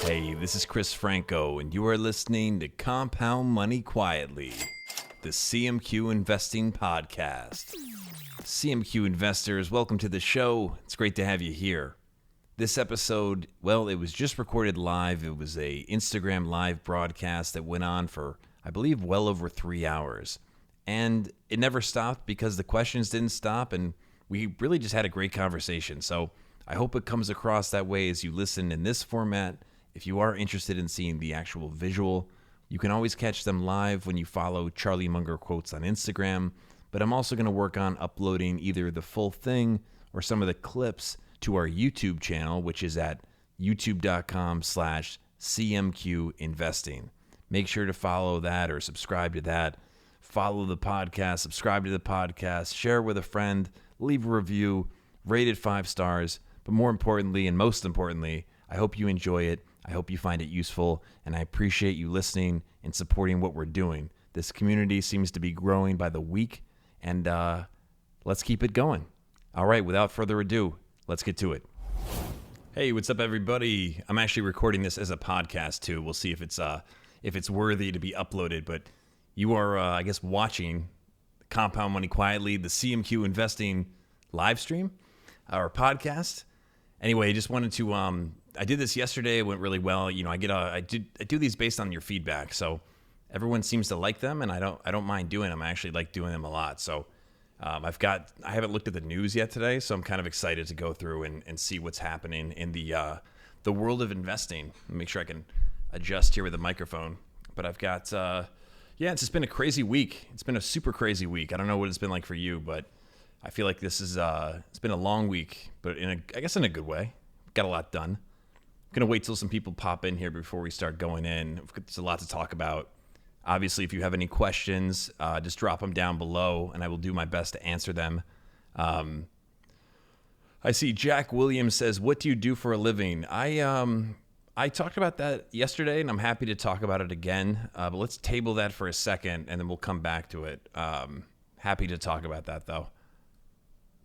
Hey, this is Chris Franco, and you are listening to Compound Money Quietly, the CMQ Investing Podcast. CMQ investors, welcome to the show. It's great to have you here. This episode, well, it was just recorded live. It was a Instagram live broadcast that went on for, I believe, well over 3 hours. And it never stopped because the questions didn't stop, and we really just had a great conversation. So I hope it comes across that way as you listen in this format. If you are interested in seeing the actual visual, you can always catch them live when you follow Charlie Munger Quotes on Instagram. But I'm also going to work on uploading either the full thing or some of the clips to our YouTube channel, which is at youtube.com/CMQ Investing. Make sure to follow that or subscribe to that. Follow the podcast, subscribe to the podcast, share with a friend, leave a review, rate it 5 stars. But more importantly, and most importantly, I hope you enjoy it. I hope you find it useful, and I appreciate you listening and supporting what we're doing. This community seems to be growing by the week, and let's keep it going. All right, without further ado, let's get to it. Hey, what's up, everybody? I'm actually recording this as a podcast too. We'll see if it's worthy to be uploaded. But you are, I guess, watching Compound Money Quietly, the CMQ Investing live stream or podcast. Anyway, I just wanted to. I did this yesterday. It went really well. You know, I do these based on your feedback. So everyone seems to like them, and I don't mind doing them. I actually like doing them a lot. So I haven't looked at the news yet today, so I'm kind of excited to go through and see what's happening in the world of investing. Make sure I can adjust here with the microphone. But I've got it's just been a crazy week. It's been a super crazy week. I don't know what it's been like for you, but I feel like this is it's been a long week, but I guess in a good way. Got a lot done. I'm gonna wait till some people pop in here before we start going in. There's a lot to talk about. Obviously, if you have any questions, just drop them down below, and I will do my best to answer them. I see Jack Williams says, "What do you do for a living?" I talked about that yesterday, and I'm happy to talk about it again. But let's table that for a second, and then we'll come back to it. Happy to talk about that, though.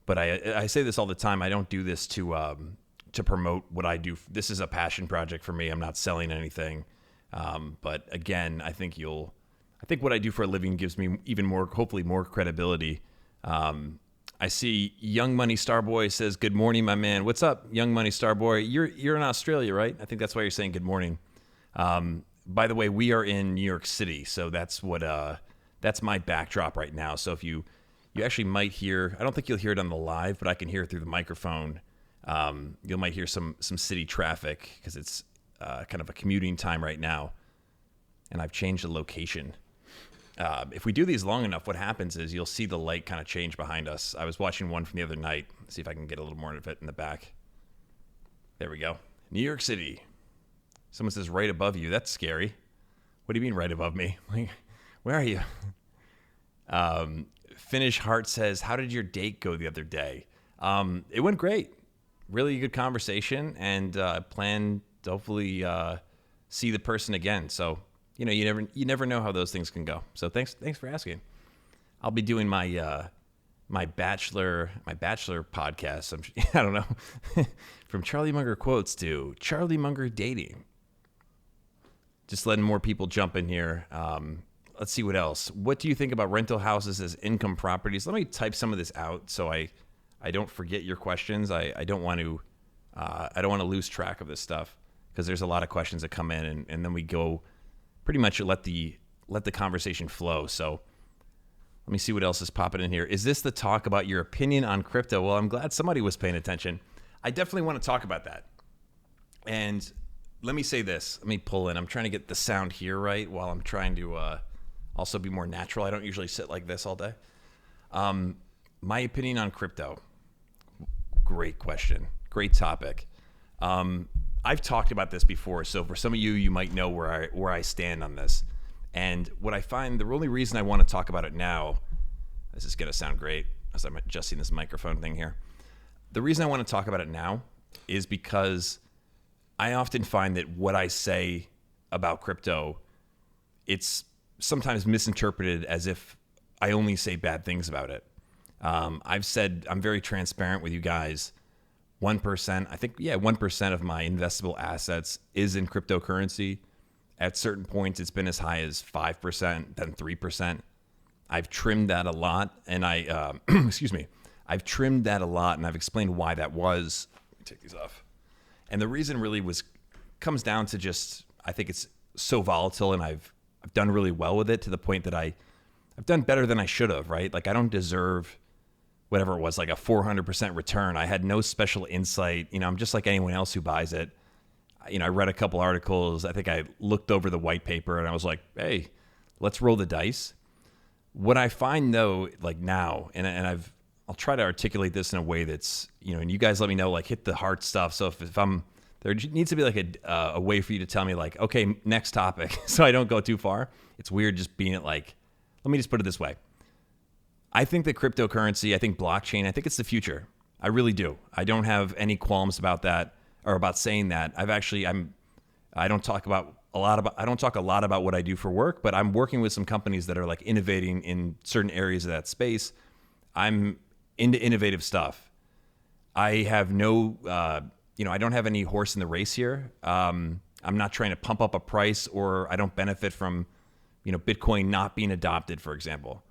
But I say this all the time. I don't do this to promote what I do. This is a passion project for me. I'm not selling anything. But again, I think what I do for a living gives me even more, hopefully more credibility. I see Young Money Starboy says, "Good morning, my man." What's up, Young Money Starboy? You're in Australia, right? I think that's why you're saying good morning. By the way, we are in New York City, so that's my backdrop right now. So if you actually might hear, I don't think you'll hear it on the live, but I can hear it through the microphone. You might hear some city traffic because it's kind of a commuting time right now, and I've changed the location. If we do these long enough, what happens is you'll see the light kind of change behind us. I was watching one from the other night. See if I can get a little more of it in the back. There we go. New York City. Someone says right above you. That's scary. What do you mean right above me? Where are you? Finnish Heart says, "How did your date go the other day?" It went great. Really good conversation, and plan to hopefully see the person again. So, you never know how those things can go. So thanks for asking. I'll be doing my my bachelor podcast. I don't know, from Charlie Munger Quotes to Charlie Munger Dating. Just letting more people jump in here. Let's see what else. What do you think about rental houses as income properties? Let me type some of this out so I don't forget your questions. I don't want to lose track of this stuff because there's a lot of questions that come in, and then we go pretty much let the conversation flow. So let me see what else is popping in here. Is this the talk about your opinion on crypto? Well, I'm glad somebody was paying attention. I definitely want to talk about that. And let me say this. Let me pull in. I'm trying to get the sound here right while I'm trying to also be more natural. I don't usually sit like this all day. My opinion on crypto. Great question. Great topic. I've talked about this before, so for some of you, you might know where I stand on this. And what I find, the only reason I want to talk about it now, this is going to sound great as I'm adjusting this microphone thing here. The reason I want to talk about it now is because I often find that what I say about crypto, it's sometimes misinterpreted as if I only say bad things about it. I've said I'm very transparent with you guys 1%. I think, 1% of my investable assets is in cryptocurrency. At certain points, it's been as high as 5%, then 3%. I've trimmed that a lot, and I've trimmed that a lot, and I've explained why that was. Let me take these off. And the reason really comes down to just, I think it's so volatile, and I've done really well with it to the point that I've done better than I should have, right? Like I don't deserve whatever it was, like a 400% return. I had no special insight. I'm just like anyone else who buys it. I read a couple articles. I think I looked over the white paper and I was like, hey, let's roll the dice. What I find though, like now, and I'll try to articulate this in a way that's, and you guys let me know, like hit the hard stuff. So if there needs to be like a way for you to tell me like, okay, next topic. So I don't go too far. It's weird just being it like, let me just put it this way. I think that cryptocurrency, I think blockchain, I think it's the future. I really do. I don't have any qualms about that or about saying that. I don't talk a lot about what I do for work, but I'm working with some companies that are like innovating in certain areas of that space. I'm into innovative stuff. I have I don't have any horse in the race here. I'm not trying to pump up a price, or I don't benefit from, Bitcoin not being adopted, for example.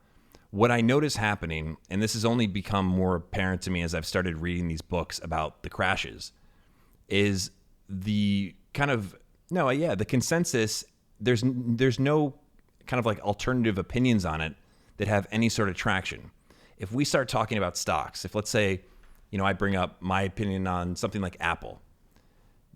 What I notice happening, and this has only become more apparent to me as I've started reading these books about the crashes, is the the consensus. There's no kind of like alternative opinions on it that have any sort of traction. If we start talking about stocks, if let's say, I bring up my opinion on something like Apple,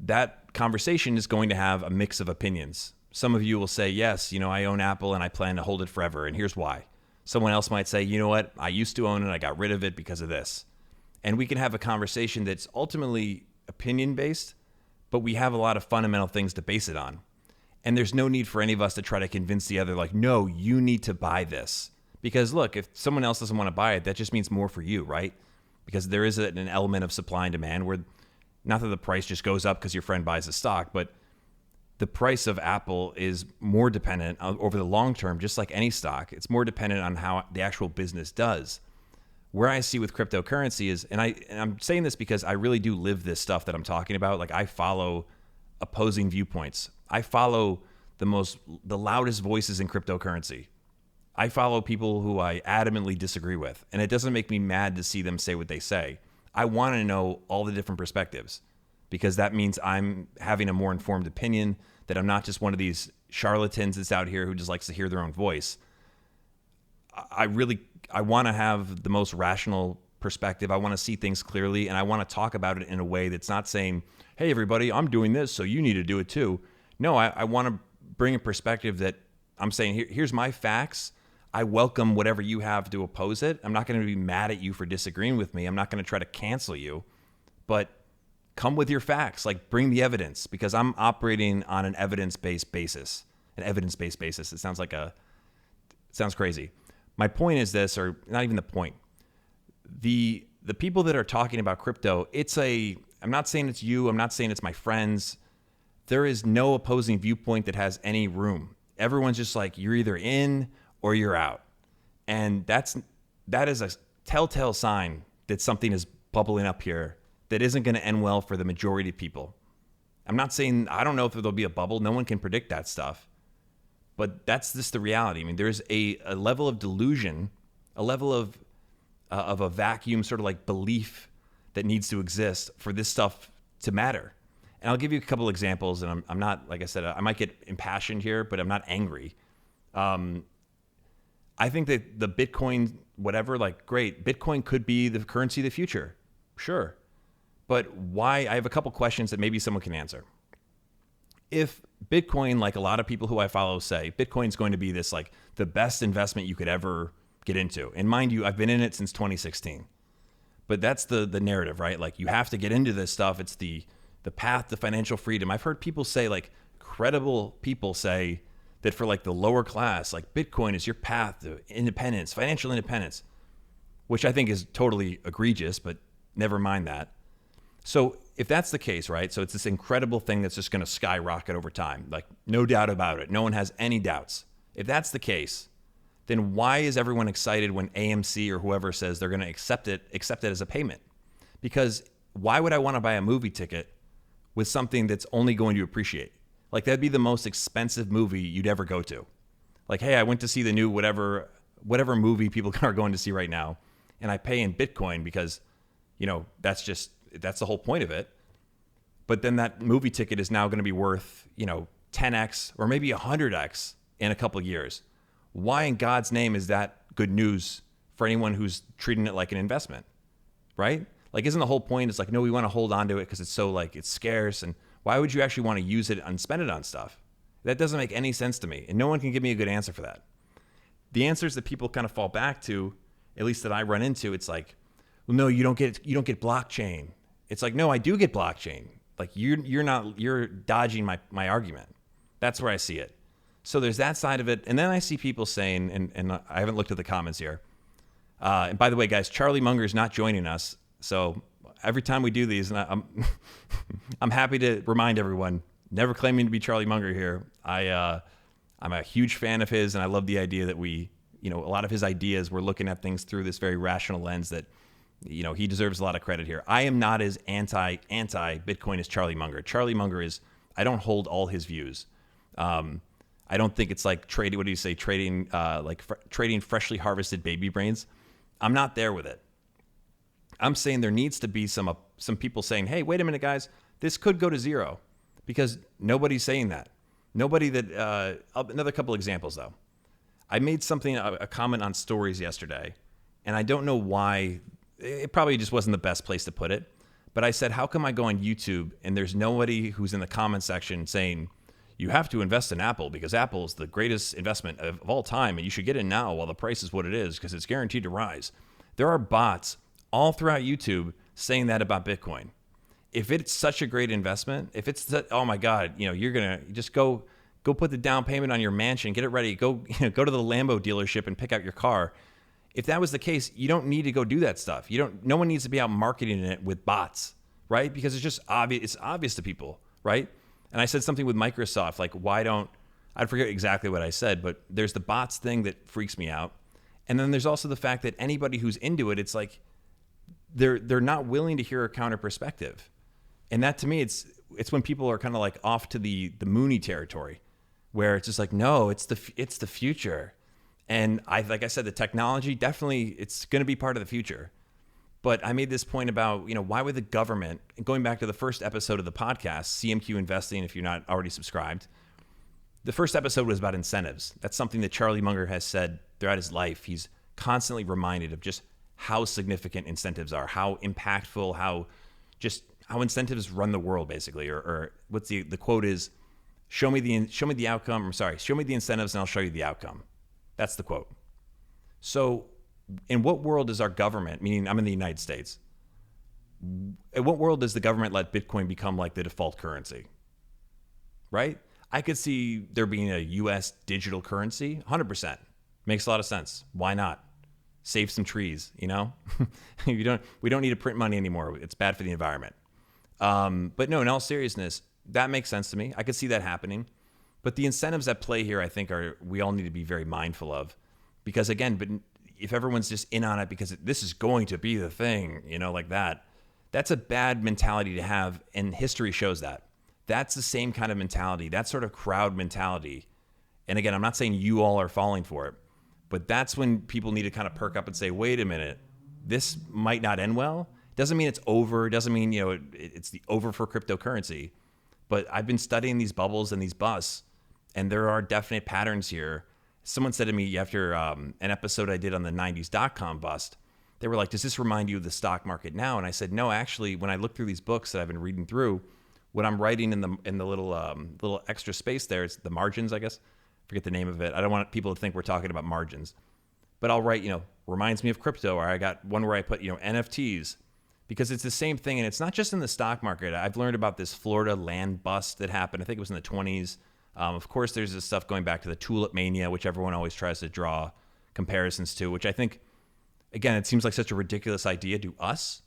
that conversation is going to have a mix of opinions. Some of you will say, yes, I own Apple and I plan to hold it forever, and here's why. Someone else might say, you know what, I used to own it, I got rid of it because of this. And we can have a conversation that's ultimately opinion-based, but we have a lot of fundamental things to base it on. And there's no need for any of us to try to convince the other, like, no, you need to buy this. Because look, if someone else doesn't want to buy it, that just means more for you, right? Because there is an element of supply and demand where, not that the price just goes up because your friend buys a stock, but the price of Apple is more dependent over the long term, just like any stock. It's more dependent on how the actual business does. Where I see with cryptocurrency is, and I'm saying this because I really do live this stuff that I'm talking about. Like I follow opposing viewpoints. I follow the loudest voices in cryptocurrency. I follow people who I adamantly disagree with, and it doesn't make me mad to see them say what they say. I want to know all the different perspectives, because that means I'm having a more informed opinion, that I'm not just one of these charlatans that's out here who just likes to hear their own voice. I want to have the most rational perspective. I want to see things clearly, and I want to talk about it in a way that's not saying, hey, everybody, I'm doing this, so you need to do it too. No, I want to bring a perspective that I'm saying, here's my facts. I welcome whatever you have to oppose it. I'm not going to be mad at you for disagreeing with me. I'm not going to try to cancel you, but come with your facts, like bring the evidence, because I'm operating on an evidence-based basis. It sounds crazy. My point is this, or not even the point. The people that are talking about crypto, I'm not saying it's you. I'm not saying it's my friends. There is no opposing viewpoint that has any room. Everyone's just like, you're either in or you're out. And that is a telltale sign that something is bubbling up here that isn't going to end well for the majority of people. I'm not saying, I don't know if there'll be a bubble. No one can predict that stuff. But that's just the reality. I mean, there's a level of delusion, a level of a vacuum sort of like belief that needs to exist for this stuff to matter. And I'll give you a couple examples, and I'm not, like I said, I might get impassioned here, but I'm not angry. I think that the Bitcoin, whatever, like, great, Bitcoin could be the currency of the future. Sure. But why? I have a couple questions that maybe someone can answer. If Bitcoin, like a lot of people who I follow say, Bitcoin's going to be this, like, the best investment you could ever get into. And mind you, I've been in it since 2016. But that's the narrative, right? Like, you have to get into this stuff. It's the path to financial freedom. I've heard people say, like, credible people say that for like the lower class, like Bitcoin is your path to independence, financial independence, which I think is totally egregious, but never mind that. So if that's the case, right? So it's this incredible thing that's just going to skyrocket over time. Like, no doubt about it. No one has any doubts. If that's the case, then why is everyone excited when AMC or whoever says they're going to accept it as a payment? Because why would I want to buy a movie ticket with something that's only going to appreciate? Like, that'd be the most expensive movie you'd ever go to. Like, hey, I went to see the new whatever movie people are going to see right now, and I pay in Bitcoin because, that's the whole point of it. But then that movie ticket is now going to be worth, 10x or maybe 100x in a couple of years. Why in God's name is that good news for anyone who's treating it like an investment, right? Like, isn't the whole point? It's like, no, we want to hold on to it because it's so, like, it's scarce. And why would you actually want to use it and spend it on stuff? That doesn't make any sense to me. And no one can give me a good answer for that. The answers that people kind of fall back to, at least that I run into, it's like, well, no, you don't get blockchain. It's like, no, I do get blockchain. Like, you're dodging my argument. That's where I see it. So there's that side of it. And then I see people saying, and I haven't looked at the comments here. And by the way, guys, Charlie Munger is not joining us. So every time we do these, and I'm happy to remind everyone, never claiming to be Charlie Munger here. I'm a huge fan of his, and I love the idea that we, a lot of his ideas, we're looking at things through this very rational lens that, he deserves a lot of credit here. I am not as anti Bitcoin as Charlie Munger. Charlie Munger is, I don't hold all his views. I don't think it's like trading, what do you say, trading freshly harvested baby brains. I'm not there with it. I'm saying there needs to be some people saying, hey, wait a minute, guys, this could go to zero, because nobody's saying that. Nobody that, another couple examples though. I made a comment on stories yesterday, and I don't know why. It probably just wasn't the best place to put it, but I said, how come I go on YouTube and there's nobody who's in the comment section saying, you have to invest in Apple because Apple is the greatest investment of all time and you should get in now while the price is what it is because it's guaranteed to rise. There are bots all throughout YouTube saying that about Bitcoin. If it's such a great investment, if it's oh my God, you're gonna just go put the down payment on your mansion, get it ready, go to the Lambo dealership and pick out your car. If that was the case, you don't need to go do that stuff. No one needs to be out marketing it with bots, right? Because it's just obvious. It's obvious to people, right? And I said something with Microsoft, like, I forget exactly what I said, but there's the bots thing that freaks me out. And then there's also the fact that anybody who's into it, it's like, they're not willing to hear a counter perspective. And that to me, it's when people are kind of like off to the Mooney territory, where it's just like, no, it's the future. And like I said, the technology, definitely, it's going to be part of the future. But I made this point about, why would the government, going back to the first episode of the podcast, CMQ Investing, if you're not already subscribed, the first episode was about incentives. That's something that Charlie Munger has said throughout his life. He's constantly reminded of just how significant incentives are, how impactful, how incentives run the world, basically. Or what's the quote is, show me the incentives and I'll show you the outcome. That's the quote. So in what world does our government, meaning I'm in the United States, in what world does the government let Bitcoin become like the default currency? Right? I could see there being a US digital currency, 100%. Makes a lot of sense. Why not? Save some trees, we don't need to print money anymore. It's bad for the environment. But no, in all seriousness, that makes sense to me. I could see that happening. But the incentives at play here, I think, we all need to be very mindful of. Because again, but if everyone's just in on it because this is going to be the thing, like that, that's a bad mentality to have. And history shows that. That's the same kind of mentality, that sort of crowd mentality. And again, I'm not saying you all are falling for it, but that's when people need to kind of perk up and say, wait a minute, this might not end well. Doesn't mean it's over. Doesn't mean, it's the over for cryptocurrency. But I've been studying these bubbles and these busts, and there are definite patterns here. Someone said to me after an episode I did on the 90s .com bust, they were like, does this remind you of the stock market now? And I said, no, actually, when I look through these books that I've been reading through, what I'm writing in the little extra space there, it's the margins, I guess. Forget the name of it. I don't want people to think we're talking about margins. But I'll write, reminds me of crypto, or I got one where I put, NFTs, because it's the same thing. And it's not just in the stock market. I've learned about this Florida land bust that happened. I think it was in the 20s. Of course, there's this stuff going back to the tulip mania, which everyone always tries to draw comparisons to, which I think, again, it seems like such a ridiculous idea to us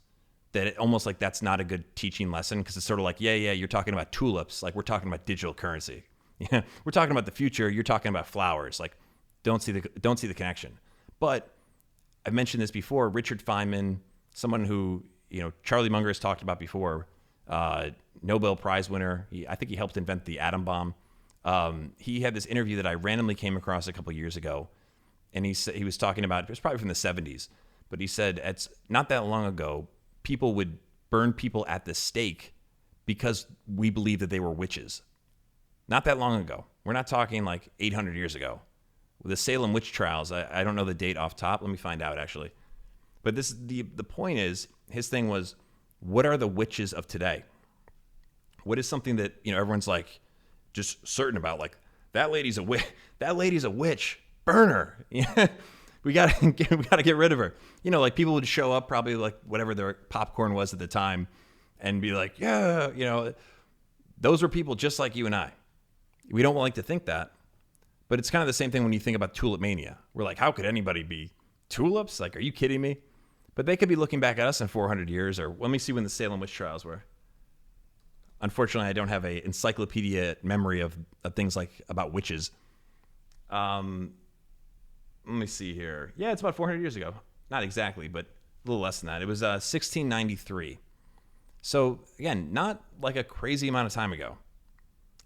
that it almost like that's not a good teaching lesson, because it's sort of like, yeah, you're talking about tulips. Like, we're talking about digital currency. Yeah, we're talking about the future. You're talking about flowers. Like, don't see the connection. But I've mentioned this before. Richard Feynman, someone who, Charlie Munger has talked about before, Nobel Prize winner. I think he helped invent the atom bomb. He had this interview that I randomly came across a couple years ago, and he was talking about, it was probably from the 70s, but he said it's not that long ago, people would burn people at the stake because we believed that they were witches. Not that long ago. We're not talking like 800 years ago. The Salem witch trials, I don't know the date off top. Let me find out, actually. But the point is, his thing was, what are the witches of today? What is something that everyone's like just certain about? Like, that lady's a witch. That lady's a witch. Burn her. we gotta get rid of her. Like people would show up, probably like whatever their popcorn was at the time, and be like, yeah, those were people just like you and I. We don't like to think that, but it's kind of the same thing when you think about tulip mania. We're like, how could anybody be tulips? Like, are you kidding me? But they could be looking back at us in 400 years, or let me see when the Salem witch trials were. Unfortunately, I don't have an encyclopedia memory of things like about witches. Let me see here. Yeah, it's about 400 years ago. Not exactly, but a little less than that. It was 1693. So again, not like a crazy amount of time ago.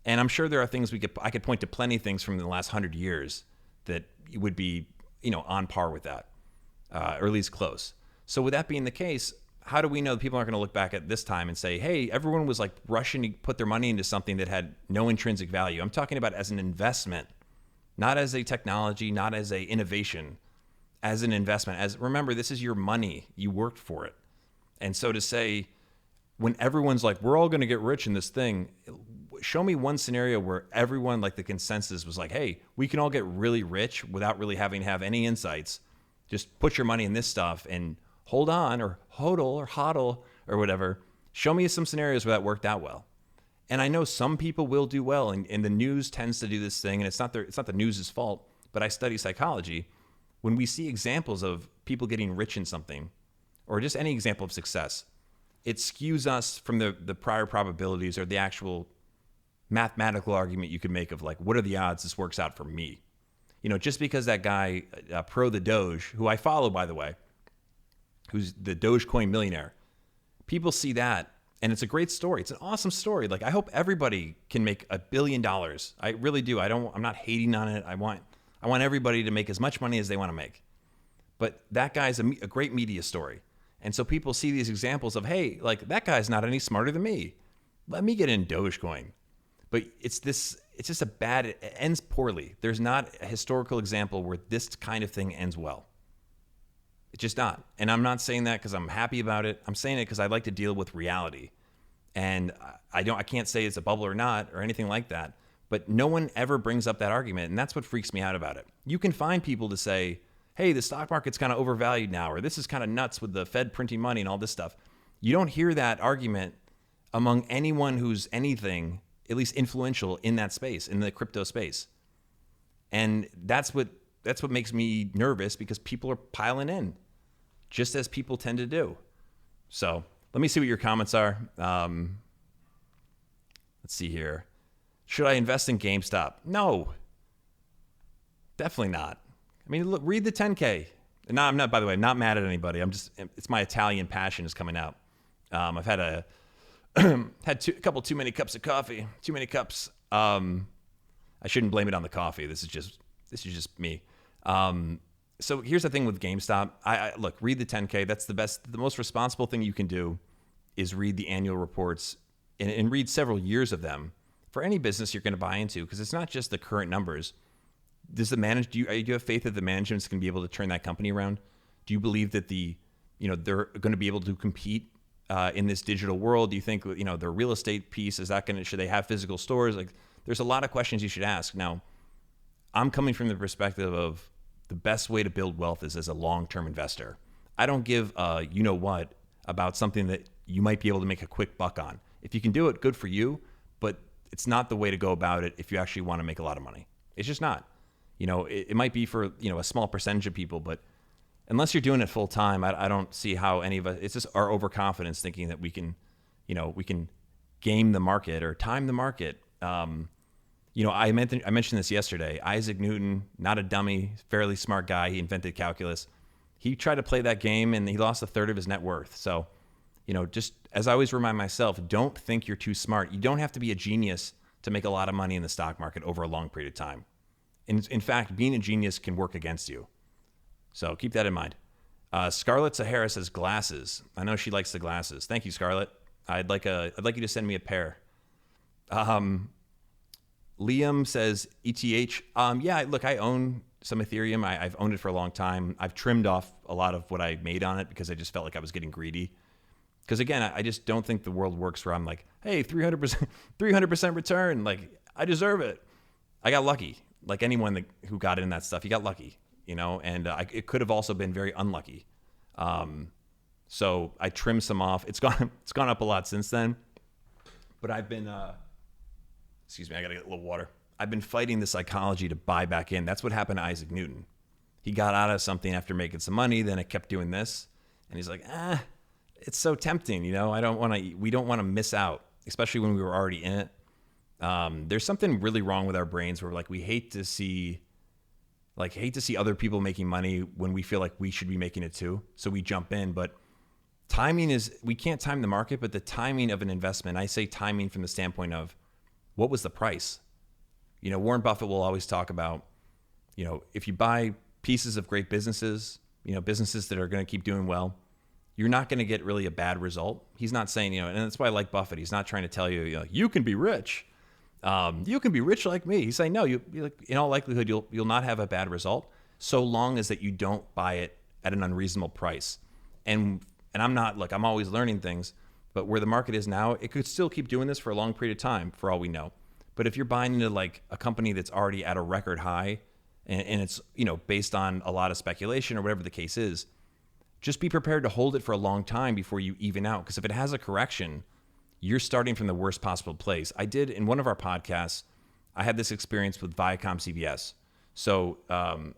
And I'm sure there are things I could point to plenty of things from the last 100 years that would be, on par with that, or at least close. So with that being the case, how do we know that people aren't going to look back at this time and say, hey, everyone was like rushing to put their money into something that had no intrinsic value? I'm talking about as an investment, not as a technology, not as a innovation, as an investment. Remember, this is your money. You worked for it. And so to say, when everyone's like, we're all going to get rich in this thing, show me one scenario where everyone, like the consensus was like, hey, we can all get really rich without really having to have any insights. Just put your money in this stuff and hold on, or hodl or whatever. Show me some scenarios where that worked out well. And I know some people will do well, and the news tends to do this thing, and it's not the news's fault, but I study psychology. When we see examples of people getting rich in something, or just any example of success, it skews us from the prior probabilities or the actual mathematical argument you could make of like, what are the odds this works out for me? Just because that guy, Pro the Doge, who I follow, by the way, who's the Dogecoin millionaire, people see that, and it's a great story. It's an awesome story. Like, I hope everybody can make $1 billion. I really do. I'm not hating on it. I want everybody to make as much money as they want to make. But that guy's a great media story. And so people see these examples of, hey, like, that guy's not any smarter than me. Let me get in Dogecoin. But it's just it ends poorly. There's not a historical example where this kind of thing ends well. It's just not. And I'm not saying that because I'm happy about it. I'm saying it because I like to deal with reality. And I can't say it's a bubble or not or anything like that. But no one ever brings up that argument. And that's what freaks me out about it. You can find people to say, hey, the stock market's kind of overvalued now, or this is kind of nuts with the Fed printing money and all this stuff. You don't hear that argument among anyone who's anything, at least influential in that space, in the crypto space. And that's what makes me nervous, because people are piling in, just as people tend to do. So let me see what your comments are. Let's see here. Should I invest in GameStop? No, definitely not. I mean, look, read the 10K. No, I'm not, by the way, I'm not mad at anybody. It's my Italian passion is coming out. I've had a couple too many cups of coffee, too many cups. I shouldn't blame it on the coffee. This is just me. So here's the thing with GameStop. Look, read the 10K. That's the most responsible thing you can do is read the annual reports and read several years of them for any business you're going to buy into, because it's not just the current numbers. Do you have faith that the management's going to be able to turn that company around? Do you believe that they're going to be able to compete in this digital world? Do you think their real estate piece should they have physical stores? Like, there's a lot of questions you should ask. Now, I'm coming from the perspective of the best way to build wealth is as a long-term investor. I don't give what about something that you might be able to make a quick buck on. If you can do it, good for you, but it's not the way to go about it if you actually want to make a lot of money. It's just not. It might be for a small percentage of people, but unless you're doing it full time, I don't see how any of us. It's just our overconfidence thinking that we can game the market or time the market. I mentioned this yesterday. Isaac Newton, not a dummy, fairly smart guy. He invented calculus. He tried to play that game and he lost a third of his net worth. So just as I always remind myself, don't think you're too smart. You don't have to be a genius to make a lot of money in the stock market over a long period of time. In fact, being a genius can work against you. So keep that in mind. Scarlett Sahara says glasses. I know she likes the glasses. Thank you, Scarlett. I'd like you to send me a pair. Liam says ETH. Yeah, look, I own some Ethereum. I've owned it for a long time. I've trimmed off a lot of what I made on it because I just felt like I was getting greedy. Because again, I just don't think the world works where I'm like, hey, 300% return. Like, I deserve it. I got lucky. Like anyone who got in that stuff, you got lucky, and it could have also been very unlucky. So I trimmed some off. It's gone up a lot since then. But I've been, excuse me, I got to get a little water. I've been fighting the psychology to buy back in. That's what happened to Isaac Newton. He got out of something after making some money, then it kept doing this. And he's like, it's so tempting, we don't want to miss out, especially when we were already in it. There's something really wrong with our brains where like we hate to see other people making money when we feel like we should be making it too. So we jump in, but we can't time the market, but the timing of an investment, I say timing from the standpoint of what was the price? Warren Buffett will always talk about, if you buy pieces of great businesses, businesses that are going to keep doing well, you're not going to get really a bad result. He's not saying, and that's why I like Buffett. He's not trying to tell you, you can be rich. You can be rich like me. He's saying, no, in all likelihood, you'll not have a bad result so long as that you don't buy it at an unreasonable price. And I'm not, look, I'm always learning things, but where the market is now, it could still keep doing this for a long period of time for all we know. But if you're buying into like a company that's already at a record high and it's, based on a lot of speculation or whatever the case is, just be prepared to hold it for a long time before you even out. Because if it has a correction, you're starting from the worst possible place. I did in one of our podcasts, I had this experience with Viacom CBS. So Viacom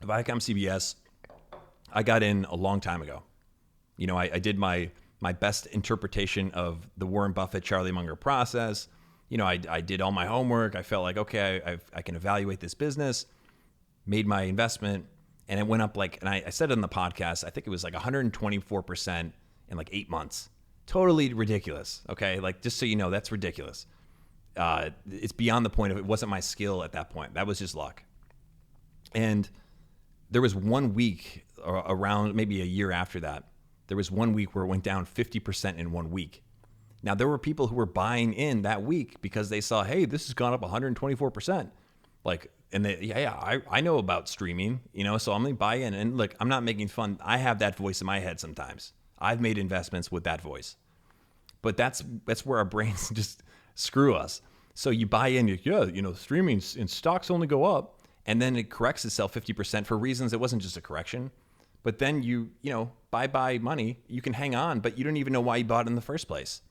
CBS, I got in a long time ago. I did my best interpretation of the Warren Buffett, Charlie Munger process. I did all my homework. I felt like, okay, I can evaluate this business, made my investment, and it went up and I said it on the podcast, I think it was like 124% in like 8 months. Totally ridiculous. Okay. Like, just so you know, that's ridiculous. It's beyond the point of it wasn't my skill at that point. That was just luck. And there was 1 week around maybe a year after that, there was 1 week where it went down 50% in 1 week. Now there were people who were buying in that week because they saw, hey, this has gone up 124%. And I know about streaming, so I'm going to buy in. And look, I'm not making fun. I have that voice in my head sometimes. I've made investments with that voice. But that's where our brains just screw us. So you buy in, streaming and stocks only go up, and then it corrects itself 50% for reasons it wasn't just a correction. But then you buy money, you can hang on, but you don't even know why you bought it in the first place.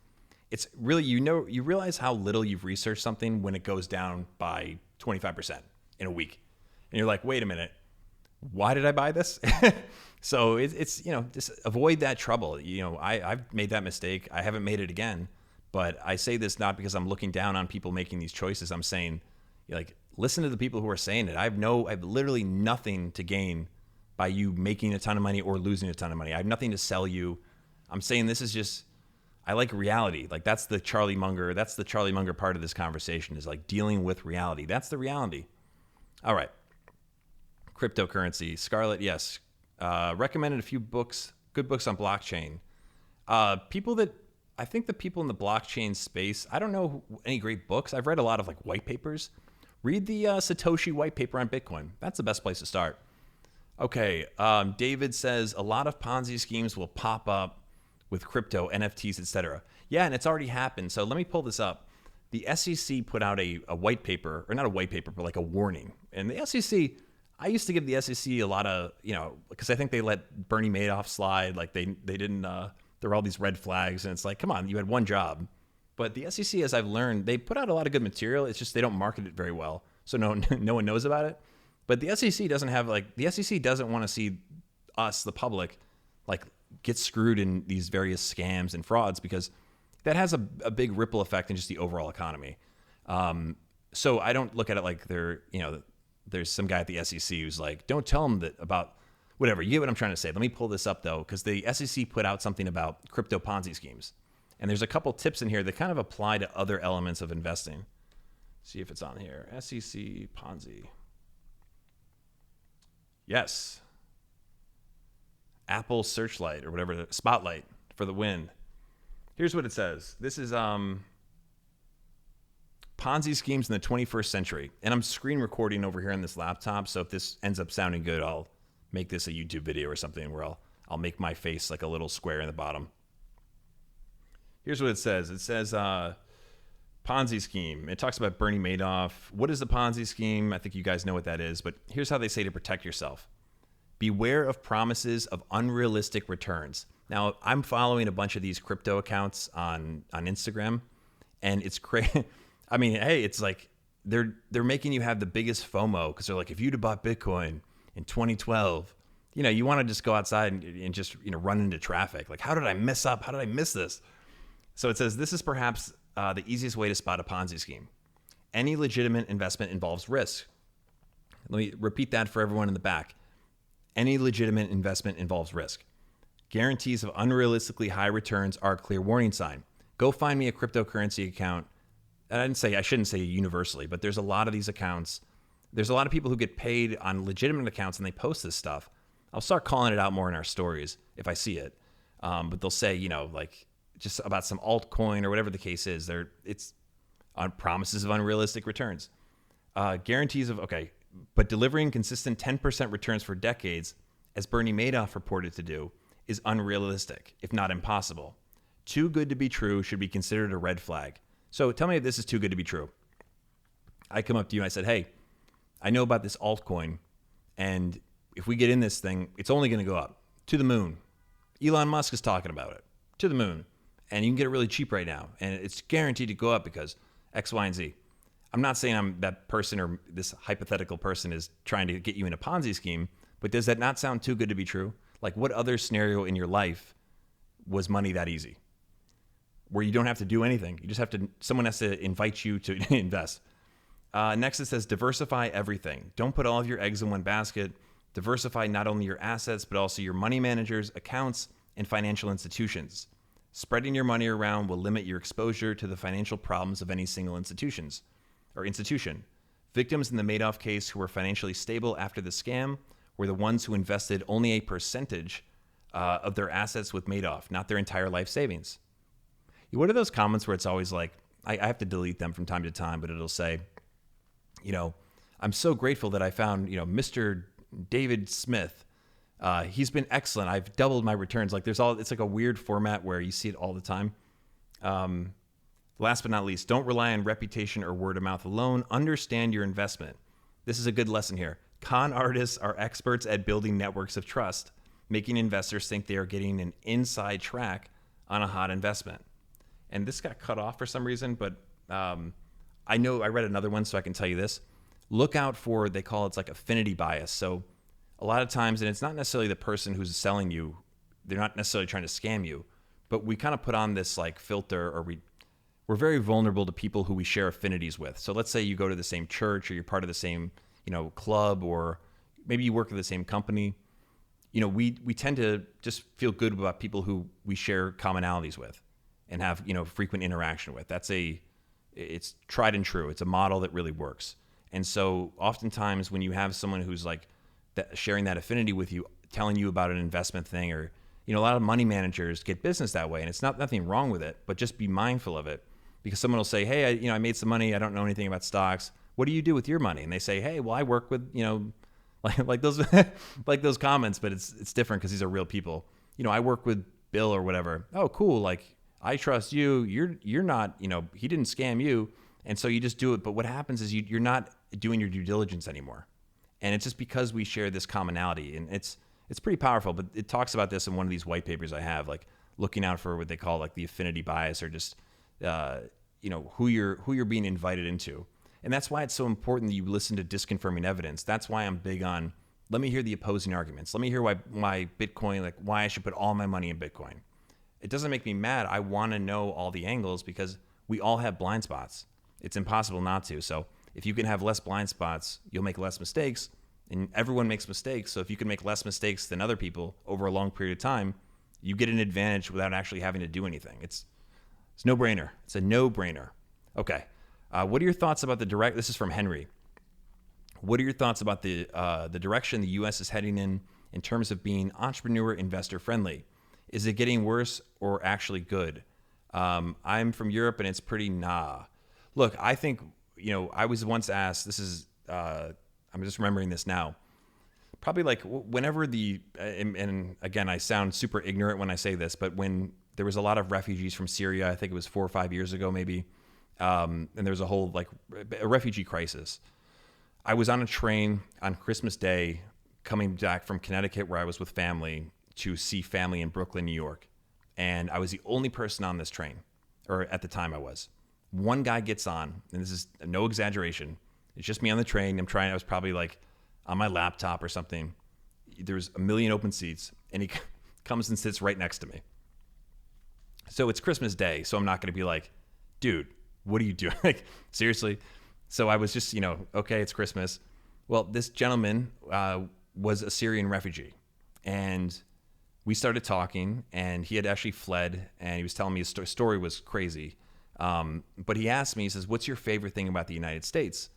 It's really, you realize how little you've researched something when it goes down by 25% in a week. And you're like, wait a minute, why did I buy this? So it's just avoid that trouble. I've made that mistake. I haven't made it again, but I say this not because I'm looking down on people making these choices. I'm saying, listen to the people who are saying it. I have literally nothing to gain by you making a ton of money or losing a ton of money. I have nothing to sell you. I'm saying this is just, I like reality. Like that's the Charlie Munger part of this conversation is like dealing with reality. That's the reality. All right. Cryptocurrency. Scarlett, yes. Recommended a few books, good books on blockchain. I think the people in the blockchain space, I don't know any great books. I've read a lot of like white papers. Read the Satoshi white paper on Bitcoin. That's the best place to start. Okay. David says a lot of Ponzi schemes will pop up with crypto, NFTs, etc. Yeah, and it's already happened. So let me pull this up. The SEC put out a white paper, or not a white paper, but like a warning. And the SEC, I used to give the SEC a lot of, because I think they let Bernie Madoff slide. Like they didn't, there were all these red flags. And it's like, come on, you had one job. But the SEC, as I've learned, they put out a lot of good material. It's just they don't market it very well. So no one knows about it. But the SEC doesn't want to see us, the public, get screwed in these various scams and frauds because that has a big ripple effect in just the overall economy. So I don't look at it like there's some guy at the SEC who's like, don't tell them that about whatever. You get what I'm trying to say. Let me pull this up though, because the SEC put out something about crypto Ponzi schemes. And there's a couple tips in here that kind of apply to other elements of investing. See if it's on here. SEC Ponzi. Yes. Apple Searchlight or whatever, Spotlight for the win. Here's what it says. This is Ponzi schemes in the 21st century. And I'm screen recording over here on this laptop. So if this ends up sounding good, I'll make this a YouTube video or something where I'll make my face like a little square in the bottom. Here's what it says. It says Ponzi scheme. It talks about Bernie Madoff. What is the Ponzi scheme? I think you guys know what that is. But here's how they say to protect yourself. Beware of promises of unrealistic returns. Now, I'm following a bunch of these crypto accounts on Instagram, and it's crazy. I mean, hey, it's like they're making you have the biggest FOMO because they're like, if you'd have bought Bitcoin in 2012, you want to just go outside and just run into traffic. Like, how did I mess up? How did I miss this? So it says this is perhaps the easiest way to spot a Ponzi scheme. Any legitimate investment involves risk. Let me repeat that for everyone in the back. Any legitimate investment involves risk. Guarantees of unrealistically high returns are a clear warning sign. Go find me a cryptocurrency account. I shouldn't say universally, but there's a lot of these accounts. There's a lot of people who get paid on legitimate accounts and they post this stuff. I'll start calling it out more in our stories if I see it. But they'll say, like just about some altcoin or whatever the case is. It's on promises of unrealistic returns. Guarantees of, but delivering consistent 10% returns for decades, as Bernie Madoff reported to do, is unrealistic, if not impossible. Too good to be true should be considered a red flag. So tell me if this is too good to be true. I come up to you and I said, hey, I know about this altcoin, and if we get in this thing, it's only going to go up to the moon. Elon Musk is talking about it, to the moon. And you can get it really cheap right now. And it's guaranteed to go up because X, Y, and Z. I'm not saying I'm that person or this hypothetical person is trying to get you in a Ponzi scheme, but does that not sound too good to be true? Like, what other scenario in your life was money that easy? Where you don't have to do anything. You just have to, someone has to invite you to invest. Next, it says diversify everything. Don't put all of your eggs in one basket. Diversify not only your assets, but also your money managers, accounts, and financial institutions. Spreading your money around will limit your exposure to the financial problems of any single institution. Victims in the Madoff case who were financially stable after the scam were the ones who invested only a percentage of their assets with Madoff, not their entire life savings. What are those comments where it's always like, I have to delete them from time to time, but it'll say, I'm so grateful that I found, Mr. David Smith. He's been excellent. I've doubled my returns. Like it's like a weird format where you see it all the time. Last but not least, don't rely on reputation or word of mouth alone. Understand your investment. This is a good lesson here. Con artists are experts at building networks of trust, making investors think they are getting an inside track on a hot investment. And this got cut off for some reason, but I know I read another one, so I can tell you this. Look out for, they call it like affinity bias. So a lot of times, and it's not necessarily the person who's selling you, they're not necessarily trying to scam you, but we kind of put on this like filter, or we're very vulnerable to people who we share affinities with. So let's say you go to the same church, or you're part of the same, club, or maybe you work at the same company. We tend to just feel good about people who we share commonalities with and have, frequent interaction with. It's tried and true. It's a model that really works. And so oftentimes when you have someone who's like sharing that affinity with you, telling you about an investment thing, or, a lot of money managers get business that way, and it's nothing wrong with it, but just be mindful of it, because someone will say, hey, I made some money. I don't know anything about stocks. What do you do with your money? And they say, hey, well, I work with, like those, like those comments, but it's different because these are real people. I work with Bill or whatever. Oh, cool. Like, I trust you. You're not, he didn't scam you. And so you just do it. But what happens is you're not doing your due diligence anymore. And it's just because we share this commonality, and it's pretty powerful. But it talks about this in one of these white papers I have, like looking out for what they call like the affinity bias, or just, who you're being invited into. And that's why it's so important that you listen to disconfirming evidence. That's why I'm big on, let me hear the opposing arguments. Let me hear why Bitcoin, like why I should put all my money in Bitcoin. It doesn't make me mad. I want to know all the angles, because we all have blind spots. It's impossible not to. So if you can have less blind spots, you'll make less mistakes, And everyone makes mistakes. So if you can make less mistakes than other people over a long period of time, you get an advantage without actually having to do anything. It's a no-brainer. It's a no-brainer. Okay. What are your thoughts about this is from Henry. What are your thoughts about the direction the U.S. is heading in terms of being entrepreneur investor friendly? Is it getting worse or actually good? I'm from Europe and it's pretty nah. Look, I think, I was once asked, I'm just remembering this now. Probably like whenever and again, I sound super ignorant when I say this, but when there was a lot of refugees from Syria, I think it was 4 or 5 years ago, maybe. And there was a whole a refugee crisis. I was on a train on Christmas Day coming back from Connecticut where I was with family to see family in Brooklyn, New York. And I was the only person on this train, or at the time I was. One guy gets on, and this is no exaggeration. It's just me on the train. I was probably like on my laptop or something. There's a million open seats, and he comes and sits right next to me. So it's Christmas Day, so I'm not going to be like, dude, what are you doing? Like, seriously? So I was just, okay, it's Christmas. Well, this gentleman was a Syrian refugee, and we started talking, and he had actually fled, and he was telling me his story was crazy. But he asked me, he says, what's your favorite thing about the United States?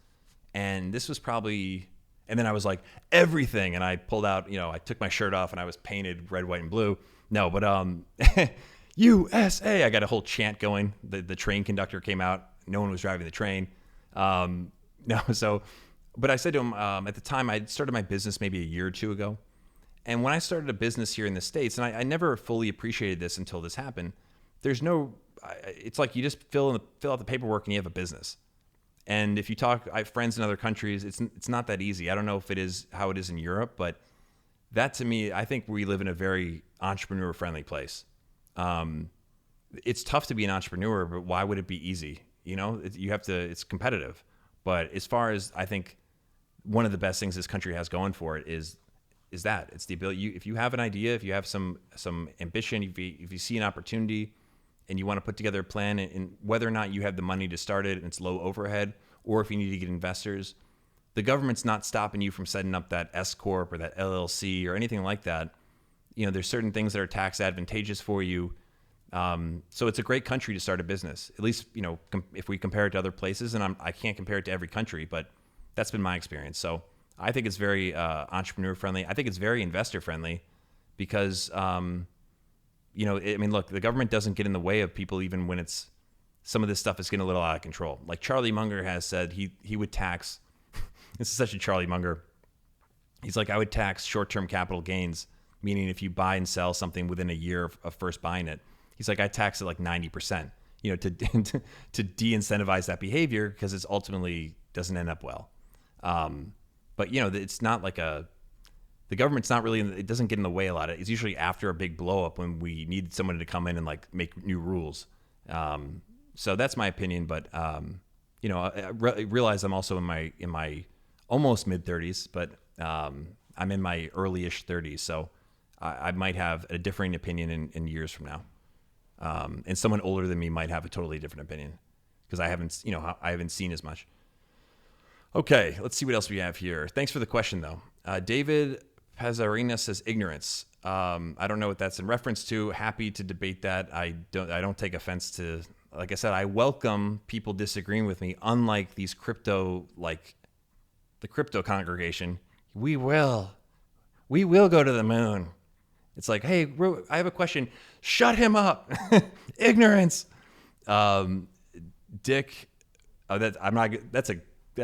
And this was probably, and then I was like, everything. And I pulled out, I took my shirt off and I was painted red, white, and blue. No, but USA, I got a whole chant going. The train conductor came out. No one was driving the train. But I said to him, at the time I started my business maybe a year or two ago. And when I started a business here in the States, and I never fully appreciated this until this happened, it's like you just fill out the paperwork and you have a business. And if you talk, I have friends in other countries, it's not that easy. I don't know if it is how it is in Europe, but that to me, I think we live in a very entrepreneur-friendly place. It's tough to be an entrepreneur, but why would it be easy? It's competitive. But as far as I think one of the best things this country has going for it is that it's the ability. If you have an idea, if you have some ambition, if you see an opportunity, and you want to put together a plan, and whether or not you have the money to start it and it's low overhead, or if you need to get investors, the government's not stopping you from setting up that S Corp or that LLC or anything like that. There's certain things that are tax advantageous for you. So it's a great country to start a business, at least, if we compare it to other places, and I can't compare it to every country, but that's been my experience. So I think it's very entrepreneur friendly. I think it's very investor friendly because, look, the government doesn't get in the way of people even when some of this stuff is getting a little out of control. Like Charlie Munger has said he would tax, this is such a Charlie Munger. He's like, I would tax short-term capital gains, meaning if you buy and sell something within a year of first buying it. He's like, I tax it like 90%, to de-incentivize that behavior because it's ultimately doesn't end up well. But it's not like the government's not really, it doesn't get in the way a lot. It's usually after a big blow up when we need someone to come in and make new rules. So that's my opinion. But, I realize I'm also in my almost mid 30s, but I'm in my early-ish 30s. So I might have a differing opinion in years from now. And someone older than me might have a totally different opinion because I haven't seen as much. Okay, let's see what else we have here. Thanks for the question, though. David Pazarina says ignorance. I don't know what that's in reference to. Happy to debate that. I don't take offense to. Like I said, I welcome people disagreeing with me. Unlike these the crypto congregation, we will go to the moon. It's like, hey, I have a question. Shut him up. Ignorance. Dick. That's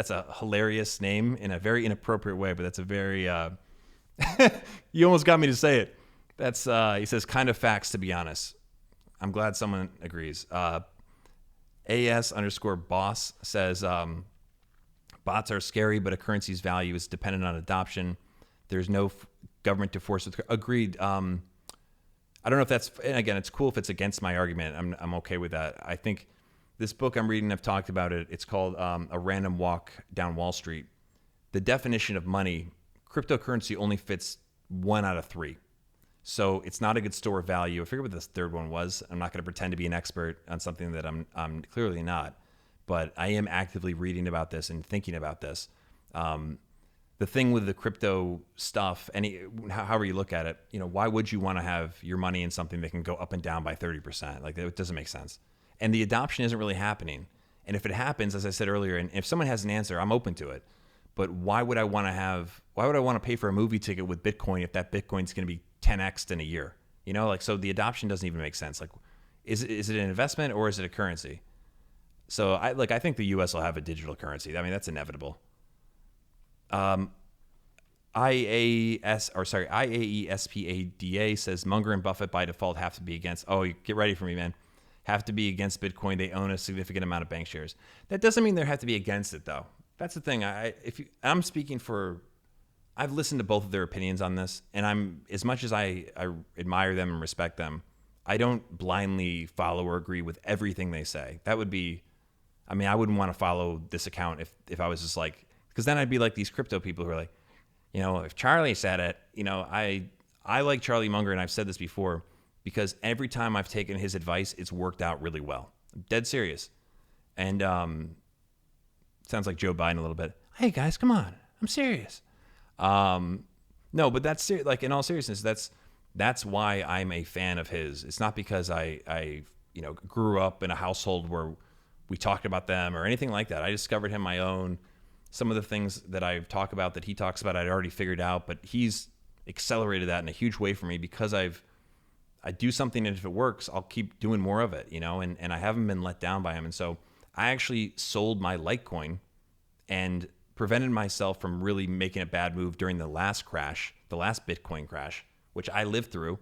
a hilarious name in a very inappropriate way, but that's a very, you almost got me to say it. That's, he says, kind of facts, to be honest. I'm glad someone agrees. AS_boss says, bots are scary, but a currency's value is dependent on adoption. There's no government to force it. Agreed. I don't know if that's, and again, it's cool if it's against my argument. I'm okay with that. I think this book I'm reading, I've talked about it. It's called A Random Walk Down Wall Street. The definition of money, cryptocurrency only fits 1 out of 3. So it's not a good store of value. I forget what this third one was. I'm not going to pretend to be an expert on something that I'm clearly not. But I am actively reading about this and thinking about this. the thing with the crypto stuff, however you look at it, why would you want to have your money in something that can go up and down by 30%? Like, it doesn't make sense. And the adoption isn't really happening. And if it happens, as I said earlier, and if someone has an answer, I'm open to it. But why would I want to pay for a movie ticket with Bitcoin if that Bitcoin's going to be 10x in a year? So the adoption doesn't even make sense. Like, is it an investment or is it a currency? So I think the US will have a digital currency. I mean, that's inevitable. IAESPADA says Munger and Buffett by default have to be against. Oh, get ready for me, man. Have to be against Bitcoin. They own a significant amount of bank shares. That doesn't mean they have to be against it, though. That's the thing. I'm speaking for. I've listened to both of their opinions on this, and I'm as much as I admire them and respect them, I don't blindly follow or agree with everything they say. That would be. I mean, I wouldn't want to follow this account if I was just like, because then I'd be like these crypto people who are like, if Charlie said it, I like Charlie Munger, and I've said this before, because every time I've taken his advice, it's worked out really well. I'm dead serious. And sounds like Joe Biden a little bit. Hey guys, come on, I'm serious. No, but that's like, in all seriousness, that's why I'm a fan of his. It's not because I grew up in a household where we talked about them or anything like that. I discovered him my own. Some of the things that I talk about that he talks about, I'd already figured out, but he's accelerated that in a huge way for me because I do something, and if it works, I'll keep doing more of it, and I haven't been let down by him. And so I actually sold my Litecoin and prevented myself from really making a bad move during the last crash, the last Bitcoin crash, which I lived through,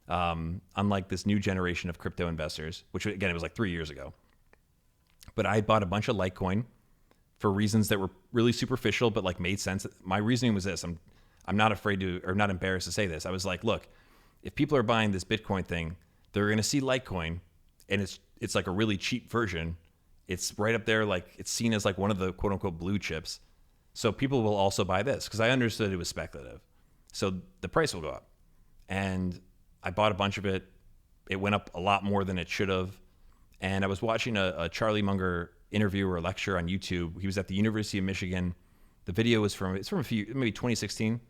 unlike this new generation of crypto investors, which again, it was like 3 years ago. But I bought a bunch of Litecoin for reasons that were really superficial, but like made sense. My reasoning was this. I'm not afraid to, or not embarrassed to say this. I was like, look, if people are buying this Bitcoin thing, they're going to see Litecoin, and it's like a really cheap version. It's right up there. Like, it's seen as like one of the quote unquote blue chips. So people will also buy this because I understood it was speculative. So the price will go up. And I bought a bunch of it. It went up a lot more than it should have. And I was watching a Charlie Munger interview or lecture on YouTube. He was at the University of Michigan. The video was from maybe 2016.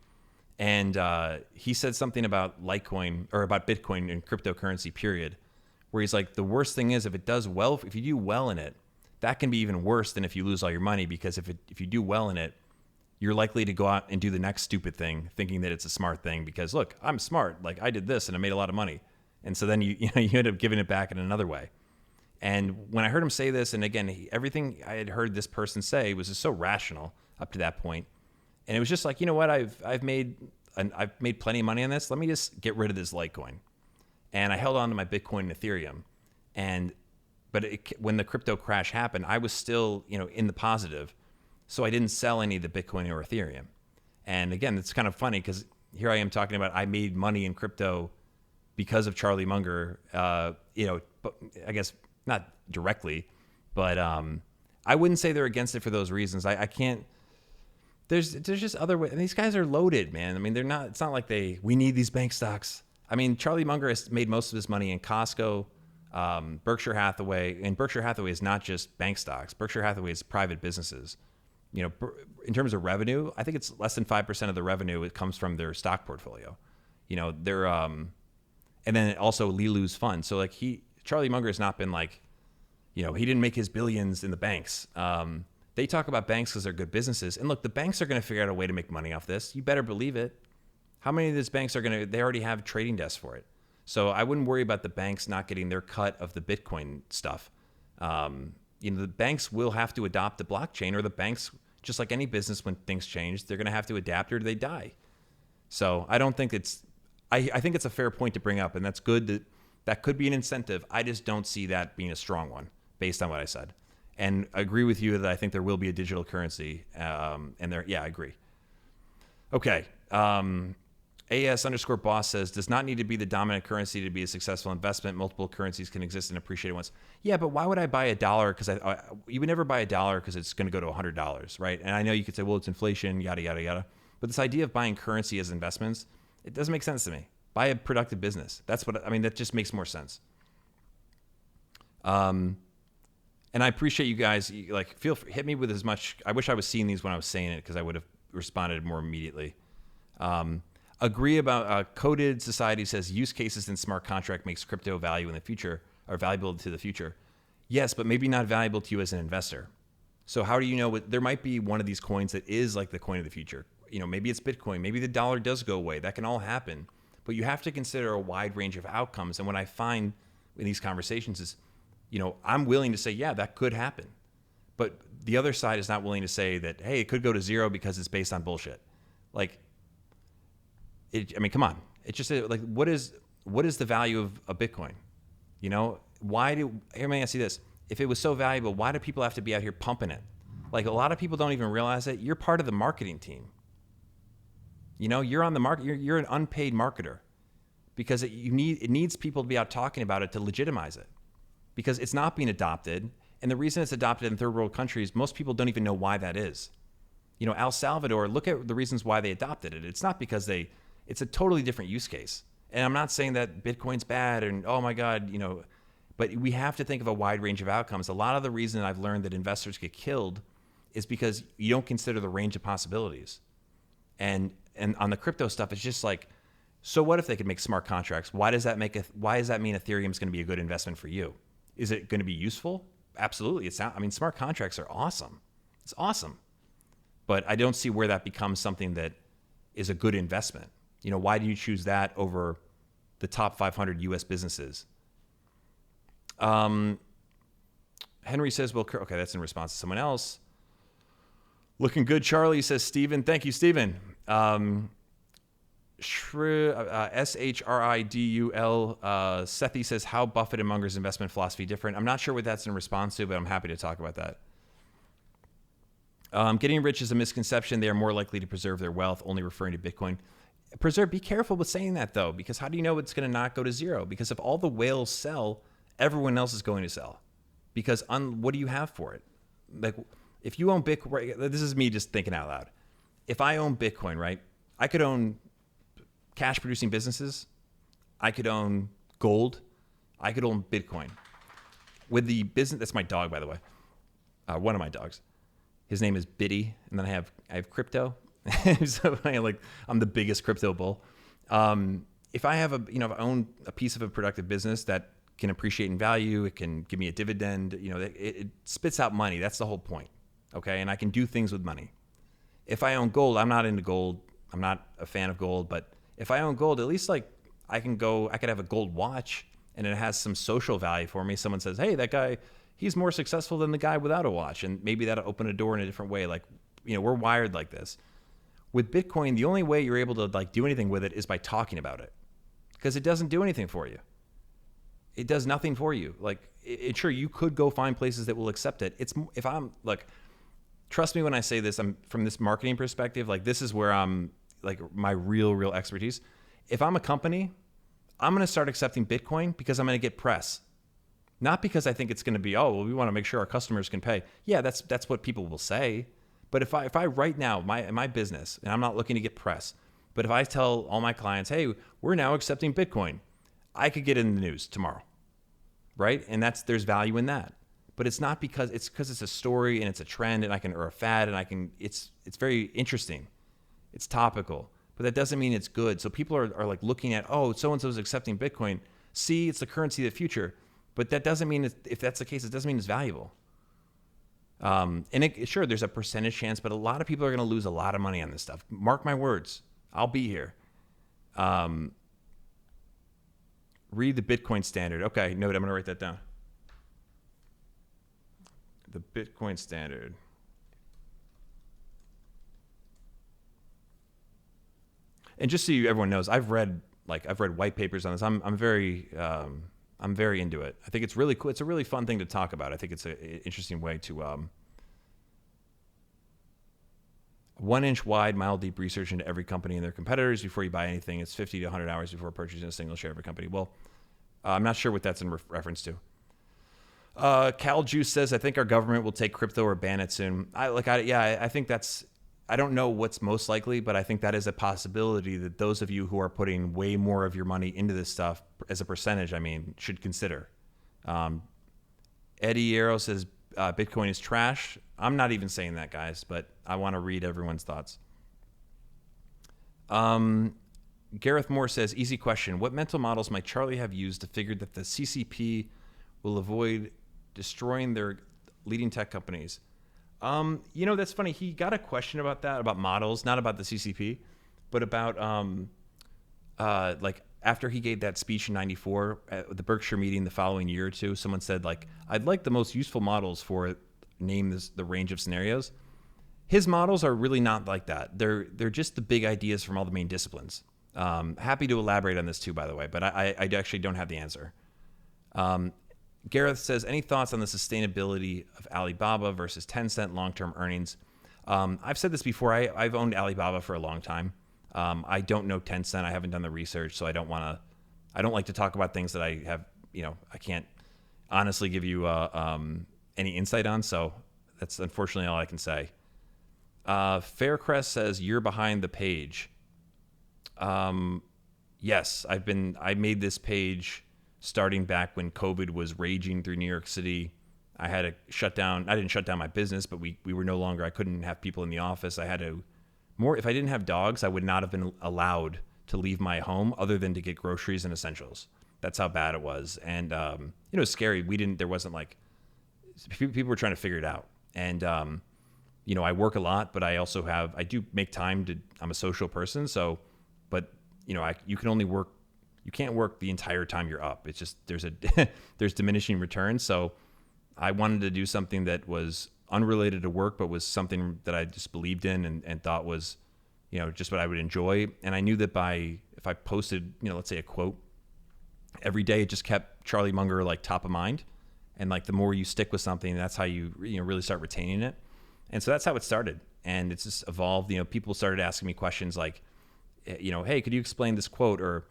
And he said something about Litecoin, or about Bitcoin and cryptocurrency, period, where he's like, the worst thing is if it does well, if you do well in it, that can be even worse than if you lose all your money, because if you do well in it, you're likely to go out and do the next stupid thing thinking that it's a smart thing because, look, I'm smart. Like, I did this and I made a lot of money. And so then you end up giving it back in another way. And when I heard him say this, and again, everything I had heard this person say was just so rational up to that point. And it was just like, you know what? I've made plenty of money on this. Let me just get rid of this Litecoin. And I held on to my Bitcoin and Ethereum. But when the crypto crash happened, I was still, in the positive. So I didn't sell any of the Bitcoin or Ethereum. And again, it's kind of funny because here I am talking about I made money in crypto because of Charlie Munger. But I guess not directly, but I wouldn't say they're against it for those reasons. I can't. There's just other ways. And these guys are loaded, man. I mean, they're not. It's not like we need these bank stocks. I mean, Charlie Munger has made most of his money in Costco, Berkshire Hathaway, and Berkshire Hathaway is not just bank stocks. Berkshire Hathaway is private businesses. In terms of revenue, I think it's less than 5% of the revenue. It comes from their stock portfolio. They're and then also Lilu's fund. So like Charlie Munger has not been like, he didn't make his billions in the banks. They talk about banks because they're good businesses. And look, the banks are going to figure out a way to make money off this. You better believe it. How many of these banks they already have trading desks for it. So I wouldn't worry about the banks not getting their cut of the Bitcoin stuff. The banks will have to adopt the blockchain, or the banks, just like any business, when things change, they're going to have to adapt or they die. So I don't think I think it's a fair point to bring up, and that's good. That could be an incentive. I just don't see that being a strong one based on what I said. And I agree with you that I think there will be a digital currency. I agree. Okay. AS_boss says, does not need to be the dominant currency to be a successful investment. Multiple currencies can exist and appreciate at once. Yeah, but why would I buy $1? Because you would never buy $1 because it's going to go to $100, right? And I know you could say, well, it's inflation, yada, yada, yada. But this idea of buying currency as investments, it doesn't make sense to me. Buy a productive business. That just makes more sense. And I appreciate you guys. Hit me with as much. I wish I was seeing these when I was saying it, because I would have responded more immediately. Agree about Coded Society says use cases in smart contract makes crypto value in the future or valuable to the future. Yes, but maybe not valuable to you as an investor. So how do you know there might be one of these coins that is like the coin of the future? Maybe it's Bitcoin. Maybe the dollar does go away. That can all happen. But you have to consider a wide range of outcomes. And what I find in these conversations is, I'm willing to say, yeah, that could happen. But the other side is not willing to say that, hey, it could go to zero because it's based on bullshit. Come on. It's just what is the value of a Bitcoin? Here, may I see this? If it was so valuable, why do people have to be out here pumping it? A lot of people don't even realize that you're part of the marketing team. You're on the market. You're an unpaid marketer because it needs people to be out talking about it to legitimize it because it's not being adopted. And the reason it's adopted in third world countries, most people don't even know why that is. El Salvador, look at the reasons why they adopted it. It's not because it's a totally different use case. And I'm not saying that Bitcoin's bad and, oh my God, but we have to think of a wide range of outcomes. A lot of the reason I've learned that investors get killed is because you don't consider the range of possibilities. And on the crypto stuff, it's just so what if they could make smart contracts? Why does that mean Ethereum is going to be a good investment for you? Is it going to be useful? Absolutely. Smart contracts are awesome. It's awesome. But I don't see where that becomes something that is a good investment. Why do you choose that over the top 500 U.S. businesses? Henry says, well, okay, that's in response to someone else. Looking good, Charlie says, Steven. Thank you, Steven. SHRIDUL. Sethi says, how Buffett and Munger's investment philosophy different? I'm not sure what that's in response to, but I'm happy to talk about that. Getting rich is a misconception. They are more likely to preserve their wealth, only referring to Bitcoin. Be careful with saying that, though, because how do you know it's going to not go to zero? Because if all the whales sell, everyone else is going to sell. Because what do you have for it? If you own Bitcoin, this is me just thinking out loud. If I own Bitcoin, right, I could own cash-producing businesses. I could own gold. I could own Bitcoin. With the business, that's my dog, by the way. One of my dogs. His name is Biddy, and then I have crypto. So I'm the biggest crypto bull. If I have if I own a piece of a productive business that can appreciate in value, it can give me a dividend. It spits out money. That's the whole point. Okay, and I can do things with money. If I own gold, I'm not into gold. I'm not a fan of gold, but if I own gold, at least I could have a gold watch, and it has some social value for me. Someone says, hey, that guy, he's more successful than the guy without a watch, and maybe that'll open a door in a different way. We're wired like this. With Bitcoin, the only way you're able to do anything with it is by talking about it, because it doesn't do anything for you. It does nothing for you. Sure, you could go find places that will accept it. Trust me when I say this. I'm from this marketing perspective. This is where I'm my real expertise. If I'm a company, I'm going to start accepting Bitcoin because I'm going to get press, not because I think it's going to be, we want to make sure our customers can pay. Yeah, that's what people will say. But if I right now, my business, and I'm not looking to get press, but if I tell all my clients, hey, we're now accepting Bitcoin, I could get in the news tomorrow, right? And there's value in that. But it's not because it's a story and it's a trend or a fad and it's very interesting. It's topical, but that doesn't mean it's good. So people are looking at, so-and-so is accepting Bitcoin. See, it's the currency of the future. But that doesn't mean, if that's the case, it doesn't mean it's valuable. Sure, there's a percentage chance, but a lot of people are going to lose a lot of money on this stuff. Mark my words. I'll be here. Read the Bitcoin standard. Okay, note, I'm going to write that down. The Bitcoin standard. And just so everyone knows, I've read white papers on this. I'm very into it. I think it's really cool. It's a really fun thing to talk about. I think it's an interesting way to 1 inch wide, mile deep research into every company and their competitors before you buy anything. It's 50 to 100 hours before purchasing a single share of a company. Well, I'm not sure what that's in reference to. Cal Juice says, I think our government will take crypto or ban it soon. I think that's, I don't know what's most likely, but I think that is a possibility that those of you who are putting way more of your money into this stuff as a percentage, should consider. Eddie Arrow says, Bitcoin is trash. I'm not even saying that, guys, but I want to read everyone's thoughts. Gareth Moore says, easy question. What mental models might Charlie have used to figure that the CCP will avoid destroying their leading tech companies? That's funny. He got a question about that, about models, not about the CCP, but about like after he gave that speech in '94 at the Berkshire meeting the following year or two, someone said like, I'd like the most useful models for the range of scenarios. His models are really not like that. They're just the big ideas from all the main disciplines. Happy to elaborate on this too, by the way, but I actually don't have the answer. Gareth says, any thoughts on the sustainability of Alibaba versus Tencent long-term earnings? I've said this before. I've owned Alibaba for a long time. I don't know Tencent. I haven't done the research, so I don't like to talk about things that I have, I can't honestly give you any insight on. So that's unfortunately all I can say. Faircrest says, you're behind the page. Yes, I made this page starting back when COVID was raging through New York City. I had to shut down. I didn't shut down my business, but we were no longer, I couldn't have people in the office. I had to if I didn't have dogs, I would not have been allowed to leave my home other than to get groceries and essentials. That's how bad it was. And, it was scary. There wasn't like, people were trying to figure it out. And, I work a lot, but I do make time I'm a social person. So, but you can't work the entire time you're up. It's just, there's diminishing returns. So I wanted to do something that was unrelated to work, but was something that I just believed in and thought was, just what I would enjoy. And I knew that if I posted, let's say a quote every day, it just kept Charlie Munger like top of mind. And like the more you stick with something, that's how you really start retaining it. And so that's how it started. And it's just evolved. People started asking me questions like, hey, could you explain this quote? Or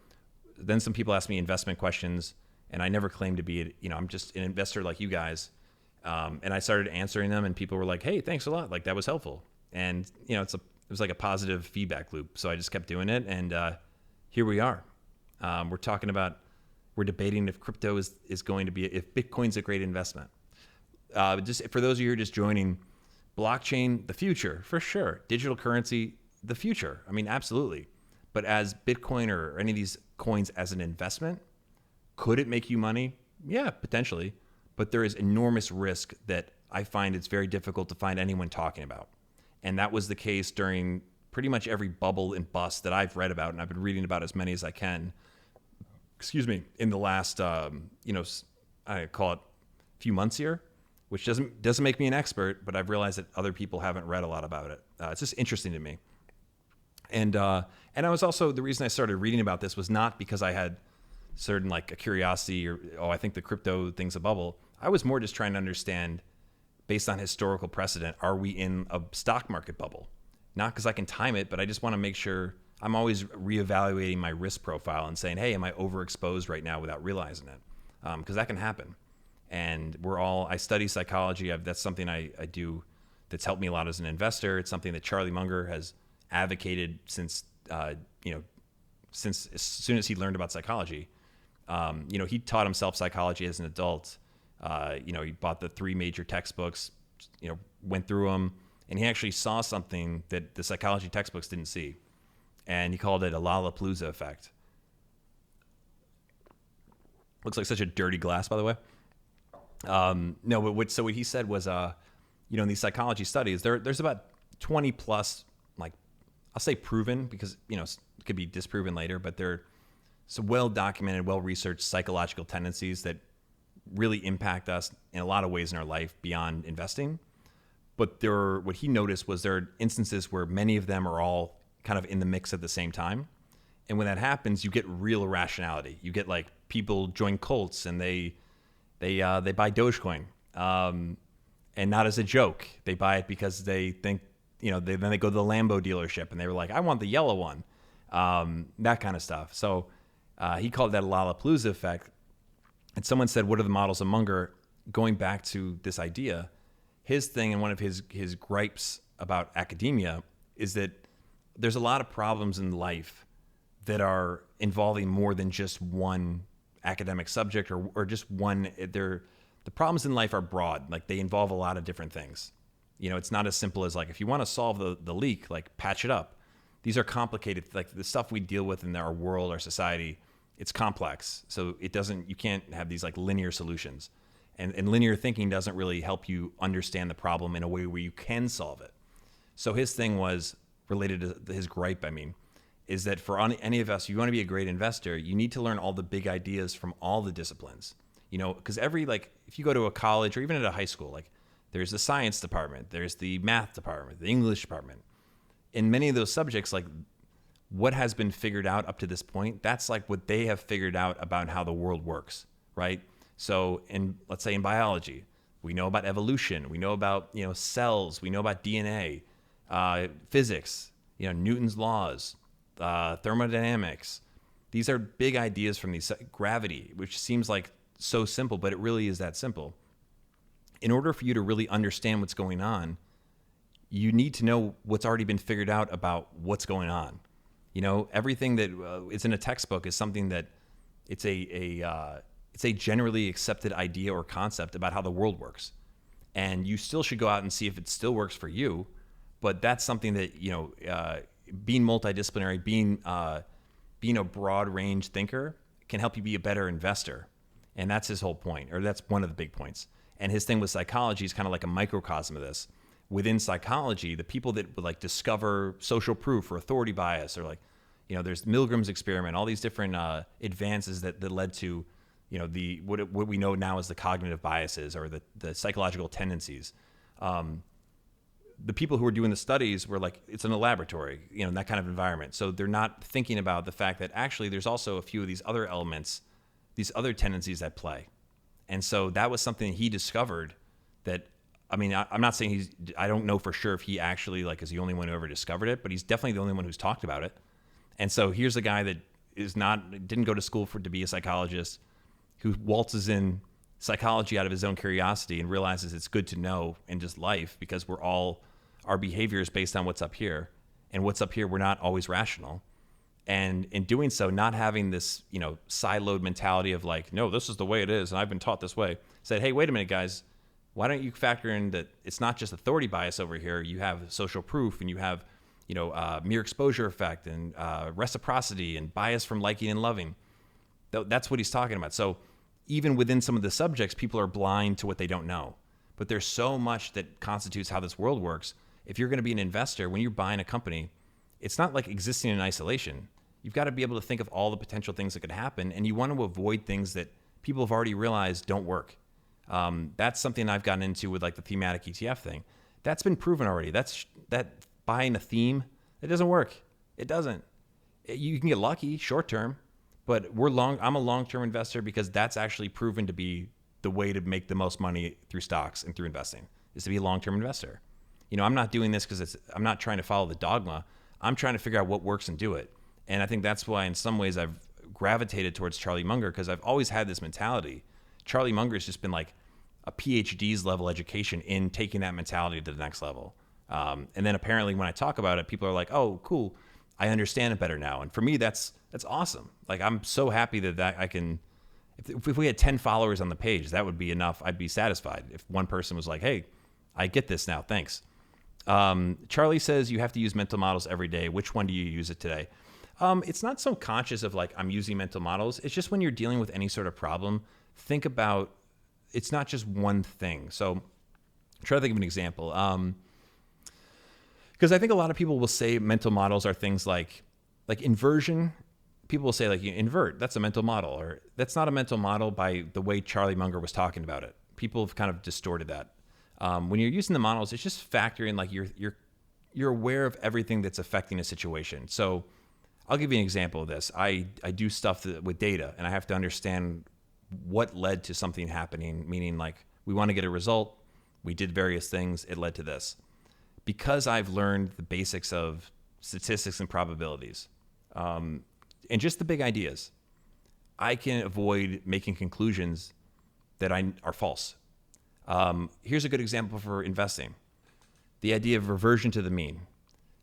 then some people asked me investment questions, and I never claimed to be, I'm just an investor like you guys. And I started answering them, and people were like, hey, thanks a lot. Like, that was helpful. And, it was like a positive feedback loop. So I just kept doing it. And here we are. We're debating if crypto is going to be, if Bitcoin's a great investment. Just for those of you who are just joining, blockchain, the future, for sure. Digital currency, the future. I mean, absolutely. But as Bitcoin or any of these coins as an investment, could it make you money? Yeah, potentially. But there is enormous risk that I find it's very difficult to find anyone talking about. And that was the case during pretty much every bubble and bust that I've read about, and I've been reading about as many as I can, in the last, I call it a few months here, which doesn't make me an expert, but I've realized that other people haven't read a lot about it. It's just interesting to me. And I was also, the reason I started reading about this was not because I had certain like a curiosity or, I think the crypto thing's a bubble. I was more just trying to understand, based on historical precedent, are we in a stock market bubble? Not because I can time it, but I just want to make sure I'm always reevaluating my risk profile and saying, hey, am I overexposed right now without realizing it? Because that can happen. And I study psychology. That's something I do that's helped me a lot as an investor. It's something that Charlie Munger has advocated since as soon as he learned about psychology. He taught himself psychology as an adult. He bought the 3 major textbooks, went through them, and he actually saw something that the psychology textbooks didn't see. And he called it a Lollapalooza effect. Looks like such a dirty glass, by the way. But what he said was, in these psychology studies, there's about 20 plus, like, I'll say proven, because, it could be disproven later, but they're some well-documented, well-researched psychological tendencies that really impact us in a lot of ways in our life beyond investing. But what he noticed was there are instances where many of them are all kind of in the mix at the same time. And when that happens, you get real irrationality. You get like people join cults and they buy Dogecoin, and not as a joke. They buy it because they think, then they go to the Lambo dealership and they were like, I want the yellow one, that kind of stuff. So he called that a Lollapalooza effect. And someone said, what are the models of Munger? Going back to this idea, his thing and one of his gripes about academia is that there's a lot of problems in life that are involving more than just one academic subject or just one. The problems in life are broad. Like, they involve a lot of different things. It's not as simple as like, if you want to solve the leak, like patch it up. these are complicated, like the stuff we deal with in our world, our society, it's complex. So you can't have these like linear solutions. And linear thinking doesn't really help you understand the problem in a way where you can solve it. So his thing was related to his gripe, is that for any of us, you want to be a great investor, you need to learn all the big ideas from all the disciplines. Because if you go to a college or even at a high school, like there's the science department, there's the math department, the English department. In many of those subjects, like what has been figured out up to this point, that's like what they have figured out about how the world works, right? So let's say in biology, we know about evolution, we know about, cells, we know about DNA, physics, Newton's laws, thermodynamics. These are big ideas from gravity, which seems like so simple, but it really is that simple. In order for you to really understand what's going on, you need to know what's already been figured out about what's going on. Everything that is in a textbook is something that it's a generally accepted idea or concept about how the world works. And you still should go out and see if it still works for you. But that's something that, being multidisciplinary, being a broad range thinker can help you be a better investor. And that's his whole point, or that's one of the big points. And his thing with psychology is kind of like a microcosm of this. Within psychology, the people that would like discover social proof or authority bias, or there's Milgram's experiment, all these different advances that led to, what we know now as the cognitive biases or the psychological tendencies. The people who were doing the studies were like, it's in a laboratory, in that kind of environment. So they're not thinking about the fact that actually there's also a few of these other elements, these other tendencies at play. And so that was something he discovered that, I'm not saying I don't know for sure if he actually is the only one who ever discovered it, but he's definitely the only one who's talked about it. And so here's a guy that didn't go to school to be a psychologist, who waltzes in psychology out of his own curiosity and realizes it's good to know in just life, because our behavior is based on what's up here, and what's up here, we're not always rational. And in doing so, not having this, siloed mentality of like, no, this is the way it is, and I've been taught this way, said, hey, wait a minute, guys, why don't you factor in that it's not just authority bias over here, you have social proof, and you have, mere exposure effect, and reciprocity, and bias from liking and loving. That's what he's talking about. So even within some of the subjects, people are blind to what they don't know. But there's so much that constitutes how this world works. If you're going to be an investor, when you're buying a company, it's not like existing in isolation. You've got to be able to think of all the potential things that could happen, and you want to avoid things that people have already realized don't work. That's something I've gotten into with like the thematic ETF thing. That's been proven already. That buying a theme, it doesn't work. It doesn't. You can get lucky short term, but I'm a long-term investor because that's actually proven to be the way to make the most money through stocks and through investing, is to be a long-term investor. I'm not doing this because I'm not trying to follow the dogma. I'm trying to figure out what works and do it. And I think that's why in some ways I've gravitated towards Charlie Munger, because I've always had this mentality. Charlie Munger has just been like a PhD's level education in taking that mentality to the next level. And then apparently when I talk about it, people are like, oh, cool, I understand it better now. And for me, that's awesome. Like, I'm so happy that I can, if we had 10 followers on the page, that would be enough. I'd be satisfied if one person was like, hey, I get this now, thanks. Charlie says you have to use mental models every day. Which one do you use it today? It's not so conscious of like, I'm using mental models. It's just when you're dealing with any sort of problem, think about, it's not just one thing. So try to think of an example. Because I think a lot of people will say mental models are things like inversion. People will say like, you invert, that's a mental model, or that's not a mental model by the way Charlie Munger was talking about it. People have kind of distorted that. When you're using the models, it's just factoring like you're aware of everything that's affecting a situation. So I'll give you an example of this. I do stuff with data, and I have to understand what led to something happening, meaning like we want to get a result. We did various things. It led to this. Because I've learned the basics of statistics and probabilities, and just the big ideas, I can avoid making conclusions that are false. Here's a good example for investing. The idea of reversion to the mean.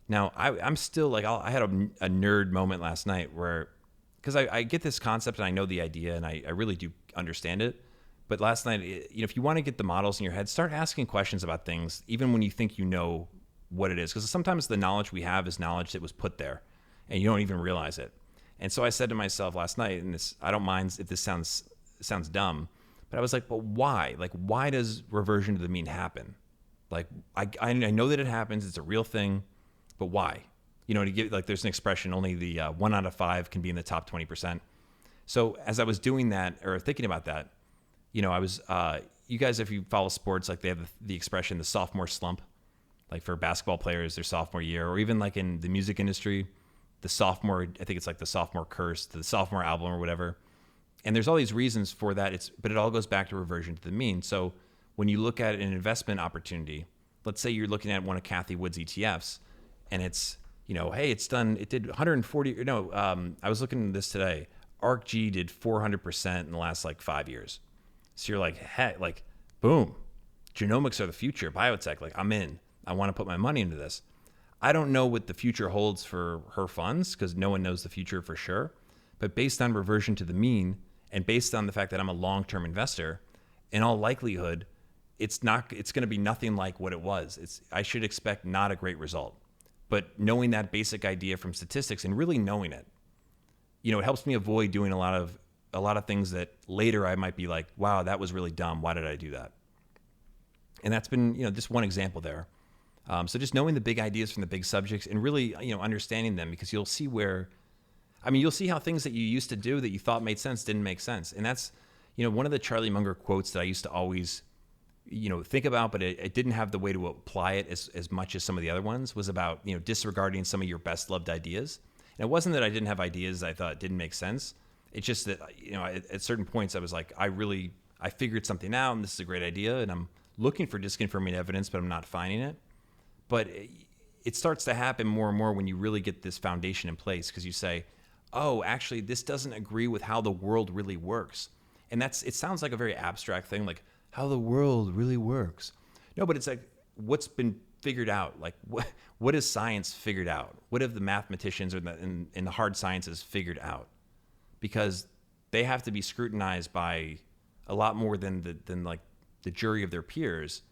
Now, I'm still like, I had a nerd moment last night where, because I get this concept and I know the idea and I really do understand it. But last night, if you want to get the models in your head, start asking questions about things, even when you think you know what it is. Because sometimes the knowledge we have is knowledge that was put there and you don't even realize it. And so I said to myself last night, and this, I don't mind if this sounds dumb, but I was like, but why? Like, why does reversion to the mean happen? Like, I know that it happens. It's a real thing, but why? You know, to give, like, there's an expression, only the 1 out of 5 can be in the top 20%. So as I was doing that or thinking about that, you know, I was, you guys, if you follow sports, like they have the expression, the sophomore slump, like for basketball players, their sophomore year, or even like in the music industry, the sophomore, I think it's like the sophomore curse, the sophomore album or whatever. And there's all these reasons for that. But it all goes back to reversion to the mean. So when you look at an investment opportunity, let's say you're looking at one of Cathie Wood's ETFs and it's, you know, hey, it did 140, I was looking at this today. ARCG did 400% in the last like 5 years. So you're like, hey, like, boom, genomics are the future, biotech. Like, I'm in. I want to put my money into this. I don't know what the future holds for her funds because no one knows the future for sure. But based on reversion to the mean and based on the fact that I'm a long-term investor, in all likelihood, it's going to be nothing like what it was. I should expect not a great result. But knowing that basic idea from statistics and really knowing it, you know, it helps me avoid doing a lot of things that later I might be like, wow, that was really dumb. Why did I do that? And that's been, you know, just one example there. So just knowing the big ideas from the big subjects and really, you know, understanding them, because you'll see you'll see how things that you used to do that you thought made sense didn't make sense. And that's, you know, one of the Charlie Munger quotes that I used to always, you know, think about, but it didn't have the way to apply it as much as some of the other ones, was about, you know, disregarding some of your best loved ideas. And it wasn't that I didn't have ideas that I thought didn't make sense. It's just that, you know, at certain points I was like, I figured something out and this is a great idea and I'm looking for disconfirming evidence, but I'm not finding it. But it starts to happen more and more when you really get this foundation in place, because you say, oh, actually, this doesn't agree with how the world really works. And it sounds like a very abstract thing, like how the world really works. No, but it's like, what's been figured out? Like, what has science figured out? What have the mathematicians or in the hard sciences figured out? Because they have to be scrutinized by a lot more than like the jury of their peers.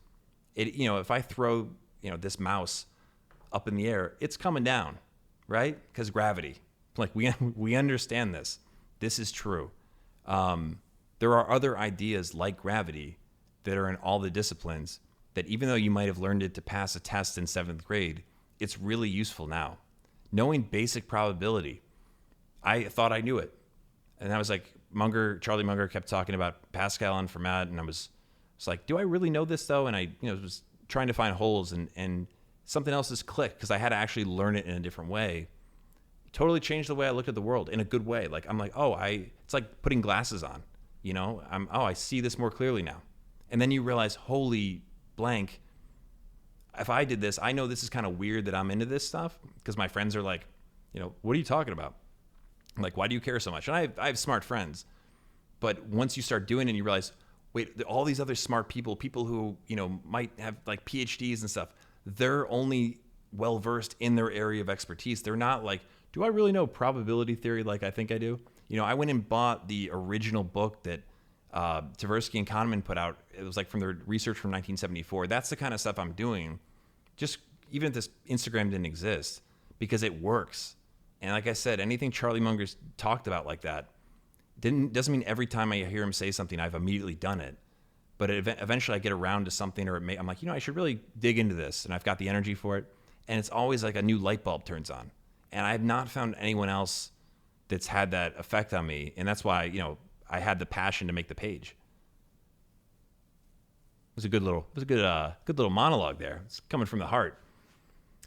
You know, if I throw, you know, this mouse up in the air, it's coming down, right? Because gravity. Like, we understand this. This is true. There are other ideas like gravity that are in all the disciplines that even though you might have learned it to pass a test in 7th grade, it's really useful now. Knowing basic probability, I thought I knew it. And I was like, Charlie Munger kept talking about Pascal and Fermat, and I was like, do I really know this though? And I, you know, was trying to find holes, and something else has clicked because I had to actually learn it in a different way. It totally changed the way I looked at the world in a good way. Like, I'm like, it's like putting glasses on, you know, I see this more clearly now. And then you realize, holy blank, if I did this, I know this is kind of weird that I'm into this stuff, because my friends are like, you know, what are you talking about? I'm like, why do you care so much? And I have smart friends, but once you start doing it, you realize, wait, all these other smart people who, you know, might have like PhDs and stuff, they're only well-versed in their area of expertise. They're not like, do I really know probability theory like I think I do? You know, I went and bought the original book that Tversky and Kahneman put out. It was like from their research from 1974. That's the kind of stuff I'm doing, just even if this Instagram didn't exist, because it works. And like I said, anything Charlie Munger's talked about like that doesn't mean every time I hear him say something, I've immediately done it. But eventually I get around to something, or I'm like, you know, I should really dig into this, and I've got the energy for it. And it's always like a new light bulb turns on. And I have not found anyone else that's had that effect on me. And that's why, you know, I had the passion to make the page. It was a good little monologue there. It's coming from the heart.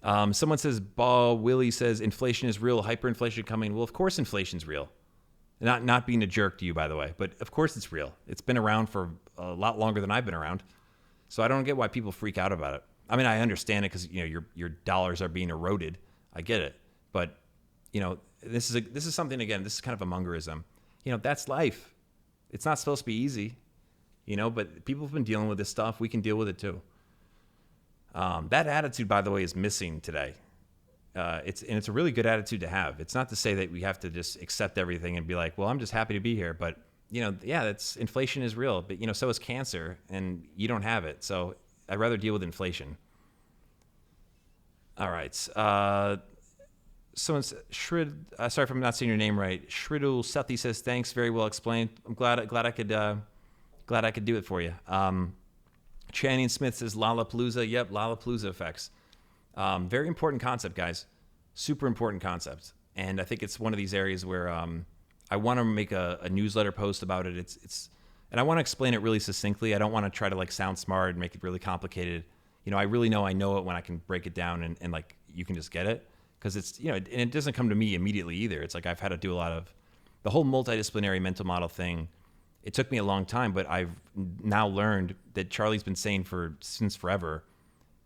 Someone says, Willie says, inflation is real, hyperinflation coming. Well, of course inflation's real. Not being a jerk to you, by the way, but of course it's real. It's been around for a lot longer than I've been around. So I don't get why people freak out about it. I mean, I understand it because, you know, your dollars are being eroded. I get it. But, you know, this is something, again, this is kind of a Mungerism. You know, that's life. It's not supposed to be easy, you know, but people have been dealing with this stuff. We can deal with it too. That attitude, by the way, is missing today. It's a really good attitude to have. It's not to say that we have to just accept everything and be like, well, I'm just happy to be here. But, you know, yeah, inflation is real, but, you know, so is cancer, and you don't have it. So I'd rather deal with inflation. All right. Someone's Shrid. Sorry if I'm not saying your name right. Shridul Sethi says thanks, very well explained. I'm glad I could do it for you. Channing Smith says Lollapalooza. Yep, Lollapalooza effects. Very important concept, guys. Super important concept. And I think it's one of these areas where I want to make a newsletter post about it. And I want to explain it really succinctly. I don't want to try to like sound smart and make it really complicated. I really know I know it when I can break it down and like you can just get it. Because it's, and it doesn't come to me immediately either. It's like I've had to do a lot of the whole multidisciplinary mental model thing. It took me a long time, but I've now learned that Charlie's been saying since forever,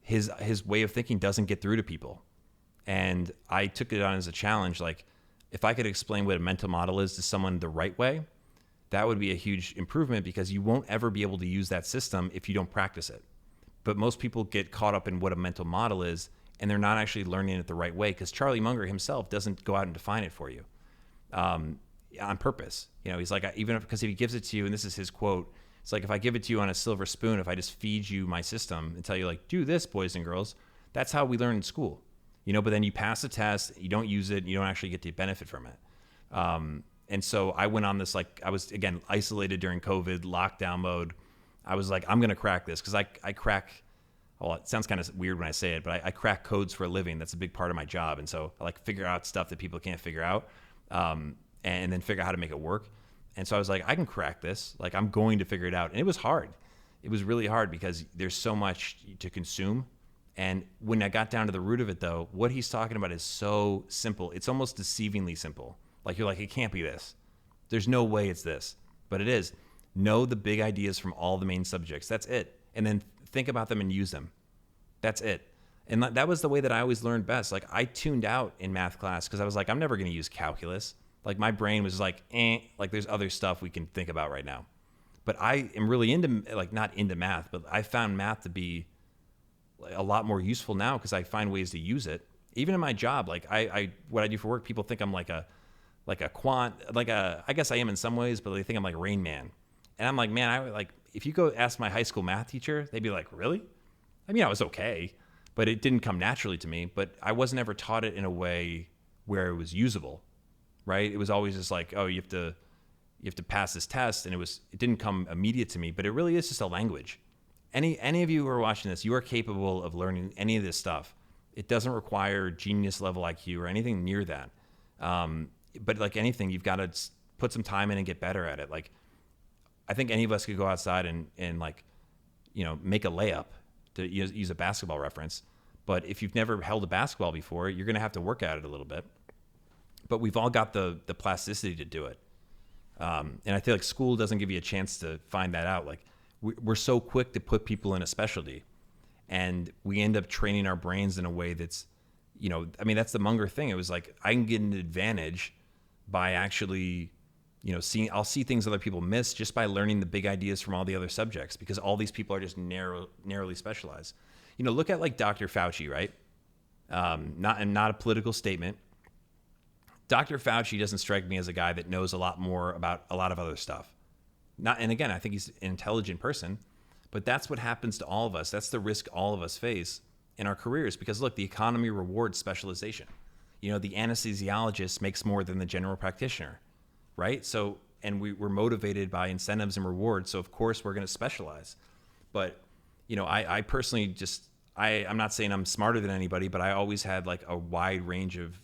his way of thinking doesn't get through to people. And I took it on as a challenge. Like, if I could explain what a mental model is to someone the right way, that would be a huge improvement, because you won't ever be able to use that system if you don't practice it. But most people get caught up in what a mental model is, and they're not actually learning it the right way, because Charlie Munger himself doesn't go out and define it for you on purpose. He's like, even because if he gives it to you, and this is his quote, it's like, if I give it to you on a silver spoon, if I just feed you my system and tell you like, do this, boys and girls, that's how we learn in school. But then you pass the test, you don't use it, you don't actually get to benefit from it. And so I went on this, like, I was, again, isolated during COVID, lockdown mode. I was like, I'm going to crack this, because I crack, well, it sounds kind of weird when I say it, but I crack codes for a living. That's a big part of my job. And so I like figure out stuff that people can't figure out, and then figure out how to make it work. And so I was like, I can crack this. Like, I'm going to figure it out. And it was hard. It was really hard, because there's so much to consume. And when I got down to the root of it, though, what he's talking about is so simple. It's almost deceivingly simple. Like, you're like, it can't be this. There's no way it's this. But it is. Know the big ideas from all the main subjects. That's it. And then think about them and use them. That's it. And that was the way that I always learned best. Like, I tuned out in math class because I was like, I'm never going to use calculus. Like, my brain was like, like there's other stuff we can think about right now. But I am really into, like, not into math, but I found math to be a lot more useful now, because I find ways to use it. Even in my job, like what I do for work, people think I'm like a quant, I guess I am in some ways, but they think I'm like Rain Man. And I'm like, man, if you go ask my high school math teacher, they'd be like, really? I mean, I was okay, but it didn't come naturally to me. But I wasn't ever taught it in a way where it was usable, right? It was always just like, oh, you have to pass this test, and it didn't come immediate to me. But it really is just a language. Any of you who are watching this, you are capable of learning any of this stuff. It doesn't require genius level IQ or anything near that. But like anything, you've got to put some time in and get better at it. Like, I think any of us could go outside and like, make a layup, to use a basketball reference. But if you've never held a basketball before, you're going to have to work at it a little bit. But we've all got the plasticity to do it. And I feel like school doesn't give you a chance to find that out. Like, we're so quick to put people in a specialty, and we end up training our brains in a way that's, that's the Munger thing. It was like, I can get an advantage by actually, I'll see things other people miss just by learning the big ideas from all the other subjects, because all these people are just narrowly specialized. Look at like Dr. Fauci, right? Not a political statement. Dr. Fauci doesn't strike me as a guy that knows a lot more about a lot of other stuff. And again, I think he's an intelligent person, but that's what happens to all of us. That's the risk all of us face in our careers, because look, the economy rewards specialization. The anesthesiologist makes more than the general practitioner, right? So, and we're motivated by incentives and rewards. So of course we're going to specialize. But, I personally I'm not saying I'm smarter than anybody, but I always had like a wide range of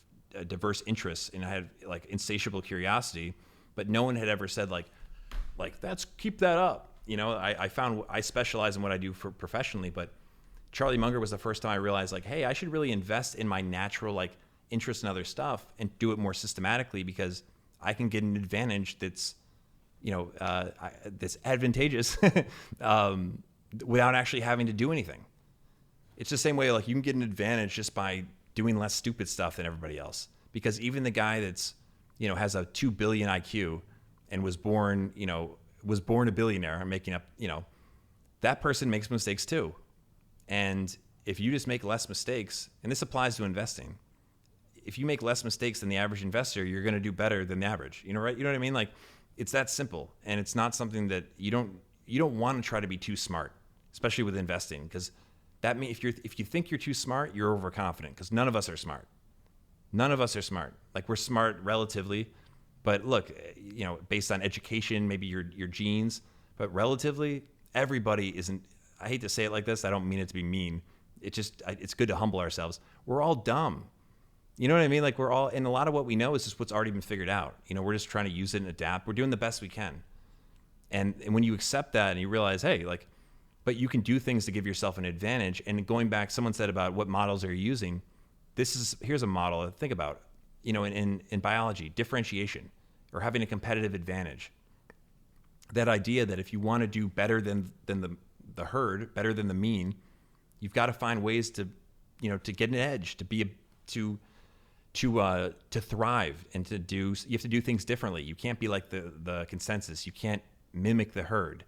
diverse interests, and I had like insatiable curiosity, but no one had ever said like keep that up. I found I specialize in what I do for professionally, but Charlie Munger was the first time I realized like, hey, I should really invest in my natural like interest in other stuff and do it more systematically, because I can get an advantage that's, that's advantageous without actually having to do anything. It's the same way, like, you can get an advantage just by doing less stupid stuff than everybody else, because even the guy that's, has a 2 billion IQ and was born a billionaire, I'm making up, that person makes mistakes too. And if you just make less mistakes, and this applies to investing, if you make less mistakes than the average investor, you're going to do better than the average, right? You know what I mean? Like, it's that simple. And it's not something that you don't want to try to be too smart, especially with investing, because That means if you think you're too smart, you're overconfident, because none of us are smart. None of us are smart. Like, we're smart relatively, but look, based on education, maybe your genes, but relatively, everybody isn't. I hate to say it like this. I don't mean it to be mean. It's good to humble ourselves. We're all dumb. You know what I mean? Like, we're all, and a lot of what we know is just what's already been figured out. We're just trying to use it and adapt. We're doing the best we can. And when you accept that and you realize, hey, like, but you can do things to give yourself an advantage. And going back, someone said about what models are you using. Here's a model to think about, in biology, differentiation, or having a competitive advantage. That idea that if you want to do better than the herd, better than the mean, you've got to find ways to get an edge, to thrive, and you have to do things differently. You can't be like the consensus. You can't mimic the herd.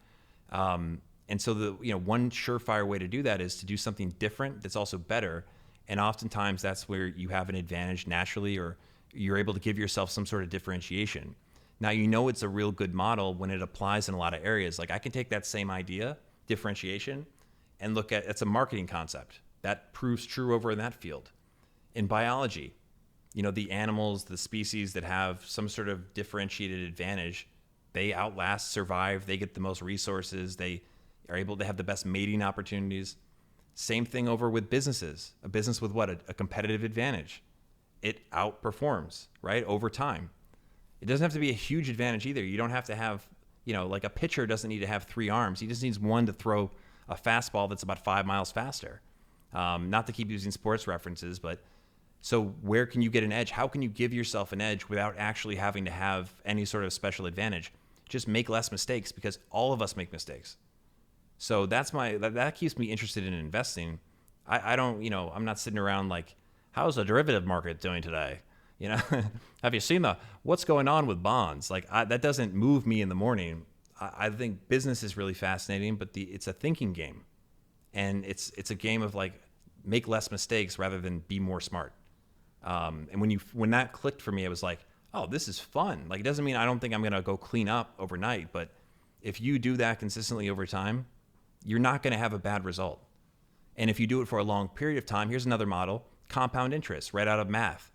And so one surefire way to do that is to do something different that's also better. And oftentimes that's where you have an advantage naturally, or you're able to give yourself some sort of differentiation. Now, it's a real good model when it applies in a lot of areas. Like, I can take that same idea, differentiation, and look at, it's a marketing concept that proves true over in that field. In biology, the animals, the species that have some sort of differentiated advantage, they outlast, survive, they get the most resources, they are able to have the best mating opportunities. Same thing over with businesses. A business with what? A competitive advantage. It outperforms, right, over time. It doesn't have to be a huge advantage either. You don't have to have, like a pitcher doesn't need to have 3 arms. He just needs one to throw a fastball that's about 5 miles faster. Not to keep using sports references, but so where can you get an edge? How can you give yourself an edge without actually having to have any sort of special advantage? Just make less mistakes, because all of us make mistakes. So that keeps me interested in investing. I don't, I'm not sitting around like, how's the derivative market doing today? Have you seen what's going on with bonds? Like, that doesn't move me in the morning. I think business is really fascinating, but it's a thinking game, and it's a game of like, make less mistakes rather than be more smart. And when that clicked for me, it was like, oh, this is fun. Like, it doesn't mean I don't think I'm going to go clean up overnight, but if you do that consistently over time, you're not going to have a bad result. And if you do it for a long period of time, here's another model, compound interest, right out of math.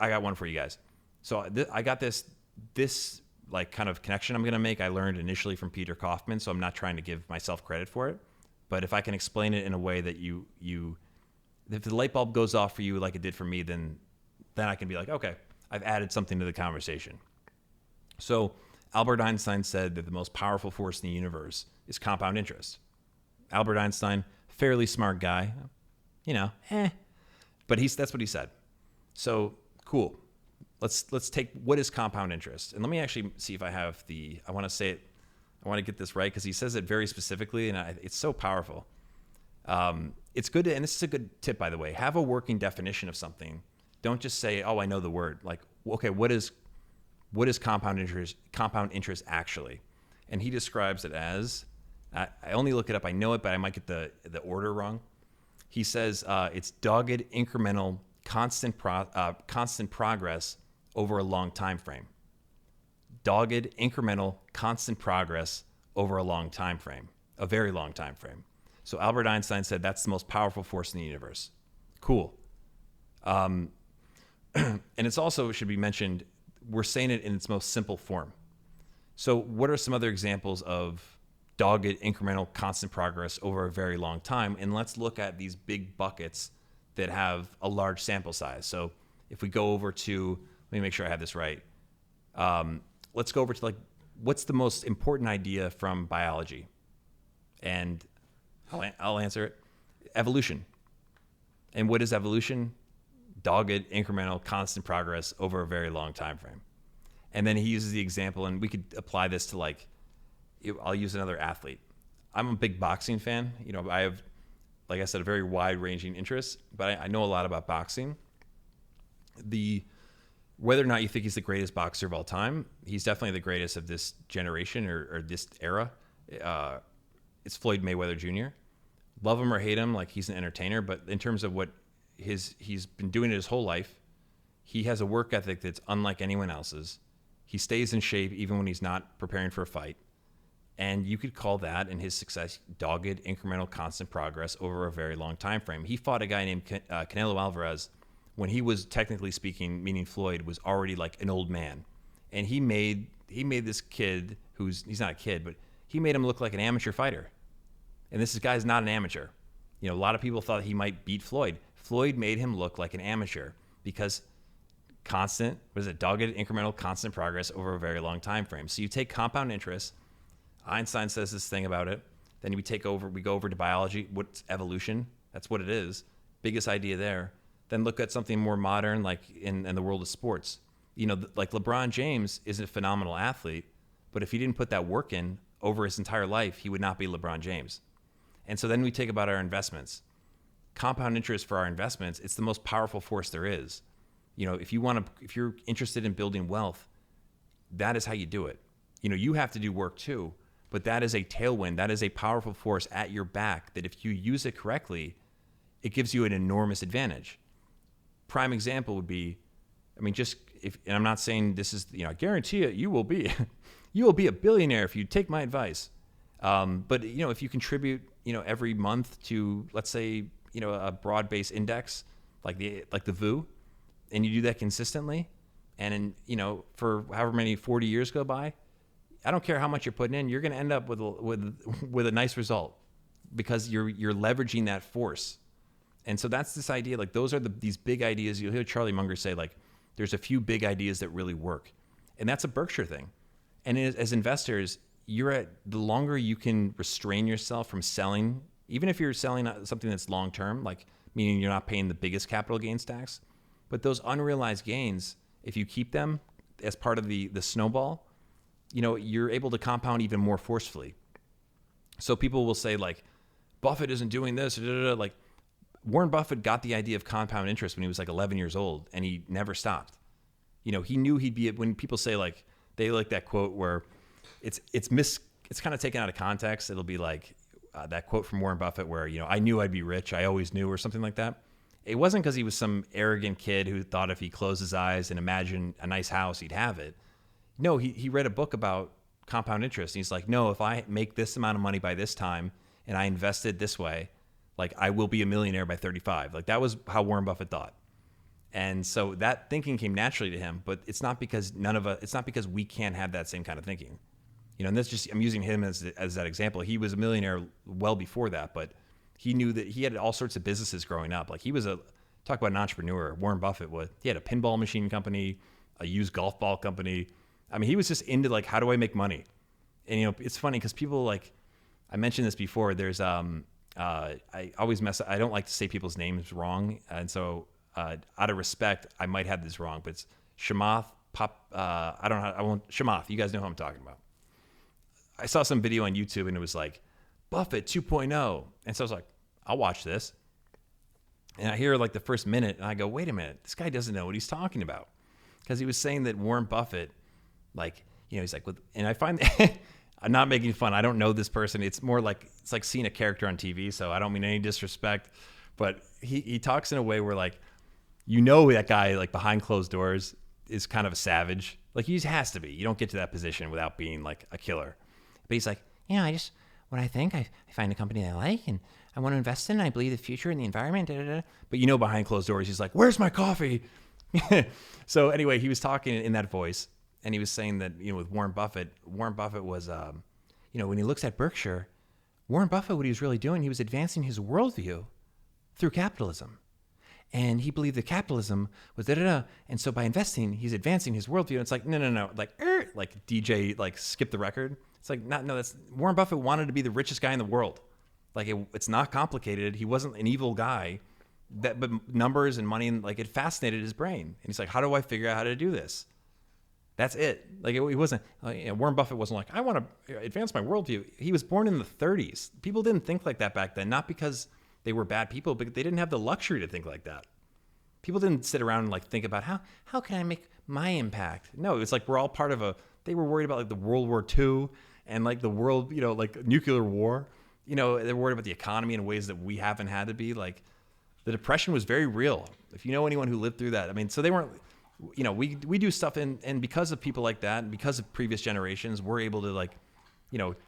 I got one for you guys. So I got this like kind of connection I'm going to make. I learned initially from Peter Kaufman, so I'm not trying to give myself credit for it. But if I can explain it in a way that if the light bulb goes off for you like it did for me, then I can be like, okay, I've added something to the conversation. So Albert Einstein said that the most powerful force in the universe is compound interest. Albert Einstein, fairly smart guy, but that's what he said. So cool. Let's take, what is compound interest? And let me actually see if I have I want to say it, I want to get this right, because he says it very specifically, and it's so powerful. It's good to, and this is a good tip, by the way, have a working definition of something. Don't just say, oh, I know the word. Like, okay, what is compound interest actually? And he describes it as, I only look it up, I know it, but I might get the order wrong. He says it's dogged, incremental, constant progress over a long time frame. Dogged, incremental, constant progress over a long time frame, a very long time frame. So Albert Einstein said that's the most powerful force in the universe. Cool. And it's also, it should be mentioned, we're saying it in its most simple form. So what are some other examples of dogged, incremental, constant progress over a very long time? And let's look at these big buckets that have a large sample size. So if we go over to, let me make sure I have this right. Let's go over to like, what's the most important idea from biology? And I'll answer it. Evolution. And what is evolution? Dogged, incremental, constant progress over a very long time frame. And then he uses the example, and we could apply this to like, I'll use another athlete. I'm a big boxing fan. I have, like I said, a very wide-ranging interest, but I know a lot about boxing. Whether or not you think he's the greatest boxer of all time, he's definitely the greatest of this generation or this era. It's Floyd Mayweather Jr. Love him or hate him, like he's an entertainer, but in terms of what he's been doing it his whole life, he has a work ethic that's unlike anyone else's. He stays in shape even when he's not preparing for a fight. And you could call that, in his success, dogged, incremental, constant progress over a very long time frame. He fought a guy named Canelo Alvarez when he was, technically speaking, meaning Floyd, was already like an old man. And he made this kid, he's not a kid, but he made him look like an amateur fighter. And this guy's not an amateur. A lot of people thought he might beat Floyd. Floyd made him look like an amateur because dogged, incremental, constant progress over a very long time frame. So you take compound interest. Einstein says this thing about it. Then we go over to biology. What's evolution? That's what it is. Biggest idea there. Then look at something more modern, like in the world of sports. Like LeBron James is a phenomenal athlete, but if he didn't put that work in over his entire life, he would not be LeBron James. And so then we take about our investments. Compound interest for our investments, it's the most powerful force there is. If you're interested in building wealth, that is how you do it. You have to do work too, but that is a tailwind. That is a powerful force at your back that if you use it correctly, it gives you an enormous advantage. Prime example would be, and I'm not saying this is, I guarantee it, you will be a billionaire if you take my advice. But if you contribute, every month to, let's say, a broad-based index like the VU, and you do that consistently, and for however many 40 years go by, I don't care how much you're putting in, you're going to end up with a nice result because you're leveraging that force. And so that's this idea, like those are these big ideas. You'll hear Charlie Munger say, like, there's a few big ideas that really work, and that's a Berkshire thing. And as investors, the longer you can restrain yourself from selling, even if you're selling something that's long-term, like meaning you're not paying the biggest capital gains tax, but those unrealized gains, if you keep them as part of the snowball, you're able to compound even more forcefully. So people will say, like, Buffett isn't doing this, like Warren Buffett got the idea of compound interest when he was like 11 years old, and he never stopped. He knew he'd be, when people say, like, they like that quote where it's kind of taken out of context. It'll be like that quote from Warren Buffett where, I knew I'd be rich. I always knew, or something like that. It wasn't because he was some arrogant kid who thought if he closed his eyes and imagined a nice house, he'd have it. No, he read a book about compound interest. And he's like, no, if I make this amount of money by this time and I invest it this way, like I will be a millionaire by 35. Like that was how Warren Buffett thought. And so that thinking came naturally to him, but it's not because it's not because we can't have that same kind of thinking. And that's just, I'm using him as that example. He was a millionaire well before that, but he knew that he had all sorts of businesses growing up. Like he was talk about an entrepreneur. Warren Buffett he had a pinball machine company, a used golf ball company. I mean, he was just into like, how do I make money? And, it's funny because people like, I mentioned this before, there's, I always I don't like to say people's names wrong. And so, out of respect, I might have this wrong, but it's Chamath Chamath. You guys know who I'm talking about. I saw some video on YouTube and it was like Buffett 2.0. And so I was like, I'll watch this. And I hear like the first minute and I go, wait a minute, this guy doesn't know what he's talking about. Because he was saying that Warren Buffett, like, he's like, and I find, I'm not making fun. I don't know this person. It's more like, it's like seeing a character on TV. So I don't mean any disrespect, but he talks in a way where like, that guy like behind closed doors is kind of a savage. Like he has to be. You don't get to that position without being like a killer. But he's like, what I think, I find a company that I like and I want to invest in. I believe the future and the environment. Da, da, da. But behind closed doors, he's like, where's my coffee? So anyway, he was talking in that voice and he was saying that, with Warren Buffett was, when he looks at Berkshire, Warren Buffett, what he was really doing, he was advancing his worldview through capitalism. And he believed that capitalism was da-da-da. And so by investing, he's advancing his worldview. And it's like, no. Like DJ, like skip the record. It's like, that's Warren Buffett wanted to be the richest guy in the world. Like it's not complicated. He wasn't an evil guy, but numbers and money, and like it fascinated his brain. And he's like, how do I figure out how to do this? That's it. Like he wasn't, Warren Buffett wasn't like, I want to advance my worldview. He was born in the 30s. People didn't think like that back then, not because they were bad people, but they didn't have the luxury to think like that. People didn't sit around and like think about how can I make my impact? No, it's like we're all part of they were worried about like the World War II and like the world, like nuclear war. They're worried about the economy in ways that we haven't had to be. Like the Depression was very real. If you know anyone who lived through that, I mean, so they weren't, we do stuff and because of people like that and because of previous generations, we're able to like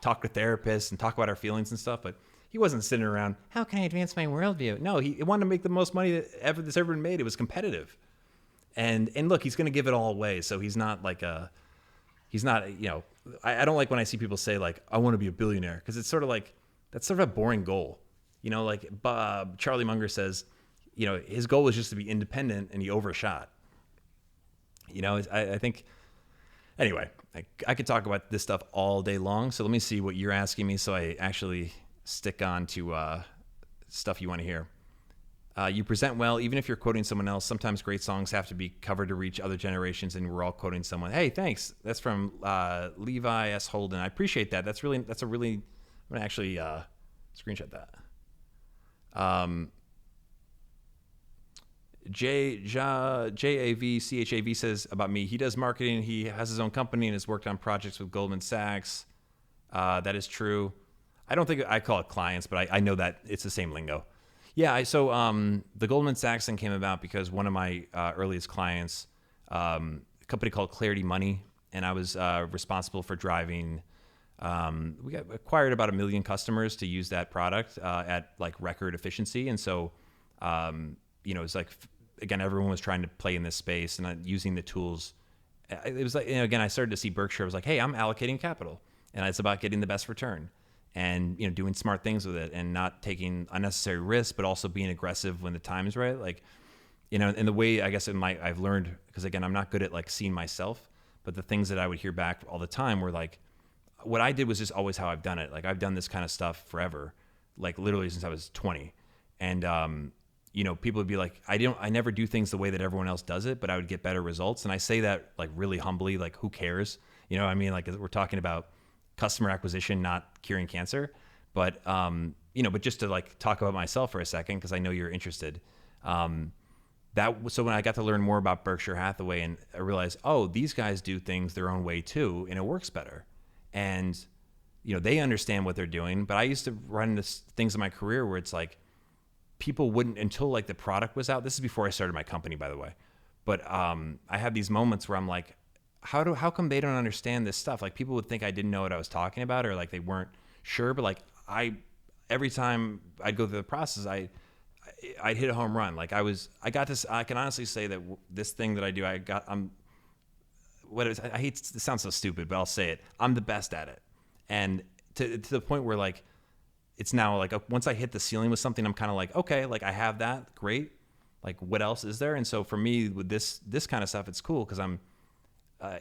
talk to therapists and talk about our feelings and stuff. But he wasn't sitting around, how can I advance my worldview? No, he wanted to make the most money that's ever been made. It was competitive. And look, he's going to give it all away. So he's not I don't like when I see people say like, I want to be a billionaire, because it's sort of like, that's sort of a boring goal. Like Charlie Munger says, his goal was just to be independent, and he overshot. I think, anyway, I could talk about this stuff all day long. So let me see what you're asking me, so I actually stick on to stuff you want to hear. You present well, even if you're quoting someone else. Sometimes great songs have to be covered to reach other generations, and we're all quoting someone. Hey, thanks. That's from Levi S. Holden. I appreciate that. I'm going to actually screenshot that. JAVCHAV says about me, he does marketing. He has his own company and has worked on projects with Goldman Sachs. That is true. I don't think I call it clients, but I know that it's the same lingo. Yeah, so the Goldman Sachs thing came about because one of my earliest clients, a company called Clarity Money, and I was responsible for driving. We acquired about 1 million customers to use that product at like record efficiency, and so it's like, again, everyone was trying to play in this space and using the tools. It was like, again, I started to see Berkshire. I was like, hey, I'm allocating capital, and it's about getting the best return. And doing smart things with it, and not taking unnecessary risks, but also being aggressive when the time is right. Like, and the way, I guess, I've learned, because again, I'm not good at like seeing myself, but the things that I would hear back all the time were like, what I did was just always how I've done it. Like, I've done this kind of stuff forever, like literally since I was 20. And people would be like, I never do things the way that everyone else does it, but I would get better results. And I say that like really humbly, like, who cares? Like, we're talking about customer acquisition, not curing cancer. But, but just to like talk about myself for a second, because I know you're interested. So when I got to learn more about Berkshire Hathaway, and I realized, oh, these guys do things their own way too, and it works better. And, they understand what they're doing. But I used to run into things in my career where it's like, people wouldn't, until like the product was out. This is before I started my company, by the way. But I have these moments where I'm like, how come they don't understand this stuff? Like, people would think I didn't know what I was talking about, or like they weren't sure. But like, every time I'd go through the process, I'd hit a home run. Like, I got this. I can honestly say that this thing that I do, I hate to sound so stupid, but I'll say it. I'm the best at it, and to the point where like, it's now like, once I hit the ceiling with something, I'm kind of like, okay, like I have that, great. Like, what else is there? And so for me, with this kind of stuff, it's cool because I'm.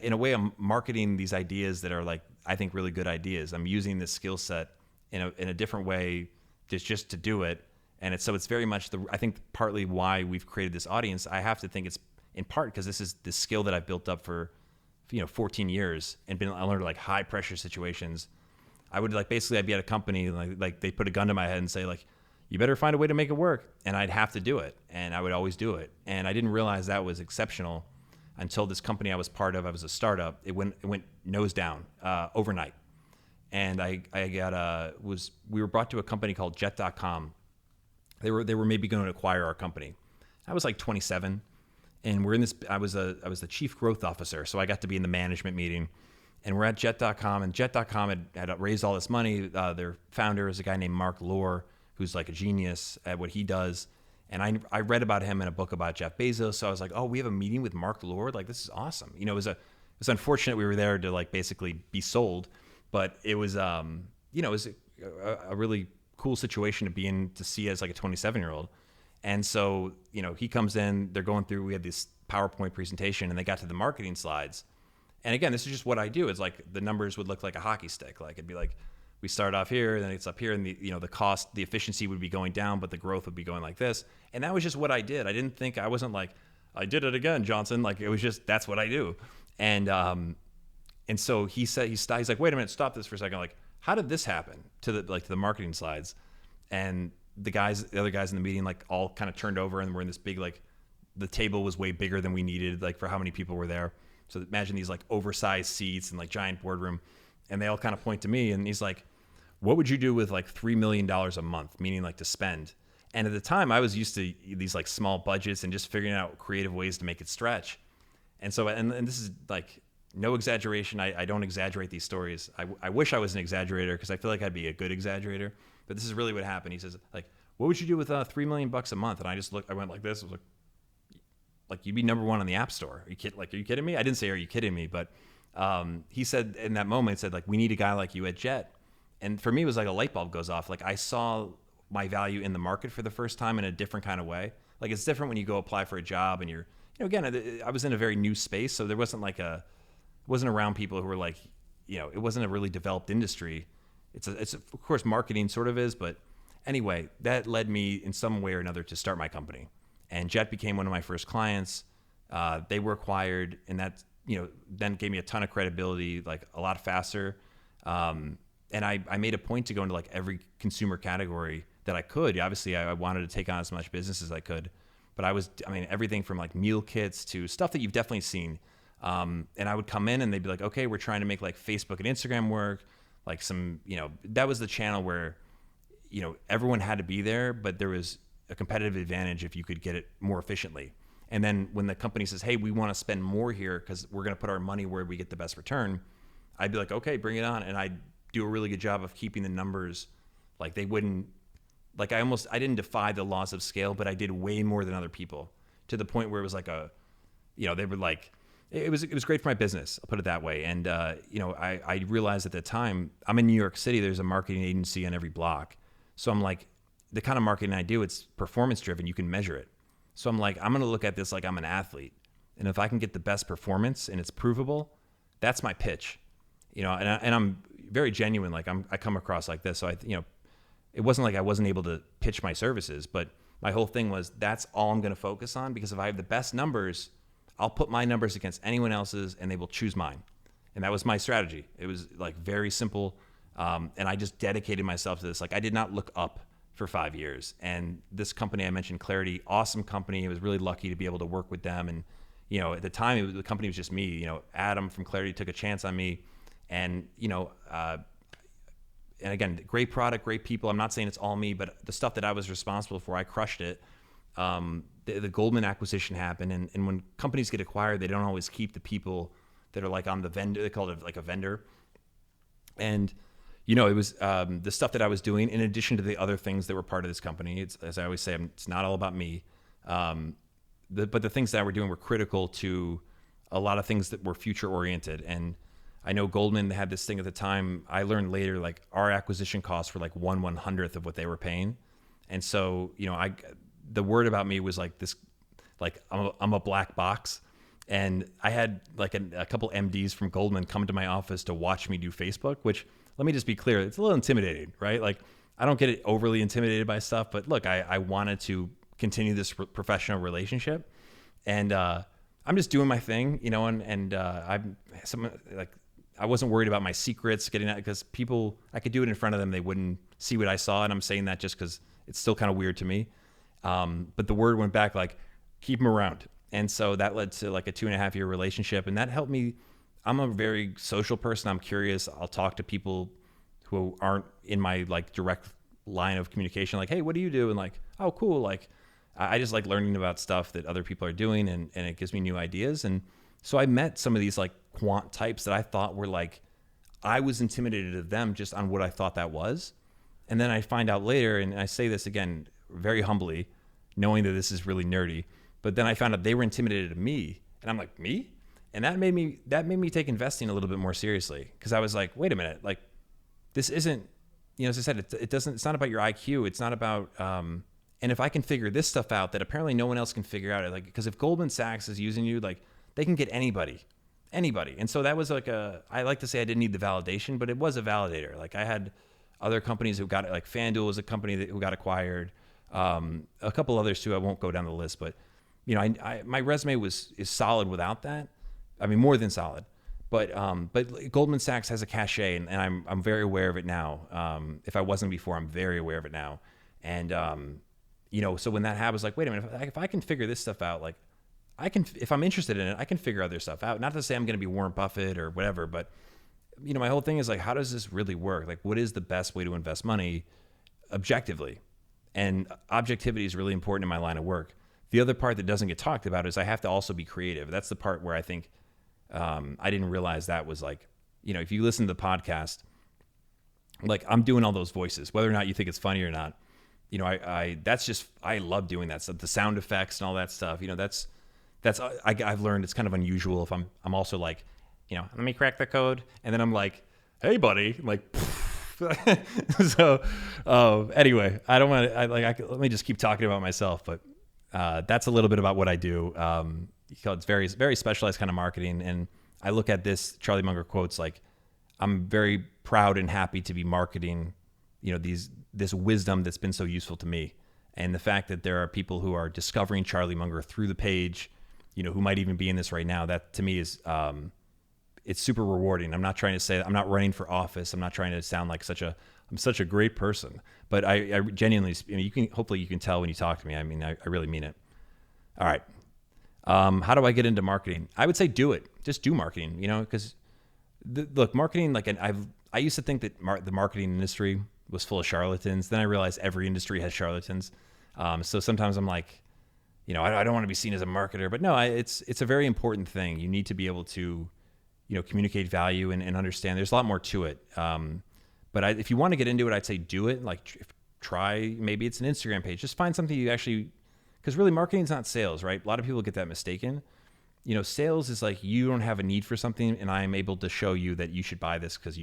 In a way, I'm marketing these ideas that are like, I think, really good ideas. I'm using this skill set in a different way, just to do it. And it's very much I think partly why we've created this audience. I have to think it's in part because this is the skill that I've built up for 14 years, and I learned like high pressure situations. I would like, basically I'd be at a company, like they put a gun to my head and say like, you better find a way to make it work. And I'd have to do it. And I would always do it. And I didn't realize that was exceptional until this company I was part of. I was a startup. It went nose down overnight. And we were brought to a company called Jet.com. They were maybe going to acquire our company. I was like 27, and we're in this. I was the chief growth officer, so I got to be in the management meeting. And we're at Jet.com, and Jet.com had raised all this money. Their founder is a guy named Mark Lohr, who's like a genius at what he does. And I read about him in a book about Jeff Bezos. So I was like, oh, we have a meeting with Mark Lohr. Like, this is awesome. It was unfortunate we were there to like basically be sold, but it was, it was a really cool situation to be in, to see as like a 27-year-old. And so, he comes in, they're going through, we had this PowerPoint presentation, and they got to the marketing slides. And again, this is just what I do. It's like the numbers would look like a hockey stick. Like, it'd be like, we start off here, then it's up here, and the cost, the efficiency would be going down, but the growth would be going like this. And that was just what I did. I wasn't like, I did it again, Johnson. Like, it was just, that's what I do. And so he said, he's like, wait a minute, stop this for a second. Like, how did this happen to the marketing slides? And the other guys in the meeting, like, all kind of turned over, and we're in this big, like, the table was way bigger than we needed, like, for how many people were there. So imagine these like oversized seats and like giant boardroom, and they all kind of point to me, and he's like, what would you do with like $3 million a month, meaning like to spend? And at the time I was used to these like small budgets and just figuring out creative ways to make it stretch. And so, and this is like no exaggeration. I don't exaggerate these stories. I wish I was an exaggerator because I feel like I'd be a good exaggerator. But this is really what happened. He says, like, what would you do with $3 million a month? And I went like this. I was like you'd be number one on the App Store. Are you kidding me? I didn't say, are you kidding me? But he said in that moment, said like, we need a guy like you at Jet. And for me, it was like a light bulb goes off. Like I saw my value in the market for the first time in a different kind of way. Like it's different when you go apply for a job and you're, again, I was in a very new space. So there wasn't wasn't around people who were like, it wasn't a really developed industry. It's of course marketing sort of is, but anyway, that led me in some way or another to start my company. And Jet became one of my first clients. They were acquired, and that then gave me a ton of credibility, like a lot faster. And I made a point to go into like every consumer category that I could. Obviously, I wanted to take on as much business as I could, but everything from like meal kits to stuff that you've definitely seen. And I would come in and they'd be like, okay, we're trying to make like Facebook and Instagram work. Like that was the channel where, everyone had to be there, but there was a competitive advantage if you could get it more efficiently. And then when the company says, hey, we want to spend more here because we're going to put our money where we get the best return, I'd be like, okay, bring it on. And I'd do a really good job of keeping the numbers. Like they wouldn't, like I didn't defy the laws of scale, but I did way more than other people to the point where it was like they were like, it was great for my business. I'll put it that way. And, I realized at the time I'm in New York City, there's a marketing agency on every block. So I'm like, the kind of marketing I do, it's performance driven. You can measure it. So I'm like, I'm going to look at this like I'm an athlete. And if I can get the best performance and it's provable, that's my pitch, and I'm very genuine. Like I come across like this. So it wasn't like I wasn't able to pitch my services, but my whole thing was that's all I'm going to focus on, because if I have the best numbers, I'll put my numbers against anyone else's and they will choose mine. And that was my strategy. It was like very simple. And I just dedicated myself to this. Like I did not look up for 5 years. And this company I mentioned, Clarity, awesome company. I was really lucky to be able to work with them. And, at the time the company was just me, Adam from Clarity took a chance on me, and, and again, great product, great people. I'm not saying it's all me, but the stuff that I was responsible for, I crushed it. The Goldman acquisition happened, and when companies get acquired, they don't always keep the people that are like on the vendor. They call it like a vendor. And, it was the stuff that I was doing in addition to the other things that were part of this company. It's, as I always say, it's not all about me. But the things that we're doing were critical to a lot of things that were future oriented. And I know Goldman had this thing at the time. I learned later, like our acquisition costs were like 1/100th of what they were paying. And so, the word about me was like this, like I'm a black box. And I had like a couple MDs from Goldman come to my office to watch me do Facebook, which, let me just be clear, it's a little intimidating, right? Like I don't get overly intimidated by stuff, but look, I wanted to continue this professional relationship, and I'm just doing my thing, I wasn't worried about my secrets getting out, because I could do it in front of them. They wouldn't see what I saw. And I'm saying that just because it's still kind of weird to me. But the word went back, like, keep them around. And so that led to like a 2.5-year relationship. And that helped me. I'm a very social person. I'm curious. I'll talk to people who aren't in my like direct line of communication. Like, hey, what do you do? And like, oh, cool. Like, I just like learning about stuff that other people are doing, and it gives me new ideas. And so I met some of these like quant types that I thought were like, I was intimidated of them just on what I thought that was. And then I find out later, and I say this again, very humbly, knowing that this is really nerdy, but then I found out they were intimidated of me. And I'm like, me? And that made me take investing a little bit more seriously. Cause I was like, wait a minute, like this isn't, as I said, it's not about your IQ. It's not about, and if I can figure this stuff out that apparently no one else can figure out, like, because if Goldman Sachs is using you, like they can get anybody. And so that was like I like to say I didn't need the validation, but it was a validator. Like I had other companies who got it, like FanDuel was a company who got acquired. A couple others too. I won't go down the list, but my resume is solid without that. I mean, more than solid, but Goldman Sachs has a cachet, and I'm very aware of it now. If I wasn't before, I'm very aware of it now. And, so when that happens, like, wait a minute, if I can figure this stuff out, like if I'm interested in it, I can figure other stuff out. Not to say I'm going to be Warren Buffett or whatever, but my whole thing is like, how does this really work? Like, what is the best way to invest money objectively? And objectivity is really important in my line of work. The other part that doesn't get talked about is I have to also be creative. That's the part where I think I didn't realize that was like, if you listen to the podcast, like I'm doing all those voices, whether or not you think it's funny or not. I love doing that stuff, the sound effects and all that stuff. I've learned it's kind of unusual if I'm also like, let me crack the code. And then I'm like, hey buddy, I'm like, so, anyway, I don't want to, let me just keep talking about myself, but, that's a little bit about what I do. It's very, very specialized kind of marketing. And I look at this Charlie Munger quotes, like I'm very proud and happy to be marketing, this wisdom that's been so useful to me. And the fact that there are people who are discovering Charlie Munger through the page, who might even be in this right now, that to me is, it's super rewarding. I'm not trying to say I'm not running for office. I'm not trying to sound like I'm such a great person, but I genuinely, hopefully you can tell when you talk to me. I mean, I really mean it. All right. How do I get into marketing? I would say do it. Just do marketing, because look, marketing, I used to think that the marketing industry was full of charlatans. Then I realized every industry has charlatans. So sometimes I'm like, I don't want to be seen as a marketer, but no, it's a very important thing. You need to be able to, communicate value and understand. There's a lot more to it. But if you want to get into it, I'd say do it. Like try, maybe it's an Instagram page. Just find something you actually, because really marketing is not sales, right? A lot of people get that mistaken. Sales is like you don't have a need for something and I am able to show you that you should buy this because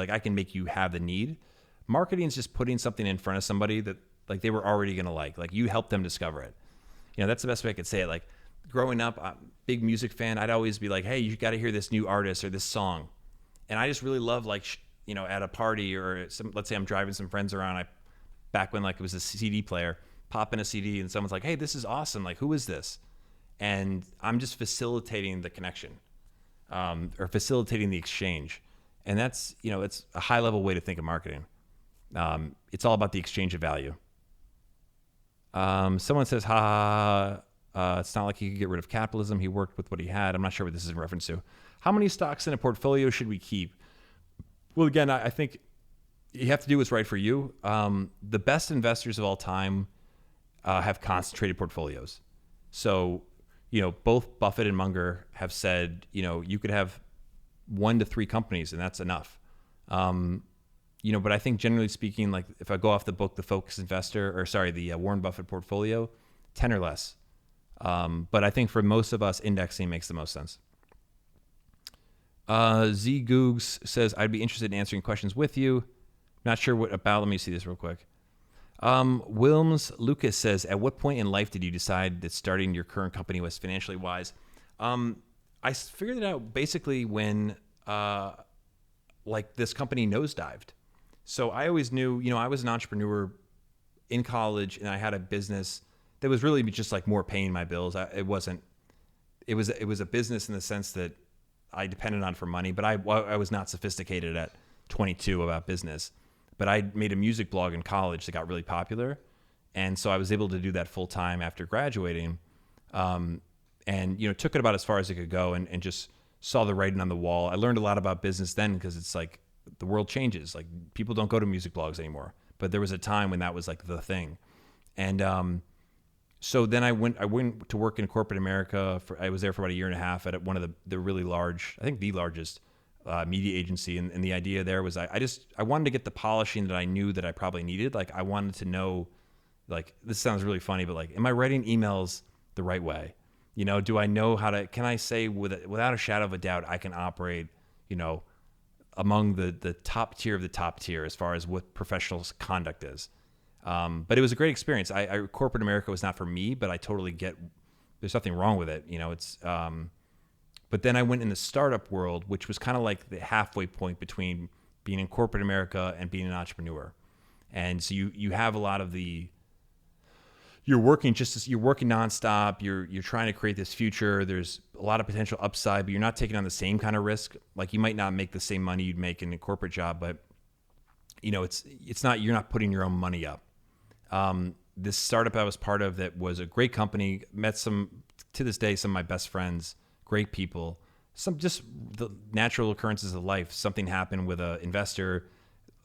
I can make you have the need. Marketing is just putting something in front of somebody that like they were already going to like you help them discover it. That's the best way I could say it. Like growing up, I'm a big music fan. I'd always be like, hey, you got to hear this new artist or this song. And I just really love at a party or let's say I'm driving some friends around. Back when it was a CD player, pop in a CD and someone's like, hey, this is awesome. Like, who is this? And I'm just facilitating the connection, or facilitating the exchange. And that's, it's a high level way to think of marketing. It's all about the exchange of value. Someone says, it's not like he could get rid of capitalism. He worked with what he had. I'm not sure what this is in reference to. How many stocks in a portfolio should we keep? Well, again, I think you have to do what's right for you. The best investors of all time have concentrated portfolios. So, both Buffett and Munger have said, you could have 1 to 3 companies and that's enough. But I think generally speaking, like if I go off the book, The Focused Investor, the Warren Buffett portfolio, 10 or less. But I think for most of us, indexing makes the most sense. Z Googs says, I'd be interested in answering questions with you. Not sure what about. Let me see this real quick. Wilms Lucas says, at what point in life did you decide that starting your current company was financially wise? I figured it out basically when this company nosedived. So I always knew, I was an entrepreneur in college and I had a business that was really just like more paying my bills. It was a business in the sense that I depended on for money, but I was not sophisticated at 22 about business. But I made a music blog in college that got really popular. And so I was able to do that full time after graduating. And, took it about as far as it could go and just saw the writing on the wall. I learned a lot about business then because it's like the world changes. Like people don't go to music blogs anymore. But there was a time when that was like the thing. And so then I went to work in corporate America. I was there for about 1.5 years at one of the really large, I think the largest media agency. And the idea there was I wanted to get the polishing that I knew that I probably needed. Like I wanted to know, like, this sounds really funny, but like, am I writing emails the right way? Do I know how to, can I say without a shadow of a doubt, I can operate, among the top tier of the top tier as far as what professional conduct is. But it was a great experience. Corporate America was not for me, but I totally get, there's nothing wrong with it. But then I went in the startup world, which was kind of like the halfway point between being in corporate America and being an entrepreneur. And so you have a lot of you're working nonstop. You're trying to create this future. There's a lot of potential upside, but you're not taking on the same kind of risk. Like you might not make the same money you'd make in a corporate job, but it's not, you're not putting your own money up. This startup I was part of that was a great company, to this day, some of my best friends, great people, some just the natural occurrences of life. Something happened with an investor.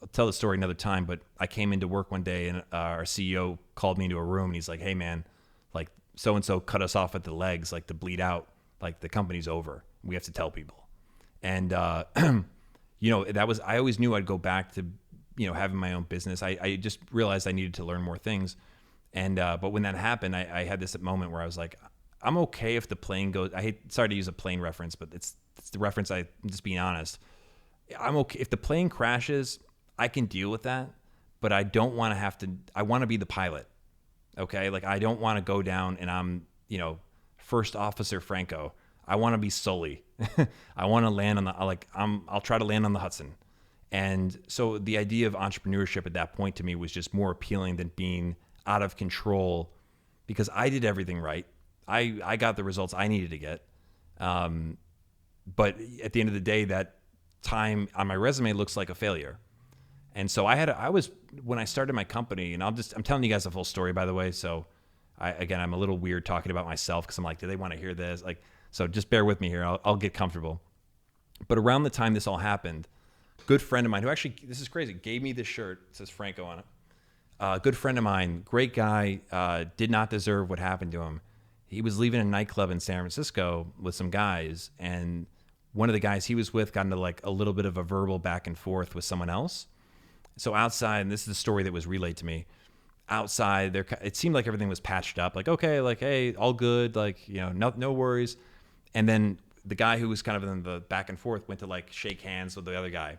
I'll tell the story another time, but I came into work one day and our CEO called me into a room and he's like, hey man, like so-and-so cut us off at the legs, like to bleed out, like the company's over. We have to tell people. And, I always knew I'd go back to, having my own business. I just realized I needed to learn more things. And, but when that happened, I had this moment where I was like, I'm okay if the plane goes, sorry to use a plane reference, but it's the reference. I'm just being honest. I'm okay. If the plane crashes, I can deal with that, but I don't want to have to, I want to be the pilot. Okay. Like I don't want to go down and I'm, First Officer Franco. I want to be Sully. I want to land on I'll try to land on the Hudson. And so the idea of entrepreneurship at that point to me was just more appealing than being out of control, because I did everything right. I got the results I needed to get. But at the end of the day, that time on my resume looks like a failure. And so when I started my company, and I'm telling you guys the full story, by the way. So I'm a little weird talking about myself because I'm like, do they want to hear this? So just bear with me here. I'll get comfortable. But around the time this all happened, good friend of mine who actually, this is crazy, gave me this shirt. It says Franco on it. Good friend of mine, great guy, did not deserve what happened to him. He was leaving a nightclub in San Francisco with some guys, and one of the guys he was with got into like a little bit of a verbal back and forth with someone else. So outside, and this is the story that was relayed to me, outside there, it seemed like everything was patched up. Like, okay, like, hey, all good. Like, no worries. And then the guy who was kind of in the back and forth went to like shake hands with the other guy.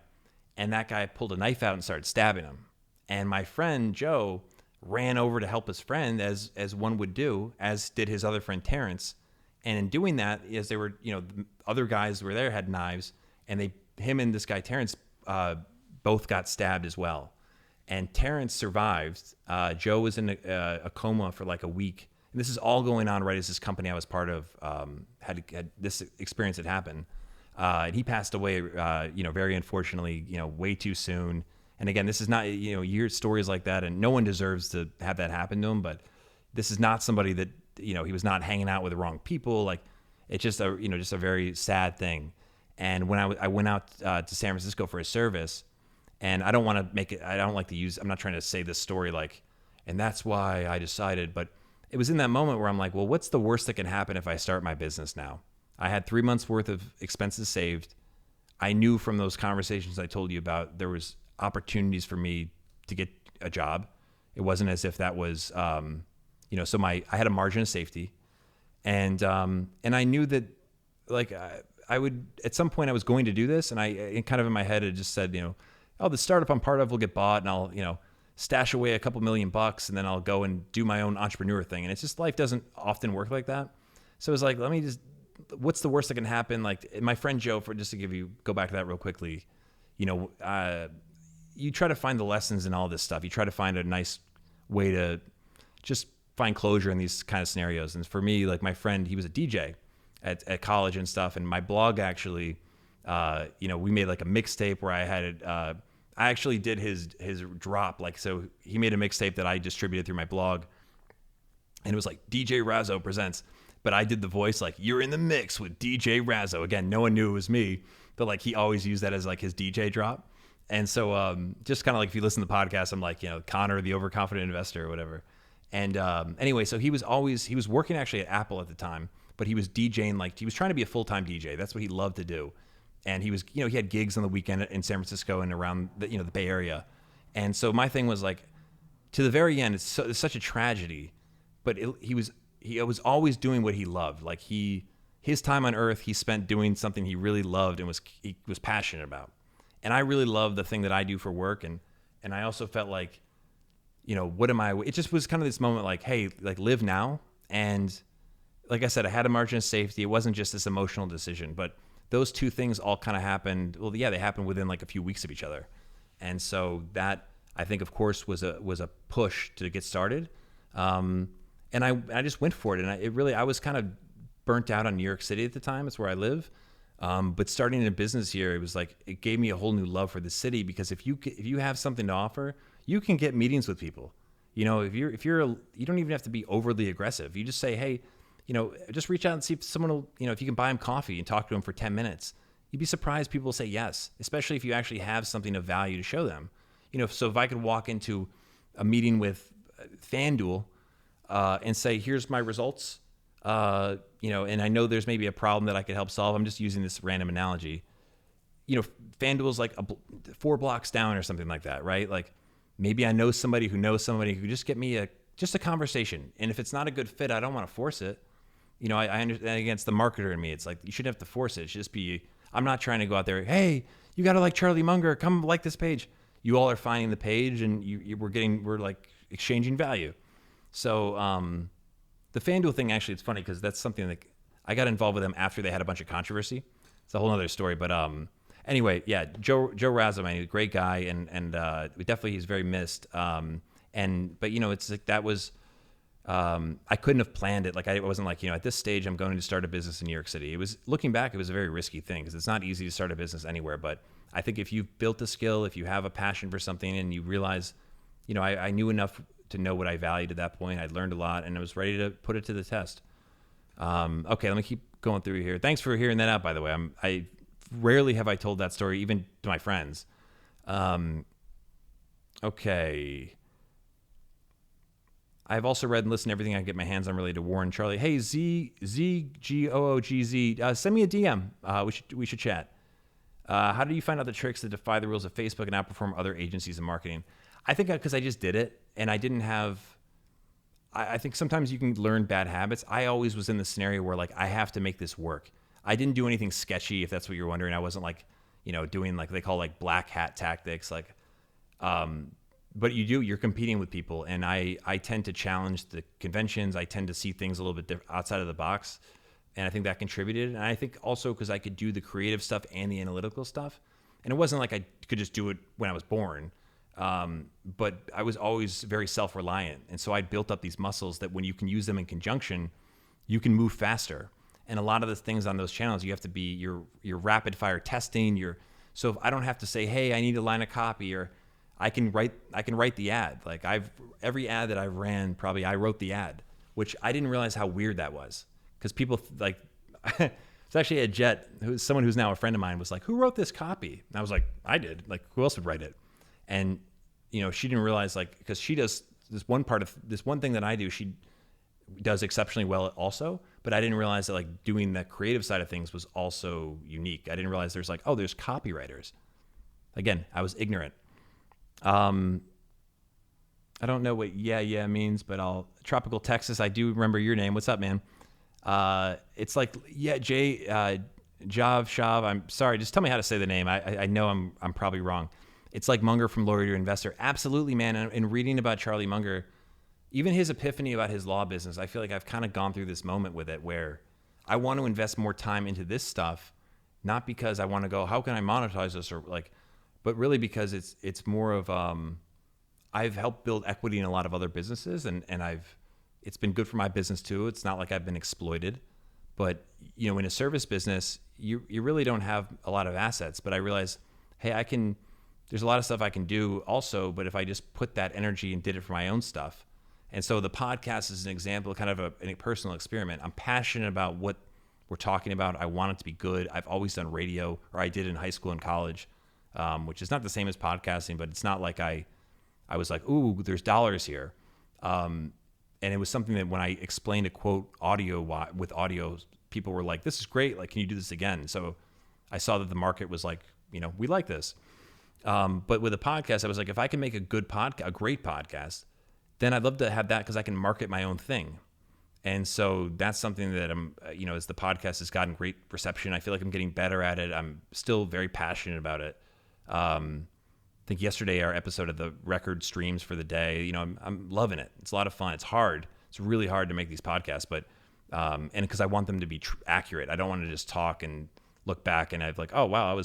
And that guy pulled a knife out and started stabbing him. And my friend, Joe, ran over to help his friend as one would do, as did his other friend, Terrence. And in doing that, as they were, the other guys who were there had knives, and him and this guy, Terrence, both got stabbed as well. And Terrence survived. Joe was in a coma for like a week. And this is all going on right as this company I was part of had this experience had happened. And he passed away, very unfortunately, way too soon. And again, this is not, you hear stories like that, and no one deserves to have that happen to him. But this is not somebody that, he was not hanging out with the wrong people. Like, it's just a very sad thing. And when I went out to San Francisco for a service, and I don't want to make it, I'm not trying to say this story like, and that's why I decided, but it was in that moment where I'm like, well, what's the worst that can happen if I start my business now? I had 3 months worth of expenses saved. I knew from those conversations I told you about, there was opportunities for me to get a job. It wasn't as if that was, so I had a margin of safety, and I knew that like I would, at some point I was going to do this. And I kind of in my head, it just said, the startup I'm part of will get bought, and I'll, stash away a couple $1,000,000, and then I'll go and do my own entrepreneur thing. And it's just, life doesn't often work like that. So it was like, what's the worst that can happen? Like my friend Joe, just to go back to that real quickly, you try to find the lessons in all this stuff. You try to find a nice way to just find closure in these kind of scenarios. And for me, like my friend, he was a DJ at college and stuff. And my blog actually, we made like a mixtape where I had it, I actually did his drop. Like, so he made a mixtape that I distributed through my blog, and it was like DJ Razzo presents, but I did the voice, like, you're in the mix with DJ Razzo. Again, no one knew it was me, but like he always used that as like his DJ drop. And so just kind of like, if you listen to the podcast, I'm like, Connor, the overconfident investor or whatever. And anyway, so he was working actually at Apple at the time, but he was DJing, like he was trying to be a full-time DJ. That's what he loved to do. And he was, he had gigs on the weekend in San Francisco and around the, the Bay Area. And so my thing was like, to the very end, it's such a tragedy, but he was always doing what he loved. Like his time on earth, he spent doing something he really loved and he was passionate about. And I really love the thing that I do for work. And I also felt like, what am I, it just was kind of this moment like, hey, like live now. And like I said, I had a margin of safety. It wasn't just this emotional decision, but those two things all kind of happened. Well, yeah, they happened within like a few weeks of each other. And so that, I think, of course, was a push to get started. And I just went for it. And I was kind of burnt out on New York City at the time. It's where I live. But starting a business here, it was like, it gave me a whole new love for the city, because if you have something to offer, you can get meetings with people. You don't even have to be overly aggressive. You just say, hey, just reach out and see if someone will, if you can buy them coffee and talk to them for 10 minutes, you'd be surprised people will say yes, especially if you actually have something of value to show them. So if I could walk into a meeting with FanDuel and say, here's my results, and I know there's maybe a problem that I could help solve. I'm just using this random analogy. FanDuel's like 4 blocks down or something like that, right? Like maybe I know somebody who knows somebody who could just get me just a conversation. And if it's not a good fit, I don't want to force it. I understand against the marketer in me. It's like, you shouldn't have to force it. It should just be, I'm not trying to go out there, hey, you got to like Charlie Munger, come like this page. You all are finding the page and we're like exchanging value. So the FanDuel thing, actually, it's funny because that's something that I got involved with them after they had a bunch of controversy. It's a whole other story. But anyway, yeah, Joe Razzo, he's a great guy, and definitely he's very missed. But it's like that was, I couldn't have planned it. Like I wasn't like, at this stage I'm going to start a business in New York City. It was, looking back, it was a very risky thing because it's not easy to start a business anywhere. But I think if you've built a skill, if you have a passion for something and you realize, I knew enough to know what I valued at that point. I'd learned a lot and I was ready to put it to the test. Okay, let me keep going through here. Thanks for hearing that out, by the way. I rarely have I told that story, even to my friends. Okay. I've also read and listened to everything I can get my hands on related to Warren Charlie. Hey, ZGOOGZ, send me a DM. We should chat. How do you find out the tricks that defy the rules of Facebook and outperform other agencies in marketing? I think because I just did it and I didn't have, I think sometimes you can learn bad habits. I always was in the scenario where like, I have to make this work. I didn't do anything sketchy, if that's what you're wondering. I wasn't like, doing like they call like black hat tactics. Like, but you're competing with people. And I tend to challenge the conventions. I tend to see things a little bit outside of the box. And I think that contributed. And I think also because I could do the creative stuff and the analytical stuff. And it wasn't like I could just do it when I was born. But I was always very self-reliant. And so I built up these muscles that when you can use them in conjunction, you can move faster. And a lot of the things on those channels, you have to be your rapid fire testing. So if I don't have to say, hey, I need a line of copy, or I can write the ad. Like every ad that I've ran, probably I wrote the ad, which I didn't realize how weird that was. Because people like, it's actually a Jet, someone who's now a friend of mine was like, who wrote this copy? And I was like, I did. Like, who else would write it? And, she didn't realize, like, because she does this one thing that I do, she does exceptionally well also, but I didn't realize that like doing the creative side of things was also unique. I didn't realize there's like, there's copywriters. Again, I was ignorant. I don't know what yeah means, but Tropical Texas, I do remember your name. What's up, man? It's like, Jav Shav. I'm sorry. Just tell me how to say the name. I know I'm probably wrong. It's like Munger from Lawyer to Investor. Absolutely, man. And reading about Charlie Munger, even his epiphany about his law business, I feel like I've kind of gone through this moment with it where I want to invest more time into this stuff, not because I want to go, how can I monetize this, or like, but really because it's more of, I've helped build equity in a lot of other businesses, and it's been good for my business too. It's not like I've been exploited, but in a service business, you really don't have a lot of assets. But I realize, hey, there's a lot of stuff I can do also, but if I just put that energy and did it for my own stuff. And so the podcast is an example, kind of a personal experiment. I'm passionate about what we're talking about. I want it to be good. I've always done radio, or I did in high school and college, which is not the same as podcasting, but it's not like I was like, ooh, there's dollars here. And it was something that when I explained a quote with audio, people were like, this is great. Like, can you do this again? So I saw that the market was like, we like this. But with a podcast, I was like, if I can make a great podcast, then I'd love to have that because I can market my own thing. And so that's something that I'm, as the podcast has gotten great reception, I feel like I'm getting better at it. I'm still very passionate about it. I think yesterday our episode of the record streams for the day, I'm loving it. It's a lot of fun. It's hard. It's really hard to make these podcasts, but, and because I want them to be accurate. I don't want to just talk and look back and I've like, oh wow,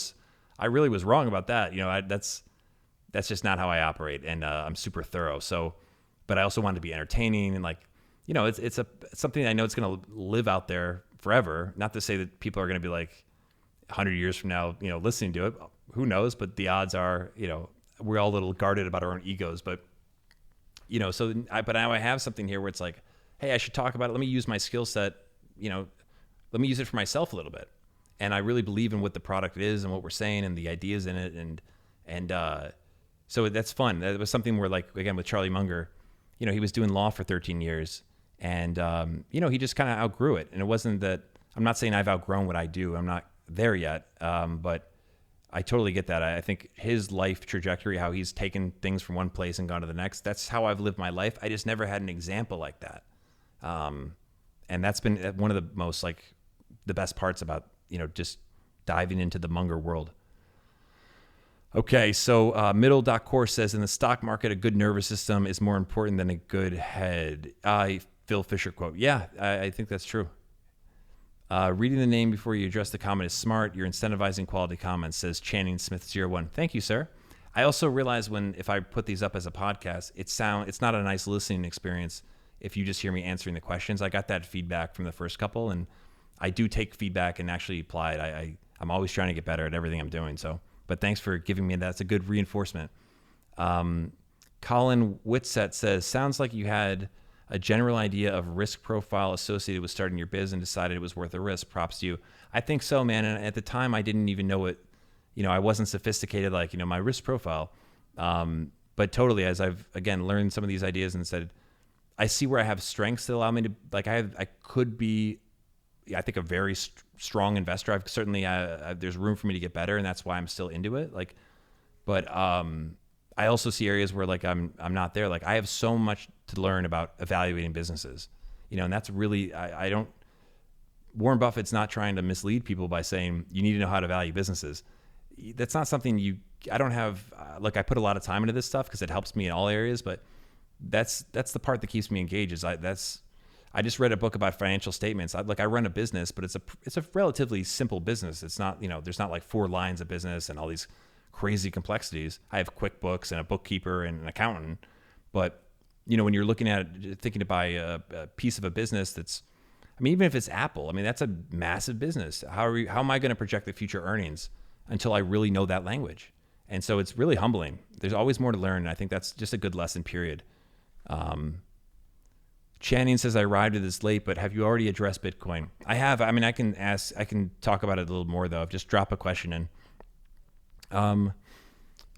I really was wrong about that. That's just not how I operate. And, I'm super thorough. So, but I also want to be entertaining and like, it's something I know it's going to live out there forever. Not to say that people are going to be like 100 years from now, listening to it. Who knows? But the odds are, we're all a little guarded about our own egos. But, but now I have something here where it's like, hey, I should talk about it. Let me use my skill set. Let me use it for myself a little bit. And I really believe in what the product is and what we're saying and the ideas in it. And so that's fun. That was something where, like, again, with Charlie Munger, he was doing law for 13 years And, he just kind of outgrew it. And it wasn't that, I'm not saying I've outgrown what I do. I'm not there yet. But I totally get that. I think his life trajectory, how he's taken things from one place and gone to the next, that's how I've lived my life. I just never had an example like that. And that's been one of the most, the best parts about, just diving into the Munger world. Okay, so middle.course says, in the stock market, a good nervous system is more important than a good head. Phil Fisher quote. Yeah, I think that's true. Reading the name before you address the comment is smart. You're incentivizing quality comments, says Channing Smith01. Thank you, sir. I also realize if I put these up as a podcast, it's not a nice listening experience if you just hear me answering the questions. I got that feedback from the first couple, and I do take feedback and actually apply it. I'm always trying to get better at everything I'm doing. But thanks for giving me that. That's a good reinforcement. Colin Whitsett says, sounds like you had a general idea of risk profile associated with starting your biz and decided it was worth a risk. Props to you. I think so, man. And at the time, I didn't even know it. I wasn't sophisticated my risk profile. But totally, as I've, again, learned some of these ideas and said, I see where I have strengths that allow me to, I could be, I think, a very strong investor. I've certainly, there's room for me to get better, and that's why I'm still into it. But I also see areas where I'm not there. I have so much to learn about evaluating businesses, and that's really, Warren Buffett's not trying to mislead people by saying you need to know how to value businesses. That's not something I don't have, I put a lot of time into this stuff because it helps me in all areas, but that's the part that keeps me engaged. I just read a book about financial statements. I run a business, but it's a relatively simple business. It's not, there's not 4 lines of business and all these crazy complexities. I have QuickBooks and a bookkeeper and an accountant. But, when you're looking at it, thinking to buy a piece of a business even if it's Apple, that's a massive business. How am I going to project the future earnings until I really know that language? And so it's really humbling. There's always more to learn. And I think that's just a good lesson, period. Channing says, I arrived at this late, but have you already addressed Bitcoin? I have. I can talk about it a little more, though. Just drop a question in.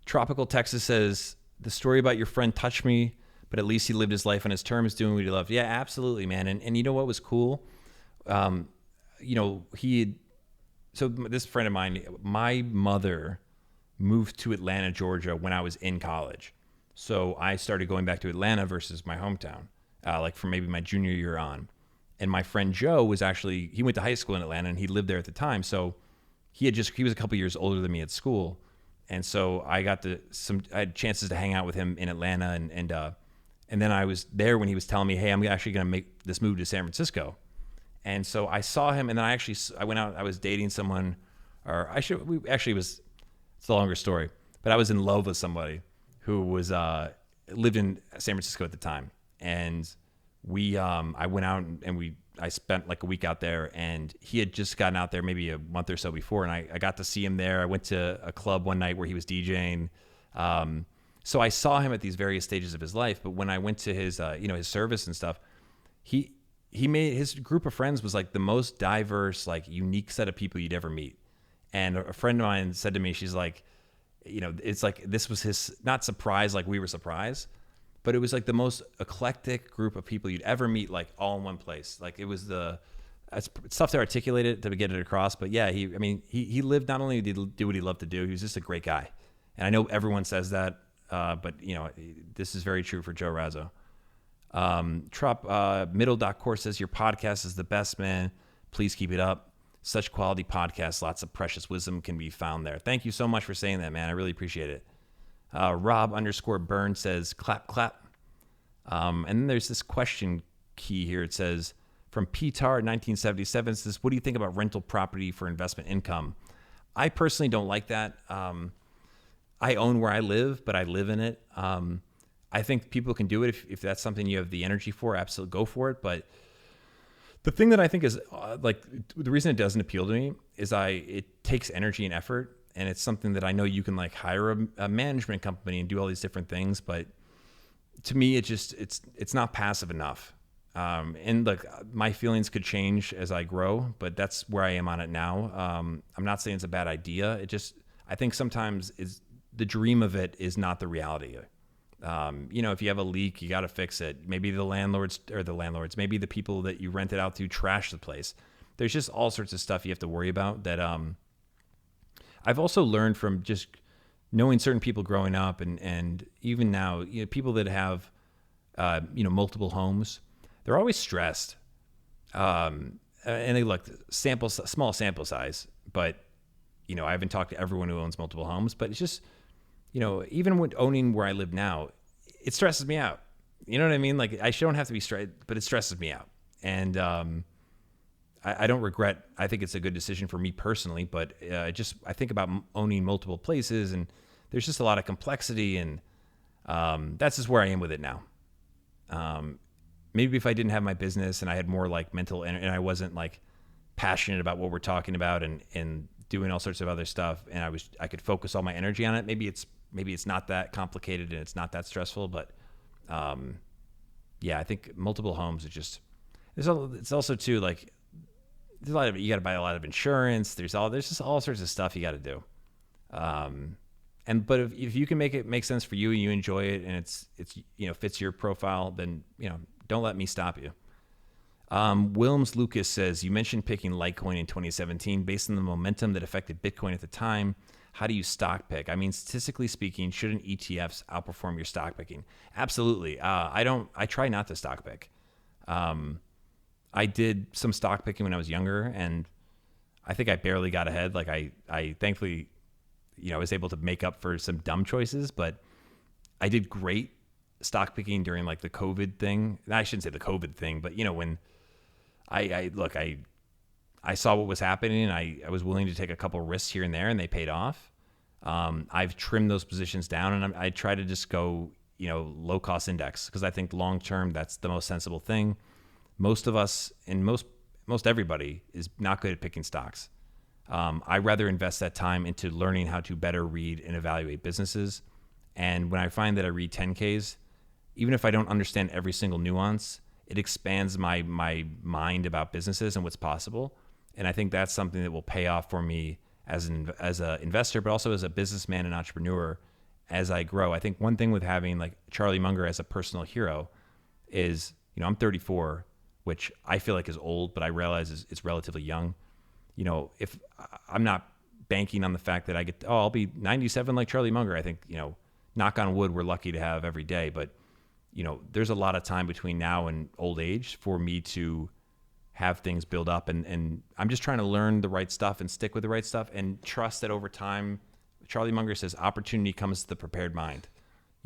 Tropical Texas says, the story about your friend touched me, but at least he lived his life on his terms, doing what he loved. Yeah, absolutely, man. And you know what was cool? So this friend of mine, my mother moved to Atlanta, Georgia when I was in college. So I started going back to Atlanta versus my hometown. From maybe my junior year on. And my friend Joe he went to high school in Atlanta and he lived there at the time. So he was a couple years older than me at school. And so I had chances to hang out with him in Atlanta. And then I was there when he was telling me, hey, I'm actually going to make this move to San Francisco. And so I saw him, and then I went out, I was dating someone, it's a longer story, but I was in love with somebody who lived in San Francisco at the time. And I went out and I spent a week out there, and he had just gotten out there maybe a month or so before. And I got to see him there. I went to a club one night where he was DJing. So I saw him at these various stages of his life. But when I went to his, his service and stuff, he made his group of friends was the most diverse, unique set of people you'd ever meet. And a friend of mine said to me, she's it's this was his, not surprise, we were surprised, but it was the most eclectic group of people you'd ever meet, all in one place. It was it's tough to articulate it, to get it across. But yeah, he lived, not only did he do what he loved to do, he was just a great guy. And I know everyone says that, but this is very true for Joe Razzo. Middle.course says, your podcast is the best, man. Please keep it up. Such quality podcasts, lots of precious wisdom can be found there. Thank you so much for saying that, man. I really appreciate it. Rob_Burn says, clap, clap. And then there's this question key here. It says, from PTAR 1977, says, what do you think about rental property for investment income? I personally don't like that. I own where I live, but I live in it. I think people can do it if that's something you have the energy for. Absolutely, go for it. But the thing that I think is the reason it doesn't appeal to me is it takes energy and effort. And it's something that I know you can hire a management company and do all these different things, but to me, it's not passive enough. And my feelings could change as I grow, but that's where I am on it now. I'm not saying it's a bad idea. I think sometimes the dream of it is not the reality. If you have a leak, you got to fix it. Maybe maybe the people that you rent it out to trash the place. There's just all sorts of stuff you have to worry about that I've also learned from just knowing certain people growing up and even now, people that have, multiple homes, they're always stressed. And they look small sample size, but, I haven't talked to everyone who owns multiple homes, but it's just, even with owning where I live now, it stresses me out. You know what I mean? Like I don't have to be stressed, but it stresses me out. And, I don't regret. I think it's a good decision for me personally, but I think about owning multiple places, and there's just a lot of complexity, and that's just where I am with it now. Maybe if I didn't have my business and I had more like mental, and I wasn't like passionate about what we're talking about and doing all sorts of other stuff, and I could focus all my energy on it. Maybe it's not that complicated and it's not that stressful, but I think multiple homes are just. It's also too like. You got to buy a lot of insurance. There's just all sorts of stuff you got to do. But if you can make it make sense for you and you enjoy it and it's fits your profile, then don't let me stop you. Wilms Lucas says, you mentioned picking Litecoin in 2017 based on the momentum that affected Bitcoin at the time. How do you stock pick? I mean, statistically speaking, shouldn't ETFs outperform your stock picking? Absolutely. I try not to stock pick. I did some stock picking when I was younger, and I think I barely got ahead. Like I thankfully, was able to make up for some dumb choices, but I did great stock picking during like the COVID thing. I shouldn't say the COVID thing, but when I saw what was happening, and I was willing to take a couple risks here and there, and they paid off. I've trimmed those positions down, and I try to just go, low cost index, because I think long term that's the most sensible thing. Most of us and most everybody is not good at picking stocks. I rather invest that time into learning how to better read and evaluate businesses. And when I find that I read 10Ks, even if I don't understand every single nuance, it expands my mind about businesses and what's possible. And I think that's something that will pay off for me as an investor, but also as a businessman and entrepreneur as I grow. I think one thing with having like Charlie Munger as a personal hero is, I'm 34, which I feel like is old, but I realize it's relatively young. If I'm not banking on the fact that I'll be 97 like Charlie Munger. I think, knock on wood, we're lucky to have every day. But, there's a lot of time between now and old age for me to have things build up. And I'm just trying to learn the right stuff and stick with the right stuff and trust that over time, Charlie Munger says, opportunity comes to the prepared mind.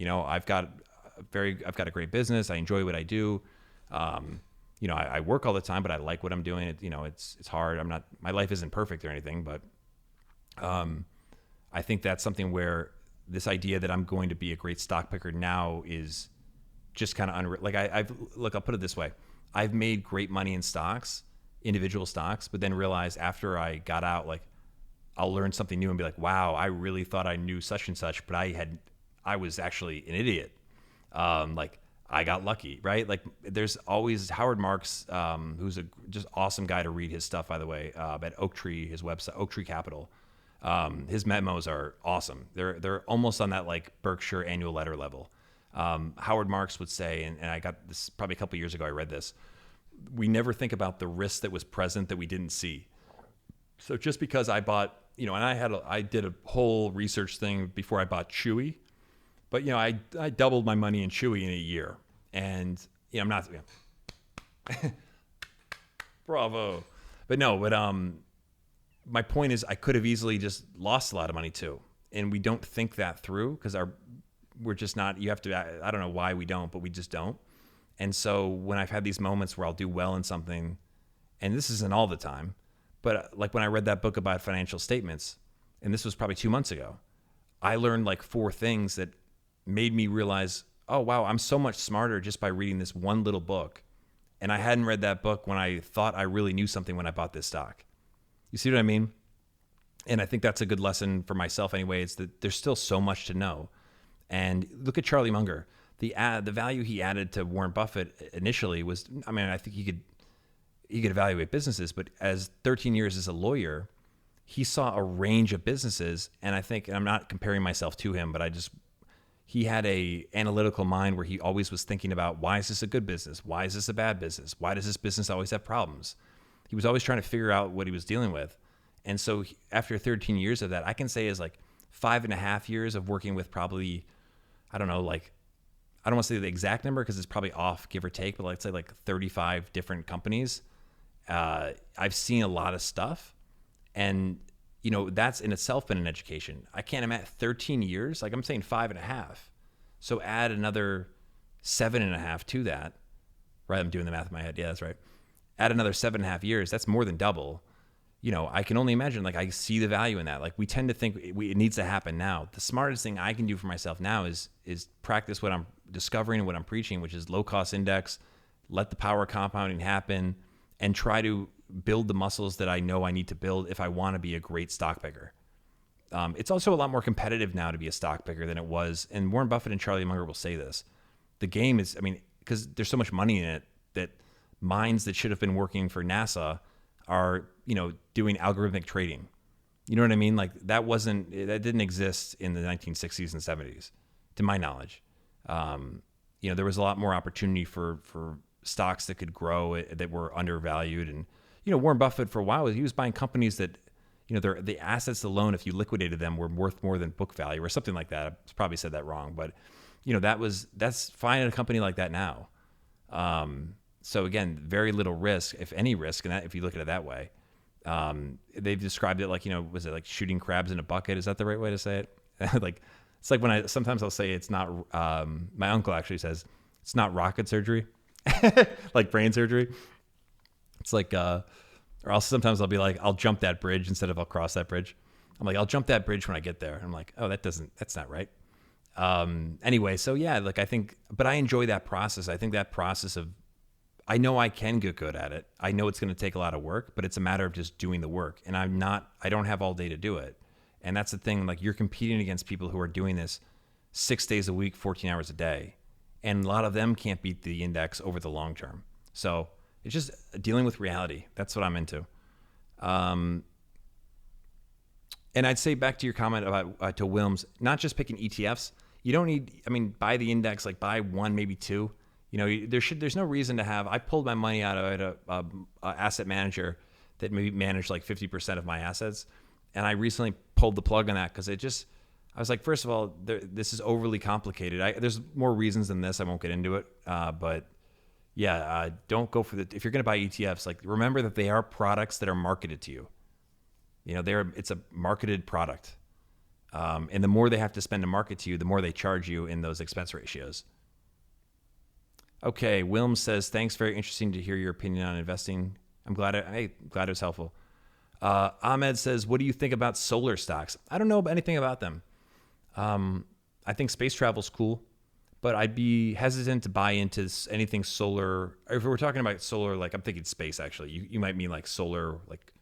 I've got a great business. I enjoy what I do. I work all the time, but I like what I'm doing. It's hard. My life isn't perfect or anything, but I think that's something where this idea that I'm going to be a great stock picker now is just kind of I'll put it this way. I've made great money in stocks, individual stocks, but then realized after I got out, like I'll learn something new and be like, wow, I really thought I knew such and such, but I was actually an idiot. I got lucky, right? Like there's always Howard Marks, who's a just awesome guy to read his stuff, by the way, at Oaktree, his website, Oaktree Capital. His memos are awesome. They're almost on that like Berkshire annual letter level. Howard Marks would say, and I got this probably a couple years ago, I read this, we never think about the risk that was present that we didn't see. So just because I bought, and I did a whole research thing before I bought Chewy. But, I doubled my money in Chewy in a year. And, I'm not, bravo. But my point is I could have easily just lost a lot of money too. And we don't think that through because we're just not, you have to, I don't know why we don't, but we just don't. And so when I've had these moments where I'll do well in something, and this isn't all the time, but like when I read that book about financial statements, and this was probably 2 months ago, I learned like 4 things that made me realize, oh, wow, I'm so much smarter just by reading this one little book. And I hadn't read that book when I thought I really knew something when I bought this stock. You see what I mean? And I think that's a good lesson for myself anyway, is that there's still so much to know. And look at Charlie Munger. The value he added to Warren Buffett initially was, I think he could evaluate businesses, but as 13 years as a lawyer, he saw a range of businesses. And I think, and I'm not comparing myself to him, but I just, he had a analytical mind where he always was thinking about, why is this a good business? Why is this a bad business? Why does this business always have problems? He was always trying to figure out what he was dealing with. And so after 13 years of that, I can say is like 5.5 years of working with probably, I don't know, like, I don't want to say the exact number because it's probably off, give or take, but let's say like 35 different companies. I've seen a lot of stuff, and that's in itself been an education. I can't imagine 13 years. Like I'm saying 5.5. So add another 7.5 to that, right? I'm doing the math in my head. Yeah, that's right. Add another 7.5 years. That's more than double. I can only imagine, like, I see the value in that. Like, we tend to think it needs to happen now. The smartest thing I can do for myself now is practice what I'm discovering and what I'm preaching, which is low cost index, let the power of compounding happen, and try to build the muscles that I know I need to build if I want to be a great stock picker. It's also a lot more competitive now to be a stock picker than it was. And Warren Buffett and Charlie Munger will say this. The game is, because there's so much money in it that minds that should have been working for NASA are, doing algorithmic trading. You know what I mean? Like that didn't exist in the 1960s and 70s, to my knowledge. There was a lot more opportunity for stocks that could grow, that were undervalued. And, Warren Buffett for a while, he was buying companies that, the assets alone, if you liquidated them, were worth more than book value or something like that. I probably said that wrong, but that's fine in a company like that now. So again, very little risk, if any risk in that, if you look at it that way. They've described it like, was it like shooting crabs in a bucket? Is that the right way to say it? Like, it's like when sometimes I'll say it's not, my uncle actually says it's not rocket surgery, like brain surgery. It's like, or else sometimes I'll be like, I'll jump that bridge instead of I'll cross that bridge. I'm like, I'll jump that bridge when I get there. I'm like, oh, that's not right. Anyway, so yeah, like but I enjoy that process. I think that process of, I know I can get good at it. I know it's going to take a lot of work, but it's a matter of just doing the work. And I don't have all day to do it. And that's the thing, like you're competing against people who are doing this 6 days a week, 14 hours a day. And a lot of them can't beat the index over the long term. So it's just dealing with reality. That's what I'm into. And I'd say back to your comment about, to Wilms, not just picking ETFs. You don't need, buy the index, like buy one, maybe two. There's no reason to have. I pulled my money out of an asset manager that maybe managed like 50% of my assets, and I recently pulled the plug on that because I was like, first of all, this is overly complicated. There's more reasons than this. I won't get into it, but yeah, don't go for if you're going to buy ETFs. Like remember that they are products that are marketed to you. It's a marketed product, and the more they have to spend to market to you, the more they charge you in those expense ratios. Okay, Wilm says, thanks, very interesting to hear your opinion on investing. I'm glad it was helpful. Ahmed says, what do you think about solar stocks? I don't know anything about them. I think space travel's cool, but I'd be hesitant to buy into anything solar. If we're talking about solar, like I'm thinking space actually. You might mean like solar, like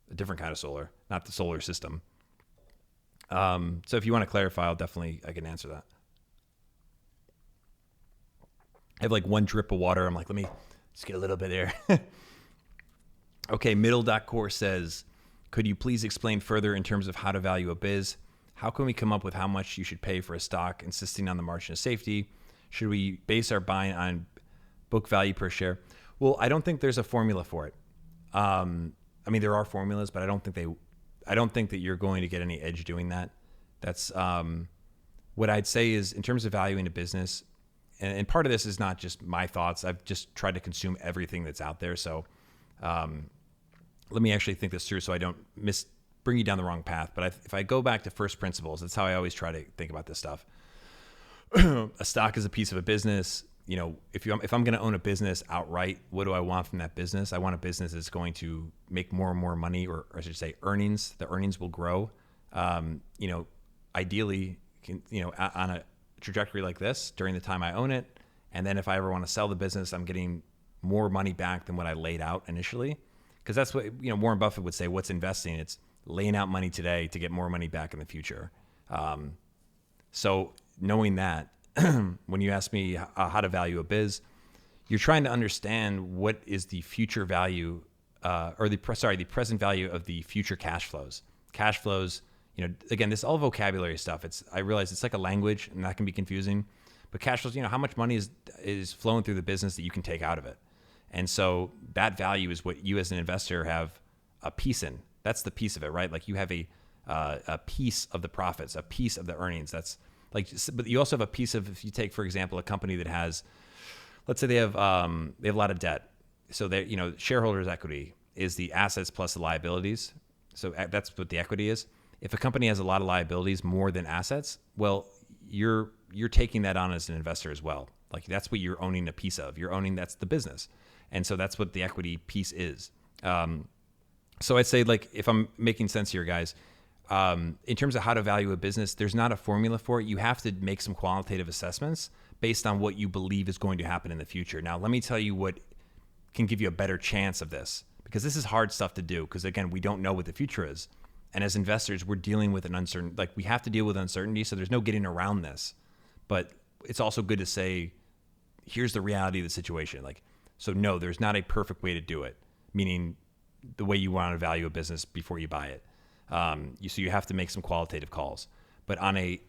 a different kind of solar, not the solar system. So if you want to clarify, I can answer that. I have like one drip of water. I'm like, let me just get a little bit there. Okay, middle.core says, could you please explain further in terms of how to value a biz? How can we come up with how much you should pay for a stock, insisting on the margin of safety? Should we base our buying on book value per share? Well, I don't think there's a formula for it. There are formulas, but I don't think that you're going to get any edge doing that. That's what I'd say is in terms of valuing a business. And part of this is not just my thoughts. I've just tried to consume everything that's out there. So let me actually think this through so I don't bring you down the wrong path. But if I go back to first principles, that's how I always try to think about this stuff. A stock is a piece of a business. If I'm going to own a business outright, what do I want from that business? I want a business that's going to make more and more money, or I should say earnings. The earnings will grow. Ideally, on a trajectory like this during the time I own it. And then if I ever want to sell the business, I'm getting more money back than what I laid out initially. Because that's what, Warren Buffett would say, what's investing? It's laying out money today to get more money back in the future. So knowing that, when you ask me how to value a biz, you're trying to understand what is the future value, the present value of the future cash flows. Cash flows, Again, this all vocabulary stuff. I realize it's like a language and that can be confusing, but cash flows, how much money is flowing through the business that you can take out of it. And so that value is what you as an investor have a piece in. That's the piece of it, right? Like you have a piece of the profits, a piece of the earnings. That's like, but you also have a piece of, if you take, for example, a company that has, let's say they have a lot of debt. So they, shareholders' equity is the assets plus the liabilities. So that's what the equity is. If a company has a lot of liabilities more than assets, well, you're taking that on as an investor as well. Like that's what you're owning a piece of. That's the business. And so that's what the equity piece is. So I'd say, like, if I'm making sense here, guys, in terms of how to value a business, there's not a formula for it. You have to make some qualitative assessments based on what you believe is going to happen in the future. Now, let me tell you what can give you a better chance of this, because this is hard stuff to do, because again, we don't know what the future is. And as investors, we're dealing with we have to deal with uncertainty. So there's no getting around this, but it's also good to say, here's the reality of the situation. So no, there's not a perfect way to do it, meaning the way you want to value a business before you buy it. So you have to make some qualitative calls. But on a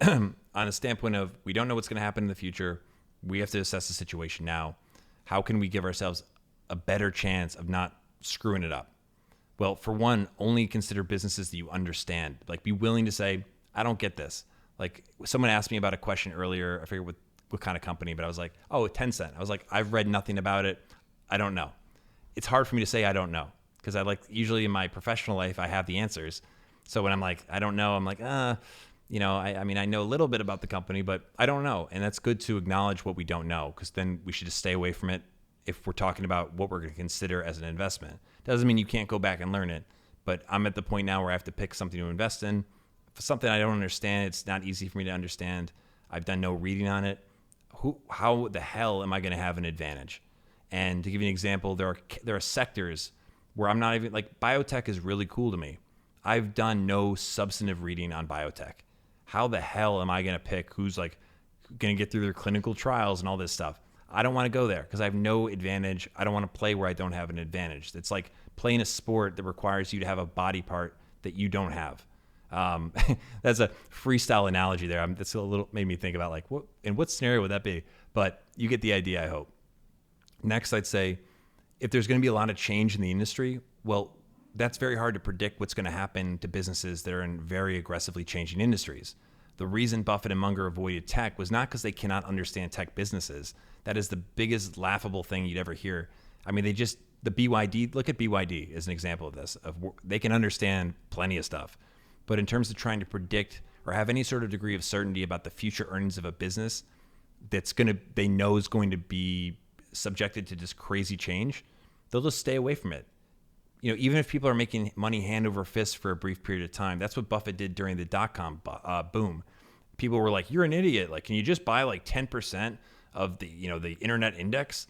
on a standpoint of, we don't know what's going to happen in the future, we have to assess the situation now. How can we give ourselves a better chance of not screwing it up? Well, for one, only consider businesses that you understand. Like, be willing to say, I don't get this. Like, someone asked me about a question earlier. I forget what kind of company, but I was like, oh, Tencent. I was like, I've read nothing about it. I don't know. It's hard for me to say I don't know, because usually in my professional life, I have the answers. So when I'm like, I don't know, I'm like, I know a little bit about the company, but I don't know. And that's good to acknowledge what we don't know, because then we should just stay away from it if we're talking about what we're going to consider as an investment. Doesn't mean you can't go back and learn it, but I'm at the point now where I have to pick something to invest in. If it's something I don't understand, it's not easy for me to understand. I've done no reading on it. How the hell am I going to have an advantage? And to give you an example, there are sectors where I'm not even, like, biotech is really cool to me. I've done no substantive reading on biotech. How the hell am I going to pick who's going to get through their clinical trials and all this stuff? I don't want to go there because I have no advantage. I don't want to play where I don't have an advantage. It's like playing a sport that requires you to have a body part that you don't have. That's a freestyle analogy there. That's a little made me think about what scenario would that be? But you get the idea, I hope. Next, I'd say, if there's going to be a lot of change in the industry, well, that's very hard to predict what's going to happen to businesses that are in very aggressively changing industries. The reason Buffett and Munger avoided tech was not because they cannot understand tech businesses. That is the biggest laughable thing you'd ever hear. I mean, the BYD, look at BYD as an example of this. They can understand plenty of stuff. But in terms of trying to predict or have any sort of degree of certainty about the future earnings of a business they know is going to be subjected to just crazy change, they'll just stay away from it. Even if people are making money hand over fist for a brief period of time, that's what Buffett did during the dot-com boom. People were like, you're an idiot. Like, can you just buy 10% of the internet index?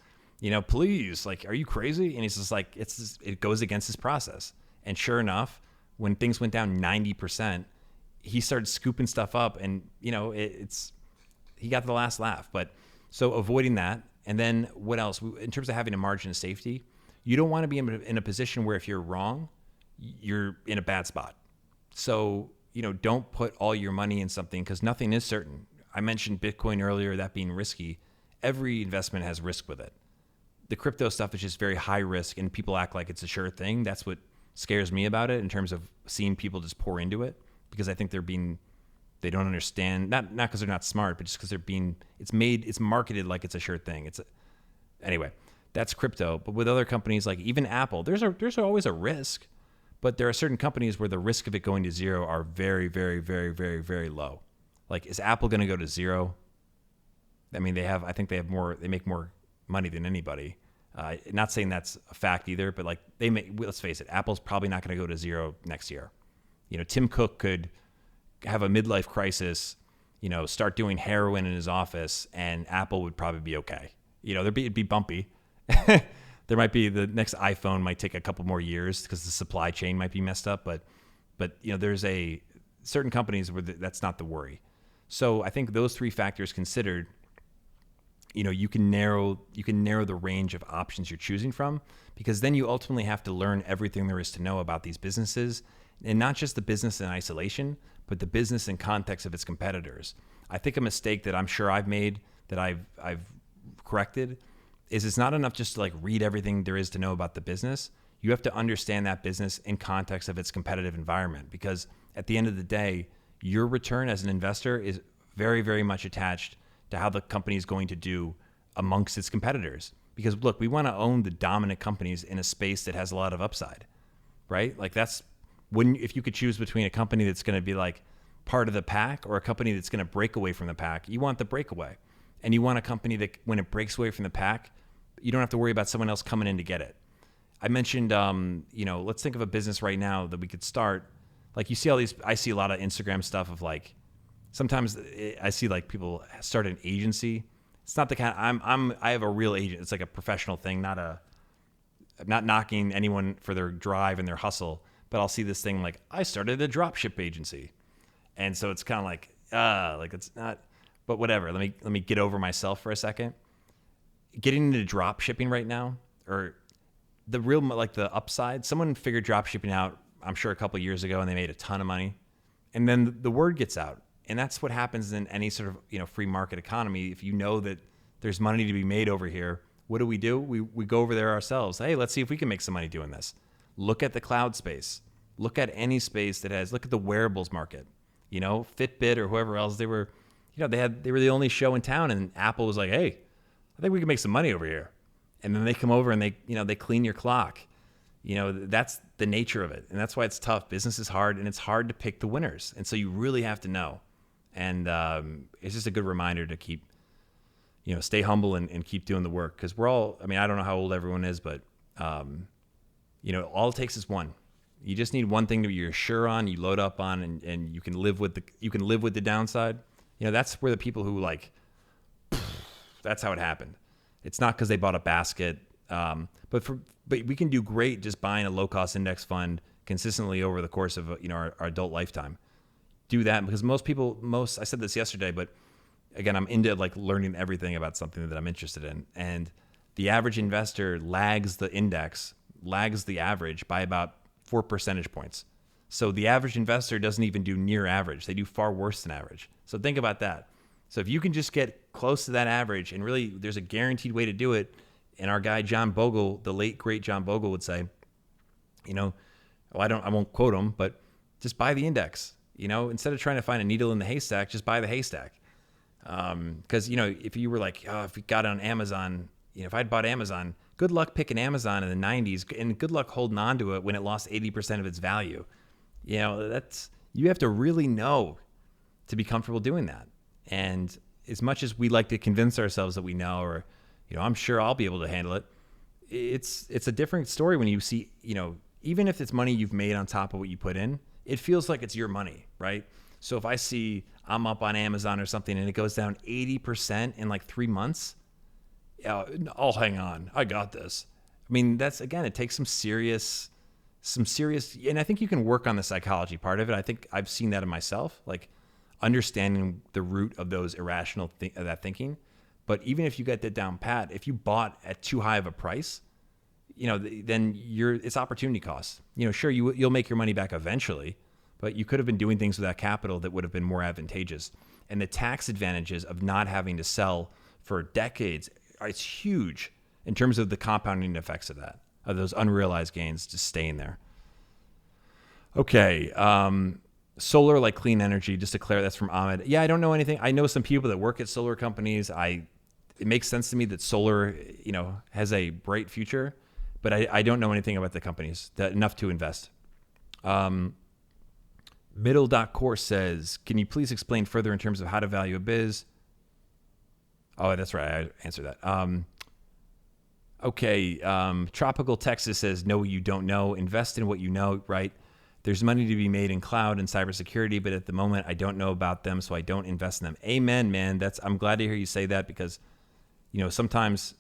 Please, are you crazy? And he's just like, it goes against his process. And sure enough, when things went down 90%, he started scooping stuff up, and he got the last laugh. But so avoiding that. And then what else? In terms of having a margin of safety, you don't want to be in a position where if you're wrong, you're in a bad spot. So, don't put all your money in something, because nothing is certain. I mentioned Bitcoin earlier, that being risky. Every investment has risk with it. The crypto stuff is just very high risk, and people act like it's a sure thing. That's what scares me about it, in terms of seeing people just pour into it, because I think they don't understand, not because they're not smart, but just because it's marketed like it's a sure thing. Anyway, that's crypto. But with other companies, like even Apple, there's always a risk, but there are certain companies where the risk of it going to zero are very, very, very, very, very low. Like, is Apple going to go to zero? I mean, they make more money than anybody. Not saying that's a fact either, but let's face it, Apple's probably not going to go to zero next year. Tim Cook could have a midlife crisis, start doing heroin in his office, and Apple would probably be okay. It'd be bumpy. There might be, the next iPhone might take a couple more years because the supply chain might be messed up, but there's certain companies where that's not the worry. So I think those three factors considered, you can narrow the range of options you're choosing from, because then you ultimately have to learn everything there is to know about these businesses and not just the business in isolation, but the business in context of its competitors. I think a mistake that I'm sure I've made that I've corrected is it's not enough just to like read everything there is to know about the business. You have to understand that business in context of its competitive environment, because at the end of the day, your return as an investor is very, very much attached to how the company is going to do amongst its competitors. Because look, we want to own the dominant companies in a space that has a lot of upside, right? Like that's when, if you could choose between a company that's going to be like part of the pack or a company that's going to break away from the pack, you want the breakaway. And you want a company that when it breaks away from the pack, you don't have to worry about someone else coming in to get it. I mentioned, let's think of a business right now that we could start. Like you see all these, I see a lot of Instagram stuff of like, sometimes I see like people start an agency. It's not the kind I have a real agent. It's like a professional thing, I'm not knocking anyone for their drive and their hustle, but I'll see this thing like I started a dropship agency. And so it's kind of like it's not, but whatever. Let me get over myself for a second. Getting into drop shipping right now, or the real, like the upside, someone figured drop shipping out, I'm sure a couple of years ago, and they made a ton of money. And then the word gets out. And that's what happens in any sort of, free market economy. If you know that there's money to be made over here, what do? We go over there ourselves. Hey, let's see if we can make some money doing this. Look at the cloud space. Look at any space look at the wearables market. Fitbit or whoever else, they were the only show in town, and Apple was like, hey, I think we can make some money over here. And then they come over and they clean your clock. That's the nature of it. And that's why it's tough. Business is hard, and it's hard to pick the winners. And so you really have to know. And it's just a good reminder to keep, stay humble and keep doing the work. Because we're all, I don't know how old everyone is, but, all it takes is one. You just need one thing that you're sure on, you load up on, and you can live with the downside. That's where the people who that's how it happened. It's not because they bought a basket, but we can do great just buying a low cost index fund consistently over the course of our adult lifetime. Do that, because I said this yesterday, but again, I'm into like learning everything about something that I'm interested in, and the average investor lags the average by about 4 percentage points. So the average investor doesn't even do near average. They do far worse than average. So think about that. So if you can just get close to that average, and really there's a guaranteed way to do it. And our guy, John Bogle, the late great John Bogle, would say, I won't quote him, but just buy the index. Instead of trying to find a needle in the haystack, just buy the haystack. Because, if you were like, if you got it on Amazon, if I'd bought Amazon, good luck picking Amazon in the 90s, and good luck holding on to it when it lost 80% of its value. You have to really know to be comfortable doing that. And as much as we like to convince ourselves that we know, or, I'm sure I'll be able to handle it, it's a different story when you see, even if it's money you've made on top of what you put in, it feels like it's your money, right? So if I see I'm up on Amazon or something and it goes down 80% in like 3 months, I'll hang on. I got this. That's, again, it takes some serious, and I think you can work on the psychology part of it. I think I've seen that in myself, like understanding the root of those irrational that thinking. But even if you get that down pat, if you bought at too high of a price, then it's opportunity cost. Sure, you'll make your money back eventually, but you could have been doing things with that capital that would have been more advantageous. And the tax advantages of not having to sell for decades, it's huge in terms of the compounding effects of that, of those unrealized gains just staying there. Okay. Solar, like clean energy, just to clarify, that's from Ahmed. Yeah, I don't know anything. I know some people that work at solar companies. It makes sense to me that solar, has a bright future, but I don't know anything about the companies enough to invest. Middle.course says, can you please explain further in terms of how to value a biz? Oh, that's right. I answered that. Okay. Tropical Texas says, no, you don't know. Invest in what you know, right? There's money to be made in cloud and cybersecurity, but at the moment I don't know about them, so I don't invest in them. Amen, man. I'm glad to hear you say that, because, sometimes,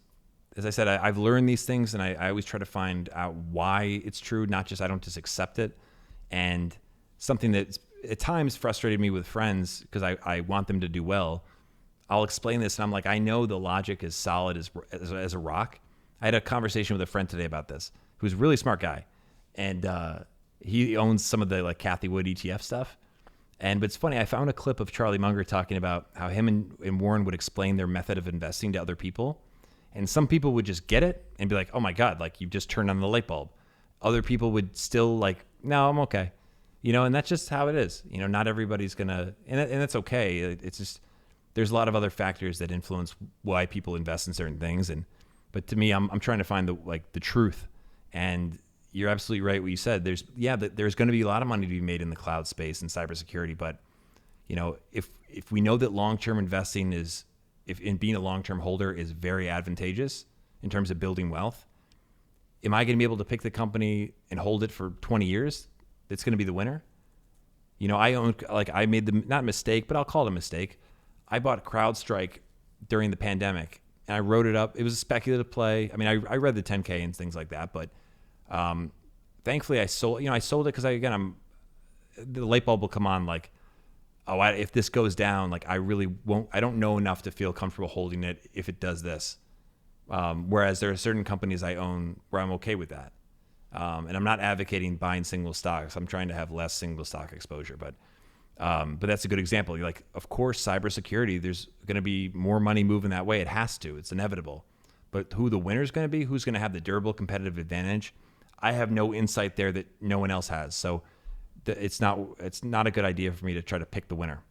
as I said, I've learned these things, and I always try to find out why it's true, I don't just accept it. And something that at times frustrated me with friends, because I want them to do well, I'll explain this, and I'm like, I know the logic is solid as a rock. I had a conversation with a friend today about this, who's a really smart guy. And He owns some of the like Cathie Wood ETF stuff. But it's funny, I found a clip of Charlie Munger talking about how him and Warren would explain their method of investing to other people. And some people would just get it and be like, oh my God, like you've just turned on the light bulb. Other people would still like, no, I'm okay. And that's just how it is. Not everybody's going to, and that's okay. It's just, there's a lot of other factors that influence why people invest in certain things. But to me, I'm trying to find the truth. And you're absolutely right what you said. There's going to be a lot of money to be made in the cloud space and cybersecurity. But, if we know that long-term investing in being a long-term holder is very advantageous in terms of building wealth, am I going to be able to pick the company and hold it for 20 years? That's going to be the winner. I made the not mistake, but I'll call it a mistake. I bought CrowdStrike during the pandemic and I wrote it up. It was a speculative play. I mean, I read the 10K and things like that, but thankfully I sold it because the light bulb will come on like, if this goes down, like I don't know enough to feel comfortable holding it if it does this. Whereas there are certain companies I own where I'm okay with that. And I'm not advocating buying single stocks. I'm trying to have less single stock exposure, but that's a good example. Like, of course, cybersecurity, there's going to be more money moving that way. It has to, it's inevitable, but who the winner is going to be, who's going to have the durable competitive advantage, I have no insight there that no one else has. So it's not a good idea for me to try to pick the winner.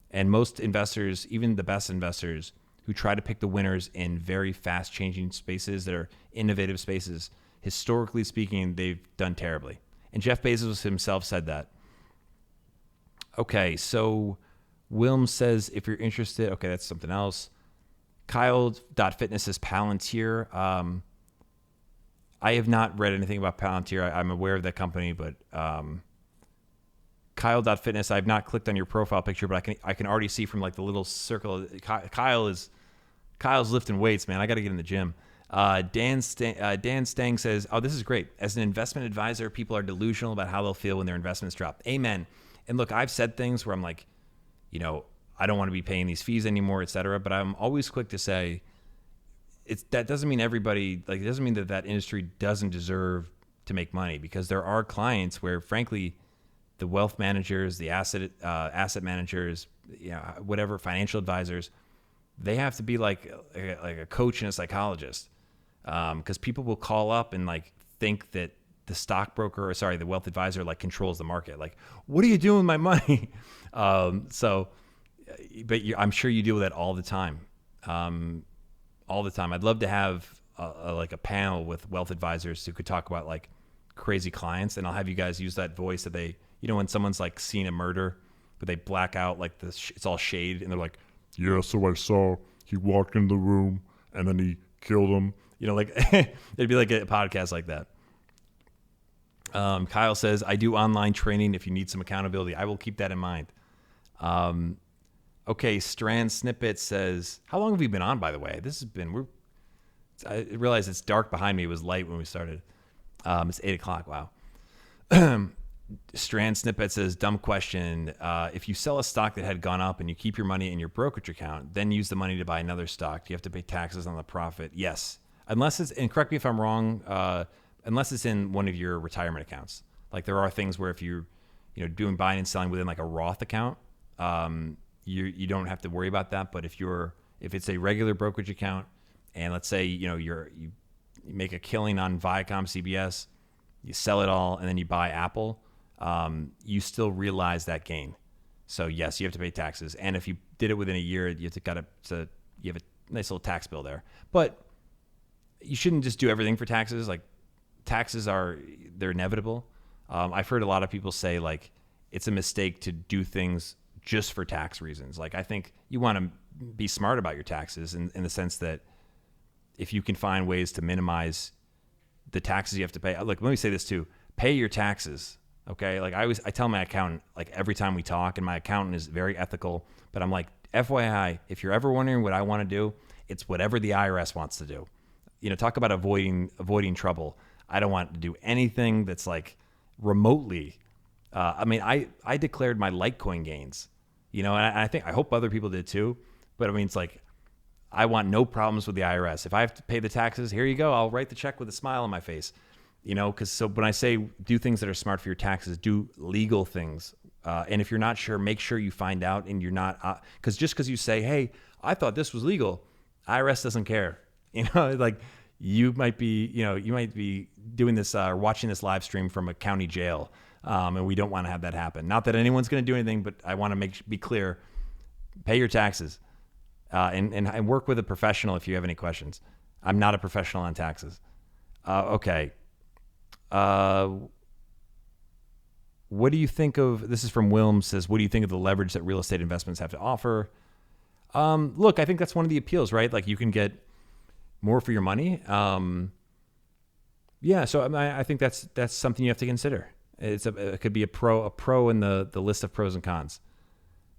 And most investors, even the best investors who try to pick the winners in very fast changing spaces that are innovative spaces, historically speaking, they've done terribly. And Jeff Bezos himself said that. Okay, so Wilm says, if you're interested, okay, that's something else. Kyle.fitness is Palantir. I have not read anything about Palantir. I'm aware of that company, but Kyle.fitness, I've not clicked on your profile picture, but I can already see from like the little circle. Kyle's lifting weights, man. I got to get in the gym. Dan Stang says, oh, this is great. As an investment advisor, people are delusional about how they'll feel when their investments drop. Amen. And look, I've said things where I'm like, I don't want to be paying these fees anymore, et cetera. But I'm always quick to say, that doesn't mean everybody, like, it doesn't mean that industry doesn't deserve to make money, because there are clients where, frankly, the wealth managers, the asset managers, whatever, financial advisors, they have to be like a coach and a psychologist, because people will call up and like think that the wealth advisor like controls the market. Like, what are you doing with my money? I'm sure you deal with that all the time. All the time. I'd love to have a panel with wealth advisors who could talk about like crazy clients, and I'll have you guys use that voice that they, when someone's like seen a murder, but they black out like this, it's all shade, and they're like, yeah, so I saw he walked in the room and then he killed him. Like it'd be like a podcast like that. Kyle says, I do online training if you need some accountability. I will keep that in mind. Okay, Strand Snippet says, how long have we been on, by the way? I realize it's dark behind me. It was light when we started. It's 8:00. Wow. Strand Snippet says, dumb question. If you sell a stock that had gone up and you keep your money in your brokerage account, then use the money to buy another stock, do you have to pay taxes on the profit? Yes. Unless it's, and correct me if I'm wrong, unless it's in one of your retirement accounts. Like there are things where if you're, doing buying and selling within like a Roth account, you don't have to worry about that. But if it's a regular brokerage account, and let's say, you make a killing on Viacom, CBS, you sell it all, and then you buy Apple, you still realize that gain. So yes, you have to pay taxes. And if you did it within a year, you have a nice little tax bill there. But you shouldn't just do everything for taxes. Like taxes they're inevitable. I've heard a lot of people say like it's a mistake to do things just for tax reasons. Like I think you want to be smart about your taxes in the sense that if you can find ways to minimize the taxes you have to pay. Look, let me say this too. Pay your taxes. Okay. Like I tell my accountant, like every time we talk, and my accountant is very ethical, but I'm like, FYI, if you're ever wondering what I want to do, it's whatever the IRS wants to do. Talk about avoiding trouble. I don't want to do anything that's like remotely. I declared my Litecoin gains, and I hope other people did too. But it's like, I want no problems with the IRS. If I have to pay the taxes, here you go. I'll write the check with a smile on my face. because so when I say do things that are smart for your taxes, do legal things. And if you're not sure, make sure you find out and you're not, because just because you say, hey, I thought this was legal, IRS doesn't care. Like you might be doing this or watching this live stream from a county jail. And we don't want to have that happen. Not that anyone's going to do anything, but I want to be clear, pay your taxes and work with a professional if you have any questions. I'm not a professional on taxes. Okay. What do you think of, this is from Wilm, says, what do you think of the leverage that real estate investments have to offer? Look, I think that's one of the appeals, right? Like you can get more for your money. Yeah. So I think that's something you have to consider. It could be a pro in the list of pros and cons.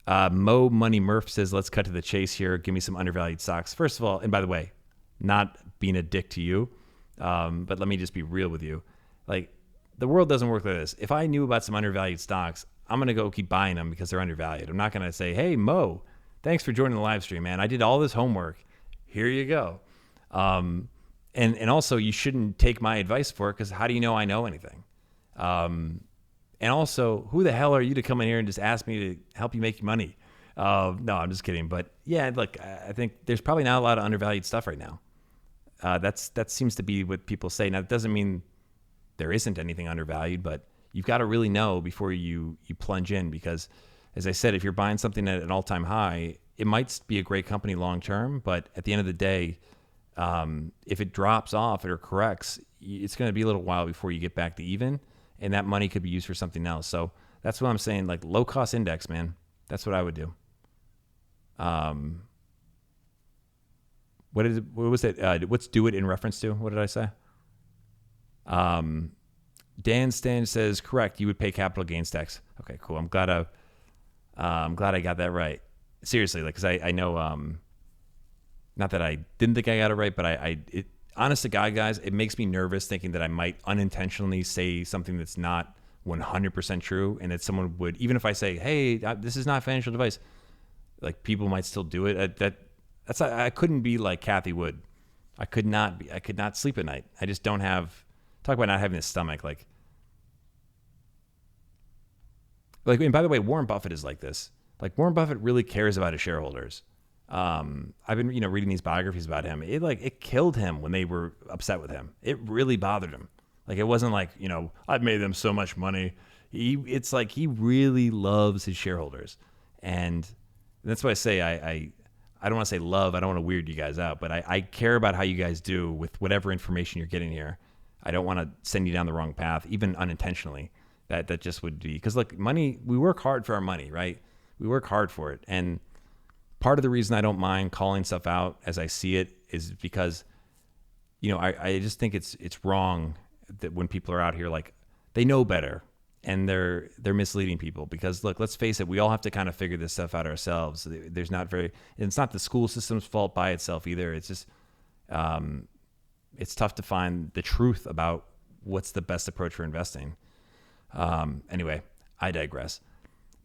Mo Money Murph says, let's cut to the chase here. Give me some undervalued stocks. First of all, and by the way, not being a dick to you, but let me just be real with you. Like, the world doesn't work like this. If I knew about some undervalued stocks, I'm going to go keep buying them because they're undervalued. I'm not going to say, hey, Mo, thanks for joining the live stream, man. I did all this homework. Here you go. And also, you shouldn't take my advice for it because how do you know I know anything? And also, who the hell are you to come in here and just ask me to help you make money? No, I'm just kidding. But yeah, look, I think there's probably not a lot of undervalued stuff right now. That seems to be what people say. Now, it doesn't mean there isn't anything undervalued, but you've got to really know before you plunge in, because as I said, if you're buying something at an all-time high, it might be a great company long-term, but at the end of the day, if it drops off or corrects, it's going to be a little while before you get back to even, and that money could be used for something else. So that's what I'm saying, like low-cost index, man. That's what I would do. What was it? What's do it in reference to? What did I say? Dan Stan says, correct. You would pay capital gains tax. Okay, cool. I'm glad I got that right. Seriously, like, cause I know, not that I didn't think I got it right, but honest to God, guys, it makes me nervous thinking that I might unintentionally say something that's not 100% true. And that someone would, even if I say, hey, this is not financial advice, like people might still do it. I couldn't be like Kathy Wood. I could not sleep at night. I just don't have, talk about not having a stomach. Like, and by the way, Warren Buffett is like this. Like, Warren Buffett really cares about his shareholders. I've been, reading these biographies about him. It killed him when they were upset with him. It really bothered him. Like, it wasn't like, I've made them so much money. It's like he really loves his shareholders. And that's why I say I don't want to say love. I don't want to weird you guys out, but I care about how you guys do with whatever information you're getting here. I don't want to send you down the wrong path, even unintentionally. That just would be, because look, money, we work hard for our money, right? We work hard for it. And part of the reason I don't mind calling stuff out as I see it is because, I just think it's wrong that when people are out here, like, they know better and they're misleading people, because look, let's face it, we all have to kind of figure this stuff out ourselves. It's not the school system's fault by itself either. It's just, it's tough to find the truth about what's the best approach for investing. Anyway, I digress.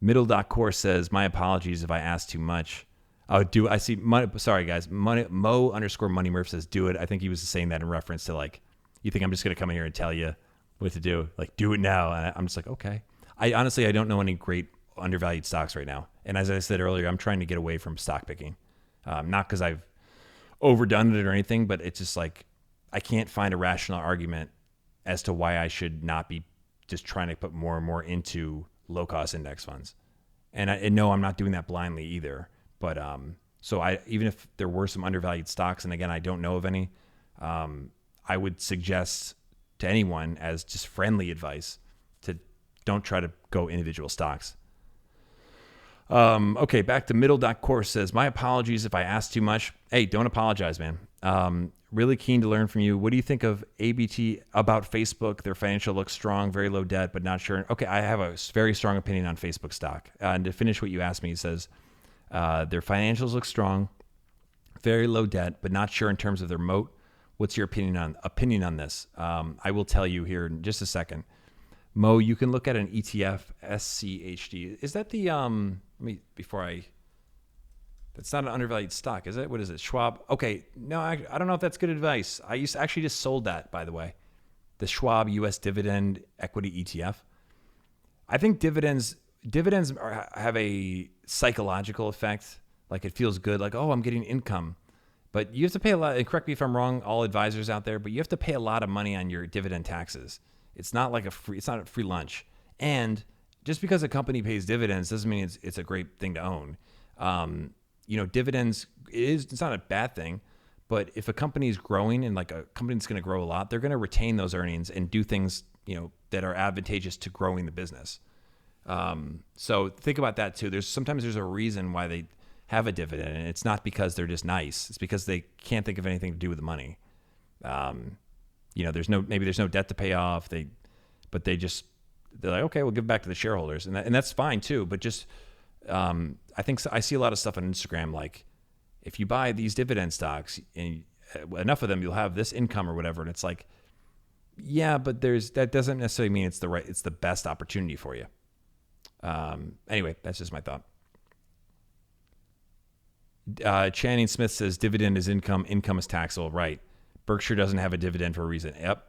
Middle.course says, my apologies if I asked too much. I see, sorry guys, Mo _ Money Murph says, do it. I think he was saying that in reference to, like, you think I'm just going to come in here and tell you what to do? Like, do it now. And I'm just like, okay. I don't know any great undervalued stocks right now. And as I said earlier, I'm trying to get away from stock picking. Not because I've overdone it or anything, but it's just like, I can't find a rational argument as to why I should not be just trying to put more and more into low-cost index funds. And no, I'm not doing that blindly either. But so even if there were some undervalued stocks, and again, I don't know of any, I would suggest to anyone as just friendly advice to don't try to go individual stocks. Okay, back to Middle.course says, my apologies if I asked too much. Hey, don't apologize, man. Really keen to learn from you. What do you think of ABT about Facebook? Their financial looks strong, very low debt, but not sure. Okay, I have a very strong opinion on Facebook stock. And to finish what you asked me, it says, their financials look strong, very low debt, but not sure in terms of their moat. What's your opinion on this? I will tell you here in just a second. Mo, you can look at an ETF, SCHD. Is that the, that's not an undervalued stock, is it? What is it? Schwab? Okay. No, I don't know if that's good advice. I actually just sold that, by the way. the Schwab U.S. Dividend Equity ETF. I think dividends have a psychological effect. Like it feels good, like, oh, I'm getting income. But you have to pay a lot, and correct me if I'm wrong, all advisors out there, but you have to pay a lot of money on your dividend taxes. It's not like it's not a free lunch. And just because a company pays dividends doesn't mean it's a great thing to own. Dividends it's not a bad thing, but if a company is growing and like a company that's going to grow a lot, they're going to retain those earnings and do things, that are advantageous to growing the business. So think about that too. Sometimes there's a reason why they have a dividend, and it's not because they're just nice. It's because they can't think of anything to do with the money. There's no debt to pay off. They're like, okay, we'll give back to the shareholders, and that's fine too. But just I think I see a lot of stuff on Instagram like, if you buy these dividend stocks and enough of them, you'll have this income or whatever, and it's like, yeah, but that doesn't necessarily mean it's the best opportunity for you. Anyway, that's just my thought. Channing Smith says dividend is income. Income is taxable. Right. Berkshire doesn't have a dividend for a reason. Yep.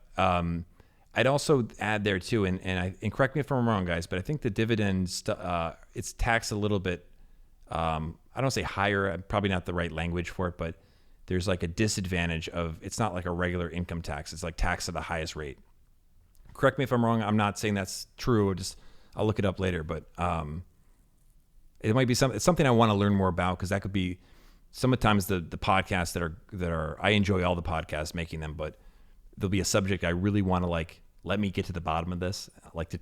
I'd also add there too, and correct me if I'm wrong, guys, but I think the dividends, it's taxed a little bit. I don't say higher, probably not the right language for it, but there's like a disadvantage of, it's not like a regular income tax. It's like taxed at the highest rate. Correct me if I'm wrong. I'm not saying that's true. I'll look it up later, but it might be it's something I want to learn more about, because that could be sometimes the podcasts that are I enjoy all the podcasts, making them, but there'll be a subject I really want to let me get to the bottom of this.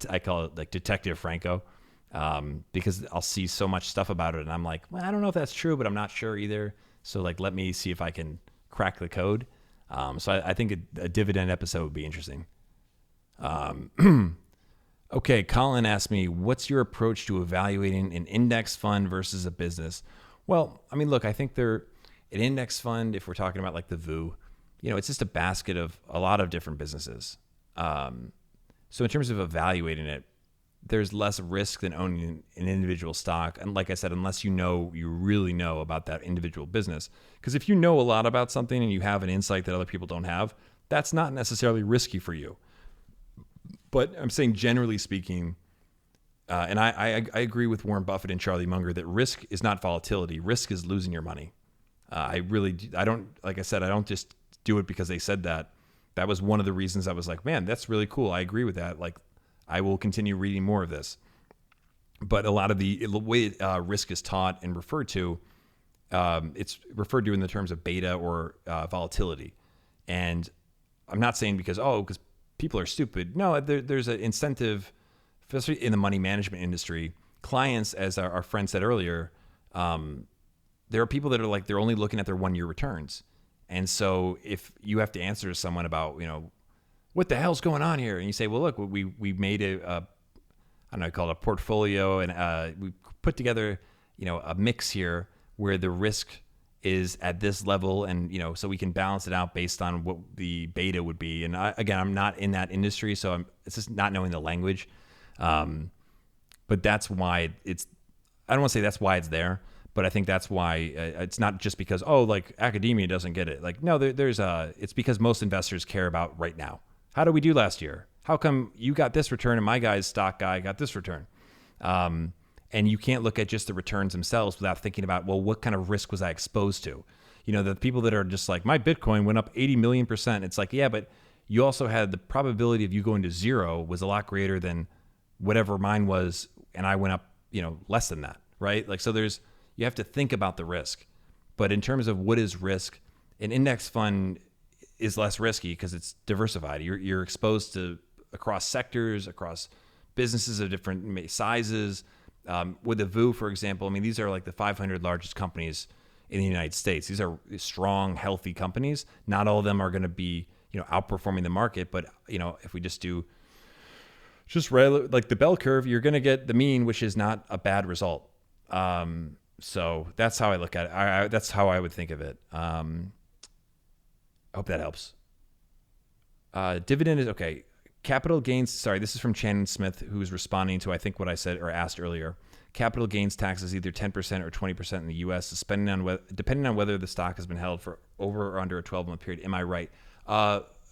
I call it like Detective Franco, because I'll see so much stuff about it and I'm like, well, I don't know if that's true, but I'm not sure either. So let me see if I can crack the code. So I think a dividend episode would be interesting. Okay, Colin asked me, what's your approach to evaluating an index fund versus a business? Well, I mean, look, I think an index fund, if we're talking about like the VU, it's just a basket of a lot of different businesses. So in terms of evaluating it, there's less risk than owning an individual stock. And like I said, unless you really know about that individual business. Because if you know a lot about something and you have an insight that other people don't have, that's not necessarily risky for you. But I'm saying, generally speaking, and I agree with Warren Buffett and Charlie Munger that risk is not volatility. Risk is losing your money. I don't just do it because they said that. That was one of the reasons I was like, man, that's really cool. I agree with that. Like, I will continue reading more of this. But a lot of the way risk is taught and referred to, it's referred to in the terms of beta or volatility. And I'm not saying because people are stupid. No, there's an incentive, especially in the money management industry. Clients, as our friend said earlier, there are people that are like, they're only looking at their 1 year returns. And so if you have to answer to someone about, what the hell's going on here? And you say, well, look, we made I don't know, call it a portfolio, and we put together, a mix here where the risk is at this level, and so we can balance it out based on what the beta would be. And I'm not in that industry, so it's just not knowing the language. But that's why I don't want to say that's why it's there, but I think that's why it's not just because academia doesn't get it. Like, no, it's because most investors care about right now. How did we do last year? How come you got this return and my guy's stock guy got this return? And you can't look at just the returns themselves without thinking about, well, what kind of risk was I exposed to? The people that are just like, my Bitcoin went up 80 million %. It's like, yeah, but you also had the probability of you going to zero was a lot greater than whatever mine was, and I went up, less than that, right? Like, so you have to think about the risk. But in terms of what is risk, an index fund is less risky because it's diversified. You're exposed to across sectors, across businesses of different sizes. With the VU, for example, I mean, these are like the 500 largest companies in the United States. These are strong, healthy companies. Not all of them are going to be, outperforming the market. But, if we just do like the bell curve, you're going to get the mean, which is not a bad result. So that's how I look at it. That's how I would think of it. I hope that helps. Dividend is okay. Capital gains, sorry, this is from Channing Smith, who's responding to, I think, what I said or asked earlier. Capital gains tax is either 10% or 20% in the U.S., depending on whether the stock has been held for over or under a 12-month period. Am I right?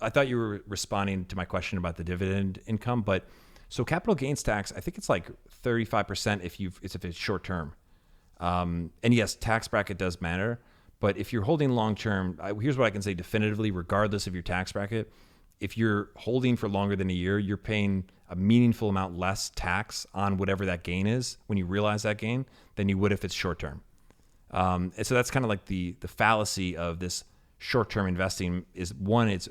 I thought you were responding to my question about the dividend income, but so capital gains tax, I think it's like 35% if it's short term. And yes, tax bracket does matter, but if you're holding long term, here's what I can say definitively, regardless of your tax bracket, if you're holding for longer than a year, you're paying a meaningful amount less tax on whatever that gain is when you realize that gain than you would if it's short term. And so that's kind of like the fallacy of this short term investing is, one, it's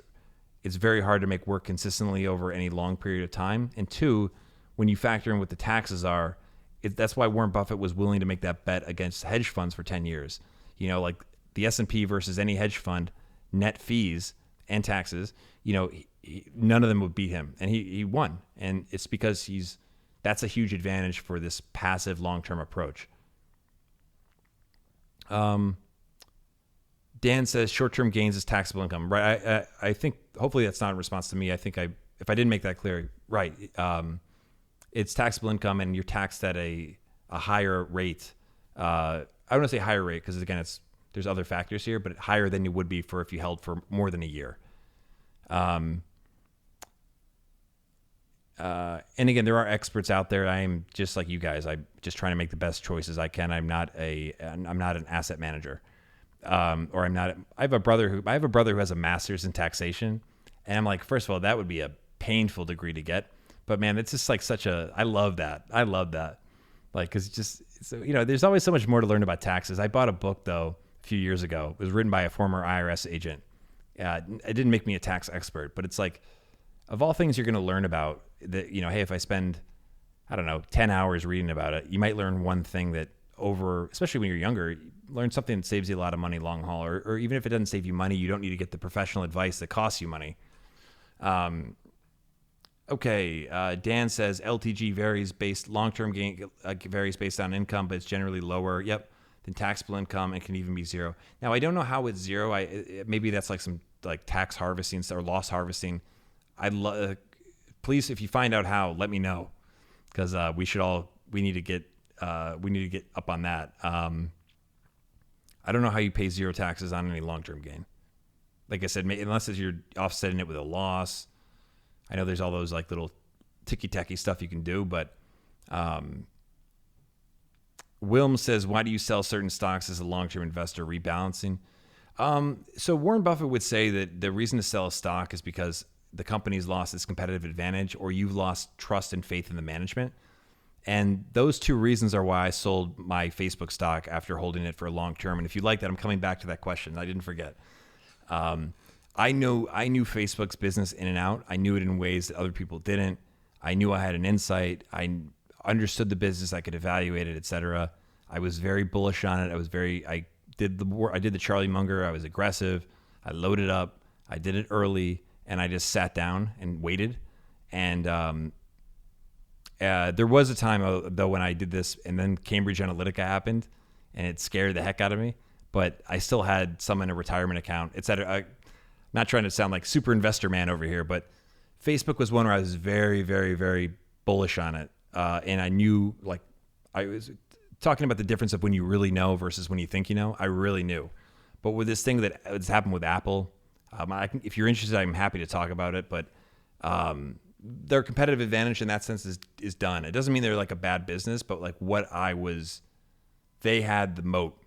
very hard to make work consistently over any long period of time. And two, when you factor in what the taxes are, that's why Warren Buffett was willing to make that bet against hedge funds for 10 years. You know, like the S&P versus any hedge fund, net fees and taxes, you know, none of them would beat him. And he won. And it's because that's a huge advantage for this passive long-term approach. Dan says short-term gains is taxable income. Right. I think hopefully that's not in response to me. I think if I didn't make that clear, right. It's taxable income and you're taxed at a higher rate. I don't want to say higher rate because again, there's other factors here, but higher than you would be if you held for more than a year. And again, there are experts out there. I am just like you guys. I'm just trying to make the best choices I can. I'm not an asset manager. I have a brother who has a master's in taxation, and I'm like, first of all, that would be a painful degree to get. But man, it's just like I love that. Like, cause there's always so much more to learn about taxes. I bought a book though a few years ago. It was written by a former IRS agent. It didn't make me a tax expert, but it's like, of all things you're going to learn about that, hey, if I spend, 10 hours reading about it, you might learn one thing that especially when you're younger, learn something that saves you a lot of money long haul, or even if it doesn't save you money, you don't need to get the professional advice that costs you money. Dan says LTG varies long-term gain varies based on income, but it's generally lower. Yep. Than taxable income and can even be zero. Now, I don't know how it's zero. Maybe that's like some like tax harvesting or loss harvesting. Please, if you find out how, let me know, because we need to get up on that. I don't know how you pay zero taxes on any long-term gain. Like I said, unless you're offsetting it with a loss. I know there's all those like little ticky-tacky stuff you can do, but Wilm says, why do you sell certain stocks as a long-term investor? Rebalancing. So Warren Buffett would say that the reason to sell a stock is because the company's lost its competitive advantage or you've lost trust and faith in the management. And those two reasons are why I sold my Facebook stock after holding it for a long term. And if you like that, I'm coming back to that question. I didn't forget. I knew Facebook's business in and out. I knew it in ways that other people didn't. I knew I had an insight. I understood the business. I could evaluate it, etc. I was very bullish on it. I did the Charlie Munger. I was aggressive. I loaded up. I did it early, and I just sat down and waited. And there was a time though when I did this, and then Cambridge Analytica happened, and it scared the heck out of me. But I still had some in a retirement account, etc. Not trying to sound like super investor man over here, but Facebook was one where I was very, very, very bullish on it. And I knew, like, I was talking about the difference of when you really know versus when you think you know. I really knew. But with this thing that has happened with Apple, if you're interested, I'm happy to talk about it. But their competitive advantage in that sense is done. It doesn't mean they're like a bad business, but like they had the moat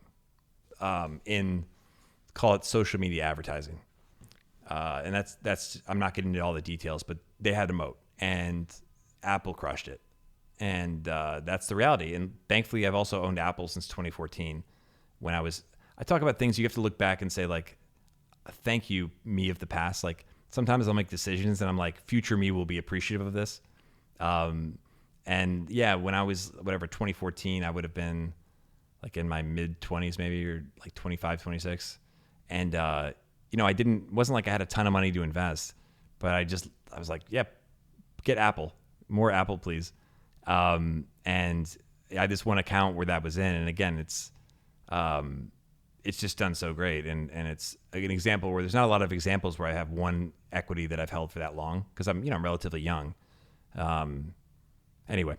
in, call it social media advertising. And that's I'm not getting into all the details, but they had a moat, and Apple crushed it. And that's the reality. And thankfully, I've also owned Apple since 2014. I talk about things you have to look back and say, like, thank you, me of the past. Like, sometimes I'll make decisions and I'm like, future me will be appreciative of this. And yeah, when I was, 2014, I would have been like in my mid 20s, maybe, or like 25, 26. And, wasn't like I had a ton of money to invest, but I was like, yep, get Apple, more Apple, please. And I had this one account where that was in, and again, it's just done so great. And it's an example where there's not a lot of examples where I have one equity that I've held for that long, because I'm relatively young. Anyway.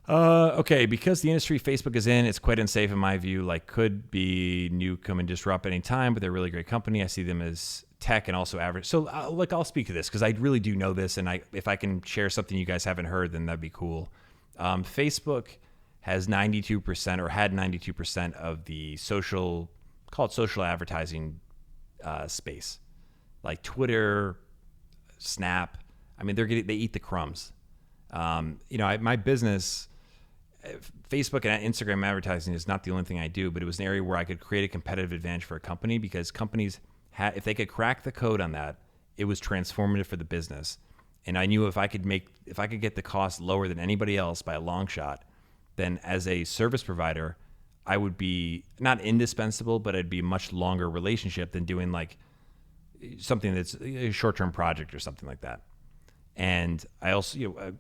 Okay, because the industry Facebook is in, it's quite unsafe in my view. Like, could be new, come and disrupt any time, but they're a really great company. I see them as tech and also average. So I'll speak to this because I really do know this, and if I can share something you guys haven't heard, then that'd be cool. Facebook has 92% or had 92% of the call it social advertising space, like Twitter, Snap. I mean, they eat the crumbs. My business, Facebook and Instagram advertising is not the only thing I do, but it was an area where I could create a competitive advantage for a company because companies if they could crack the code on that, it was transformative for the business. And I knew if I could get the cost lower than anybody else by a long shot, then as a service provider, I would be not indispensable, but it'd be a much longer relationship than doing like something that's a short-term project or something like that. And I also,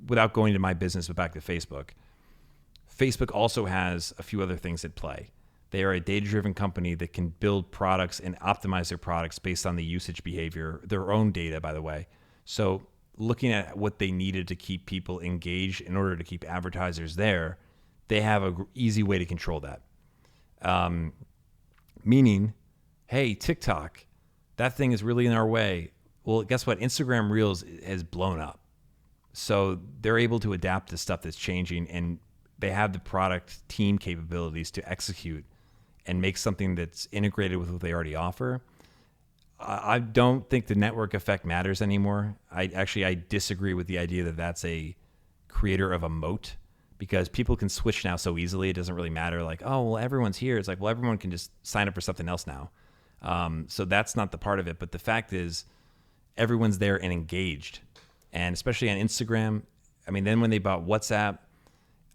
without going to my business, but back to Facebook also has a few other things at play. They are a data-driven company that can build products and optimize their products based on the usage behavior, their own data, by the way. So looking at what they needed to keep people engaged in order to keep advertisers there, they have an easy way to control that. Meaning, hey, TikTok, that thing is really in our way. Well, guess what? Instagram Reels has blown up. So they're able to adapt to stuff that's changing, and they have the product team capabilities to execute and make something that's integrated with what they already offer. I don't think the network effect matters anymore. I disagree with the idea that that's a creator of a moat, because people can switch now so easily. It doesn't really matter. Like, oh, well, everyone's here. It's like, well, everyone can just sign up for something else now. So that's not the part of it. But the fact is, everyone's there and engaged. And especially on Instagram, I mean, then when they bought WhatsApp,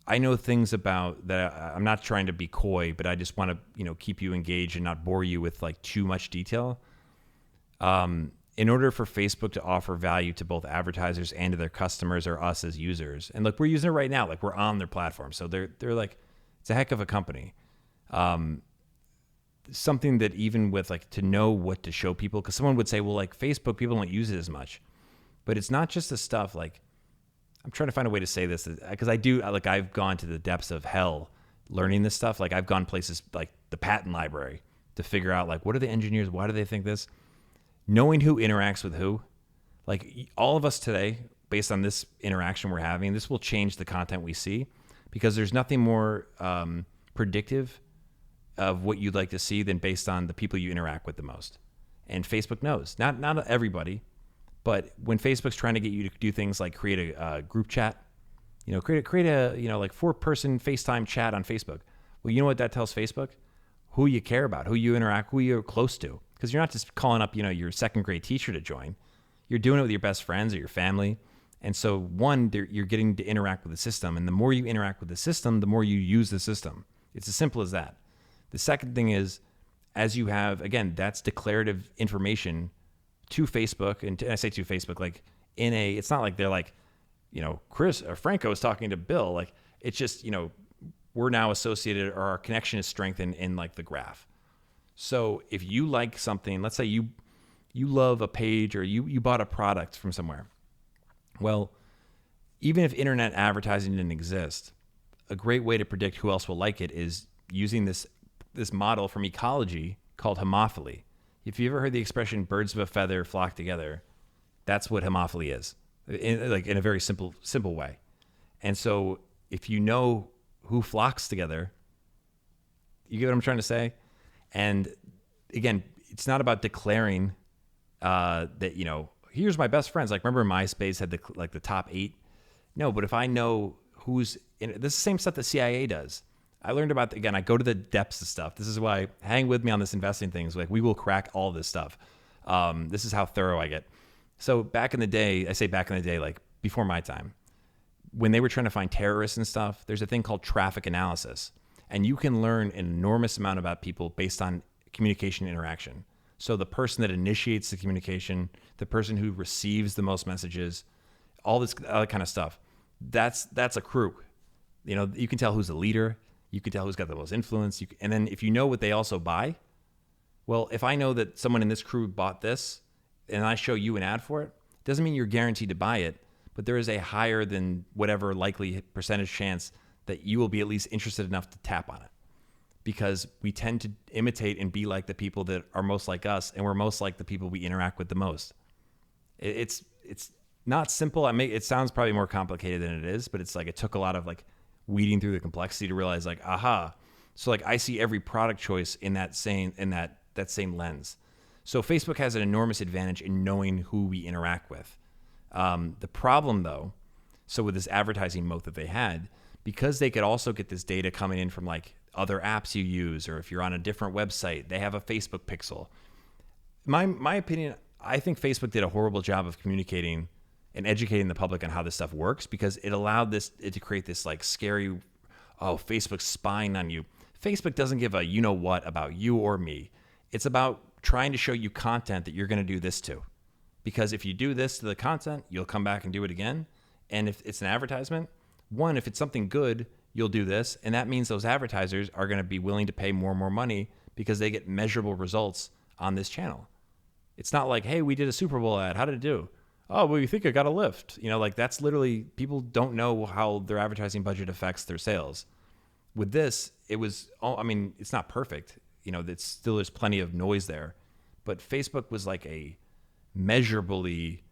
I know things about that. I'm not trying to be coy, but I just want to, keep you engaged and not bore you with like too much detail. In order for Facebook to offer value to both advertisers and to their customers or us as users, and look, we're using it right now. Like, we're on their platform, so they're like, it's a heck of a company. Something that even with like to know what to show people, because someone would say, well, like Facebook, people don't use it as much, but it's not just the stuff like. I'm trying to find a way to say this because I've gone to the depths of hell learning this stuff. Like, I've gone places like the patent library to figure out like, what are the engineers? Why do they think this? Knowing who interacts with who, like all of us today, based on this interaction we're having, this will change the content we see, because there's nothing more predictive of what you'd like to see than based on the people you interact with the most. And Facebook knows, not everybody. But when Facebook's trying to get you to do things like create a group chat, create a like 4-person FaceTime chat on Facebook. Well, you know what that tells Facebook? Who you care about, who you interact, who you're close to. Because you're not just calling up, your second grade teacher to join. You're doing it with your best friends or your family. And so you're getting to interact with the system. And the more you interact with the system, the more you use the system. It's as simple as that. The second thing is, as you have, again, that's declarative information to Facebook, and I say to Facebook, like it's not like they're like, Chris or Franco is talking to Bill. Like, it's just, we're now associated, or our connection is strengthened in like the graph. So if you like something, let's say you love a page, or you bought a product from somewhere. Well, even if internet advertising didn't exist, a great way to predict who else will like it is using this model from ecology called homophily. If you ever heard the expression "birds of a feather flock together," that's what homophily is, in a very simple way. And so, if you know who flocks together, you get what I'm trying to say. And again, it's not about declaring that here's my best friends. Like, remember MySpace had the top 8? No, but if I know who's in it, this is the same stuff the CIA does. I learned about, again, I go to the depths of stuff. This is why, hang with me on this investing thing. Like, we will crack all this stuff. This is how thorough I get. So back in the day, like before my time, when they were trying to find terrorists and stuff, there's a thing called traffic analysis. And you can learn an enormous amount about people based on communication interaction. So the person that initiates the communication, the person who receives the most messages, all this other kind of stuff, that's a crew. You can tell who's the leader. You can tell who's got the most influence. And then if you know what they also buy, well, if I know that someone in this crew bought this and I show you an ad for it, doesn't mean you're guaranteed to buy it, but there is a higher than whatever likely percentage chance that you will be at least interested enough to tap on it. because we tend to imitate and be like the people that are most like us, and we're most like the people we interact with the most. It's not simple. It sounds probably more complicated than it is, but it's like it took a lot of like weeding through the complexity to realize like, aha. So like I see every product choice in that same lens. So Facebook has an enormous advantage in knowing who we interact with. The problem though, so with this advertising moat that they had, because they could also get this data coming in from like other apps you use, or if you're on a different website, they have a Facebook pixel. My opinion, I think Facebook did a horrible job of communicating and educating the public on how this stuff works, because it allowed it to create this like scary, oh, Facebook's spying on you. Facebook doesn't give a you-know-what about you or me. It's about trying to show you content that you're going to do this to. Because if you do this to the content, you'll come back and do it again. And if it's an advertisement, one, if it's something good, you'll do this. And that means those advertisers are going to be willing to pay more and more money because they get measurable results on this channel. It's not like, hey, we did a Super Bowl ad. How did it do? Oh, well, you think it got a lift. Like that's literally, people don't know how their advertising budget affects their sales. With this, it was, it's not perfect. There's plenty of noise there. But Facebook was like a measurably,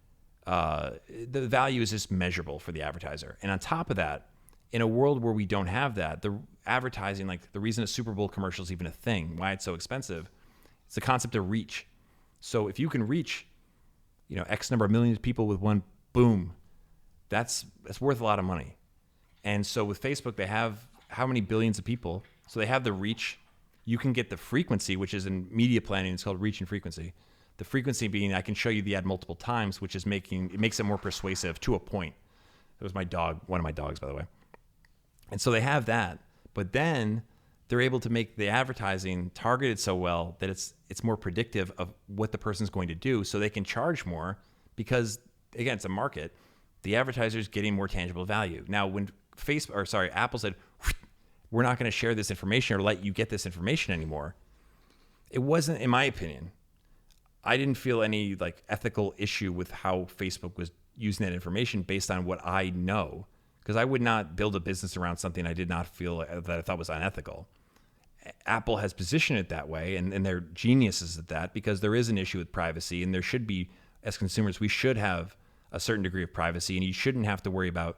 the value is just measurable for the advertiser. And on top of that, in a world where we don't have that, the advertising, like the reason a Super Bowl commercial is even a thing, why it's so expensive, it's the concept of reach. So if you can reach, X number of millions of people with one boom, that's worth a lot of money. And so with Facebook, they have how many billions of people? So they have the reach. You can get the frequency, which is in media planning, it's called reach and frequency. The frequency being I can show you the ad multiple times, which is makes it more persuasive to a point. That was my dog, one of my dogs, by the way. And so they have that, but then they're able to make the advertising targeted so well that it's more predictive of what the person's going to do, so they can charge more because, again, it's a market. The advertiser's getting more tangible value. Now, when Apple said, we're not going to share this information or let you get this information anymore, it wasn't, in my opinion, I didn't feel any like ethical issue with how Facebook was using that information based on what I know, because I would not build a business around something I did not feel that I thought was unethical. Apple has positioned it that way, and they're geniuses at that, because there is an issue with privacy, and there should be, as consumers, we should have a certain degree of privacy, and you shouldn't have to worry about,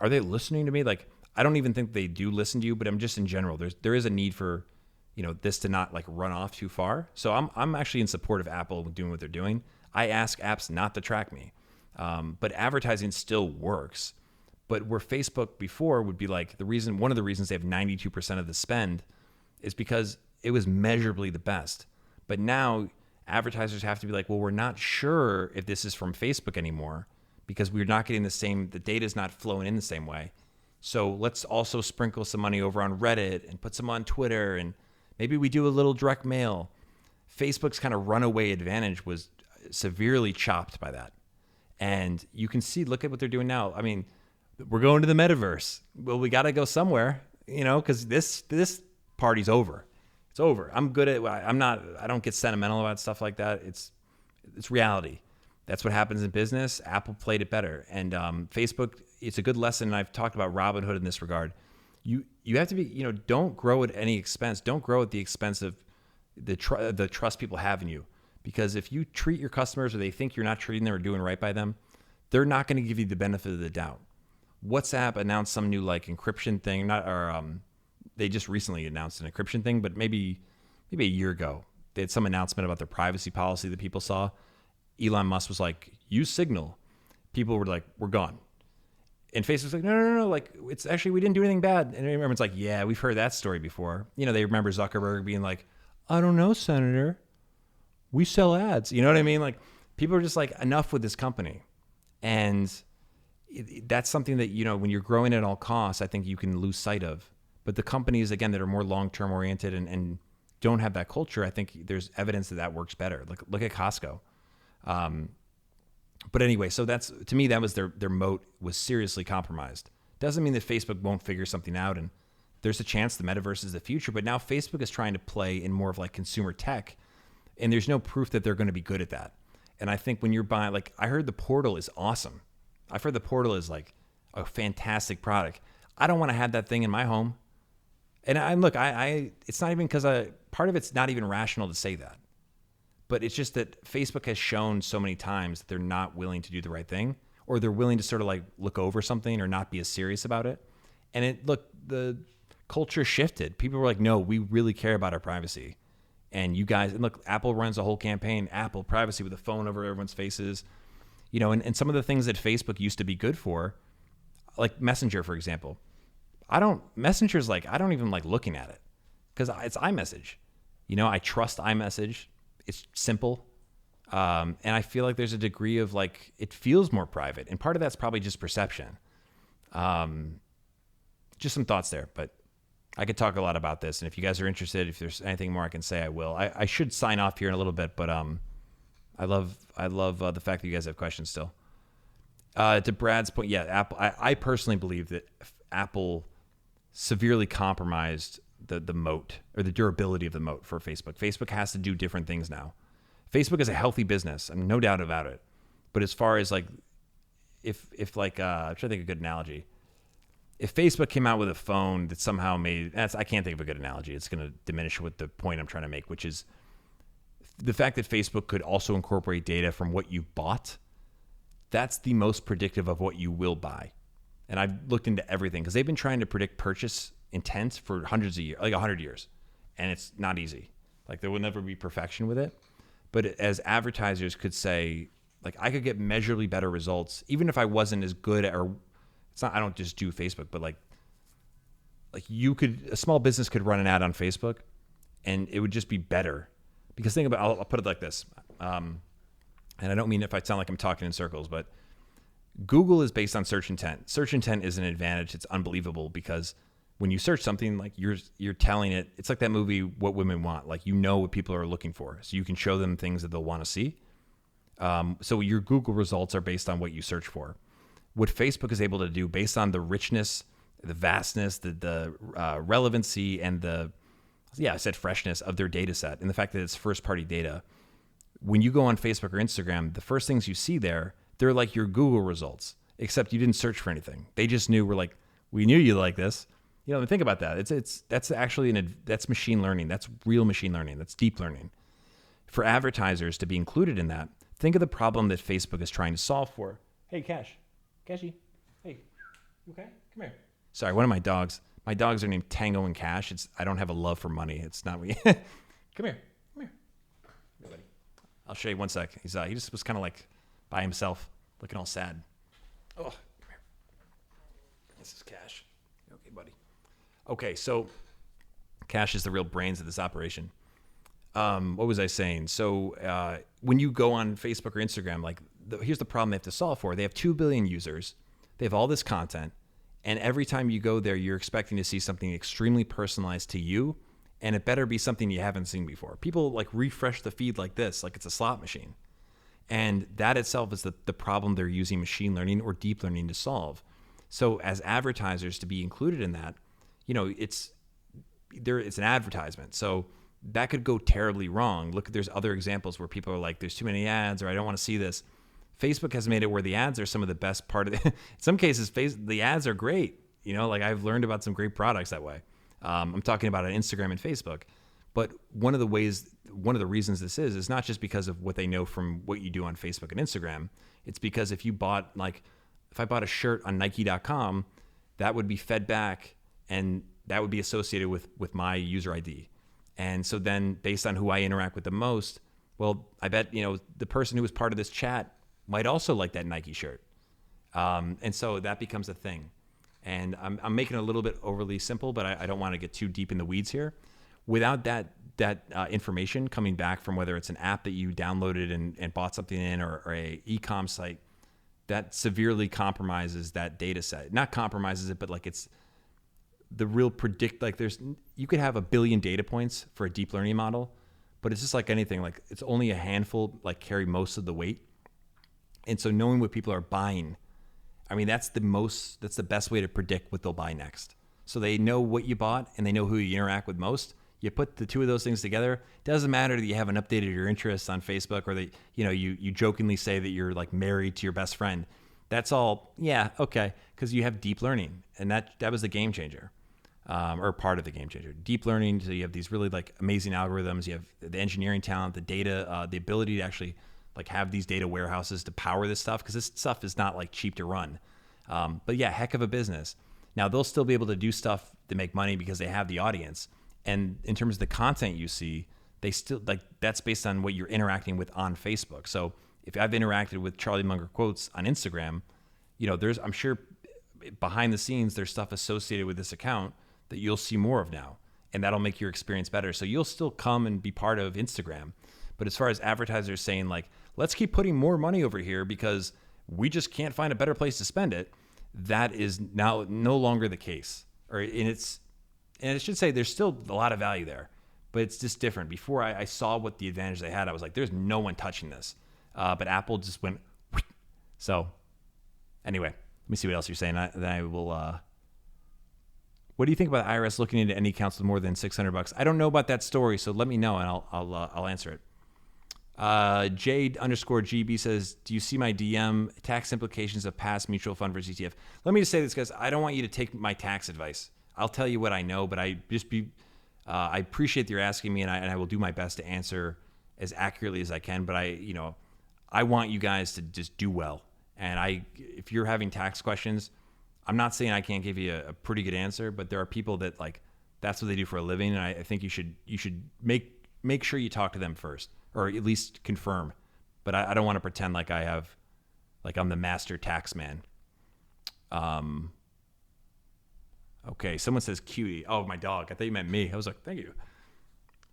are they listening to me? Like, I don't even think they do listen to you, but I'm just in general, there is a need for, this to not like run off too far. So I'm actually in support of Apple doing what they're doing. I ask apps not to track me, but advertising still works. But where Facebook before would be like one of the reasons they have 92% of the spend is because it was measurably the best. But now advertisers have to be like, well, we're not sure if this is from Facebook anymore because we're not getting the data is not flowing in the same way. So let's also sprinkle some money over on Reddit and put some on Twitter, and maybe we do a little direct mail. Facebook's kind of runaway advantage was severely chopped by that. And you can see, look at what they're doing now. I mean, we're going to the metaverse. Well, we got to go somewhere, because this party's over. It's over. I don't get sentimental about stuff like that. It's reality. That's what happens in business. Apple played it better. And Facebook, it's a good lesson. And I've talked about Robinhood in this regard. You have to be, don't grow at any expense. Don't grow at the expense of the trust people have in you. Because if you treat your customers or they think you're not treating them or doing right by them, they're not going to give you the benefit of the doubt. WhatsApp announced some new like encryption thing, they just recently announced an encryption thing, but maybe a year ago, they had some announcement about their privacy policy that people saw. Elon Musk was like, use Signal. People were like, we're gone. And Facebook's like, no, like, it's actually, we didn't do anything bad. And everyone's like, yeah, we've heard that story before. They remember Zuckerberg being like, I don't know, Senator. We sell ads. You know what I mean? Like, people are just like, enough with this company. And that's something that, when you're growing at all costs, I think you can lose sight of. But the companies, again, that are more long-term oriented and don't have that culture, I think there's evidence that works better. Look at Costco. But anyway, so to me, that was their moat was seriously compromised. Doesn't mean that Facebook won't figure something out, and there's a chance the metaverse is the future, but now Facebook is trying to play in more of like consumer tech, and there's no proof that they're going to be good at that. And I think when you're buying, like, I heard the Portal is awesome. I've heard the Portal is like a fantastic product. I don't want to have that thing in my home. And look, it's not even because part of it's not even rational to say that, but it's just that Facebook has shown so many times that they're not willing to do the right thing, or they're willing to sort of like look over something or not be as serious about it. And the culture shifted. People were like, no, we really care about our privacy. And you guys, and look, Apple runs a whole campaign, Apple privacy, with a phone over everyone's faces, and some of the things that Facebook used to be good for, like Messenger, for example. Messenger's like, I don't even like looking at it because it's iMessage. I trust iMessage. It's simple. And I feel like there's a degree of like, it feels more private. And part of that's probably just perception. Just some thoughts there, but I could talk a lot about this. And if you guys are interested, if there's anything more I can say, I will. I should sign off here in a little bit, but I love the fact that you guys have questions still. To Brad's point, yeah, Apple. I personally believe that Apple severely compromised the moat, or the durability of the moat for Facebook. Facebook has to do different things now. Facebook is a healthy business, I mean, no doubt about it. But as far as like, if like, I'm trying to think of a good analogy. If Facebook came out with a phone that somehow I can't think of a good analogy. It's going to diminish what the point I'm trying to make, which is the fact that Facebook could also incorporate data from what you bought. That's the most predictive of what you will buy. And I've looked into everything because they've been trying to predict purchase intent for hundreds of years, like 100 years. And it's not easy. Like there will never be perfection with it. But as advertisers could say, like I could get measurably better results, even if I wasn't as good at, or it's not, I don't just do Facebook, but like a small business could run an ad on Facebook and it would just be better. Because think about, I'll put it like this. And I don't mean if I sound like I'm talking in circles, but Google is based on search intent. Search intent is an advantage. It's unbelievable because when you search something, like you're telling it, it's like that movie, What Women Want. Like, what people are looking for. So you can show them things that they'll want to see. So your Google results are based on what you search for. What Facebook is able to do based on the richness, the vastness, the relevancy, and I said freshness of their data set, and the fact that it's first party data. When you go on Facebook or Instagram, the first things you see there, they're like your Google results, except you didn't search for anything. They just knew, we knew you like this. Think about that. That's actually that's machine learning. That's real machine learning. That's deep learning. For advertisers to be included in that, think of the problem that Facebook is trying to solve for. Hey, Cashy. Hey, you okay? Come here. Sorry, one of my dogs are named Tango and Cash. I don't have a love for money. It's not me. Come here. Here, buddy. I'll show you one sec. He just was kind of like by himself, looking all sad. Oh, come here. This is Cash. Okay, buddy. Okay, so Cash is the real brains of this operation. What was I saying? So when you go on Facebook or Instagram, here's the problem they have to solve for. They have 2 billion users. They have all this content. And every time you go there, you're expecting to see something extremely personalized to you. And it better be something you haven't seen before. People refresh the feed like this, like it's a slot machine. And that itself is the problem they're using machine learning or deep learning to solve. So as advertisers, to be included in that, it's an advertisement. So that could go terribly wrong. Look, there's other examples where people are like, there's too many ads, or I don't want to see this. Facebook has made it where the ads are some of the best part of it. In some cases, the ads are great. I've learned about some great products that way. I'm talking about on Instagram and Facebook. But one of the reasons this is not just because of what they know from what you do on Facebook and Instagram. It's because if I bought a shirt on Nike.com, that would be fed back and that would be associated with my user ID. And so then based on who I interact with the most, well, I bet, the person who was part of this chat might also like that Nike shirt. And so that becomes a thing. And I'm making it a little bit overly simple, but I don't want to get too deep in the weeds here. Without that information coming back from whether it's an app that you downloaded and bought something in or a e-com site, that severely compromises that data set. Not compromises it, but it's the real you could have 1 billion data points for a deep learning model, but it's just like anything, it's only a handful carry most of the weight. And so knowing what people are buying, that's the best way to predict what they'll buy next. So they know what you bought and they know who you interact with most. You put the two of those things together. It doesn't matter that you haven't updated your interests on Facebook or that you jokingly say that you're married to your best friend. That's all, yeah, okay, because you have deep learning, and that was the game changer. or part of the game changer. Deep learning, so you have these really like amazing algorithms. You have the engineering talent, the data, the ability to actually like have these data warehouses to power this stuff, because this stuff is not like cheap to run. But yeah, heck of a business. Now they'll still be able to do stuff to make money because they have the audience. And in terms of the content you see, they still like that's based on what you're interacting with on Facebook. So if I've interacted with Charlie Munger Quotes on Instagram, I'm sure behind the scenes there's stuff associated with this account that you'll see more of now, and that'll make your experience better. So you'll still come and be part of Instagram. But as far as advertisers saying like, let's keep putting more money over here because we just can't find a better place to spend it, that is now no longer the case. And I should say there's still a lot of value there, but it's just different. Before I saw what the advantage they had, I was like, there's no one touching this. But Apple just went. So anyway, let me see what else you're saying. Then I will. What do you think about IRS looking into any accounts with more than $600? I don't know about that story, so let me know and I'll answer it. Jade_GB says, do you see my DM? Tax implications of past mutual fund versus ETF. Let me just say this, guys. I don't want you to take my tax advice. I'll tell you what I know, but I appreciate that you're asking me, and I will do my best to answer as accurately as I can. But I want you guys to just do well. And if you're having tax questions, I'm not saying I can't give you a pretty good answer, but there are people that like that's what they do for a living, and I think you should make sure you talk to them first, or at least confirm. But I don't want to pretend like I'm the master tax man. Okay, someone says cutie. Oh, my dog. I thought you meant me. I was like, thank you.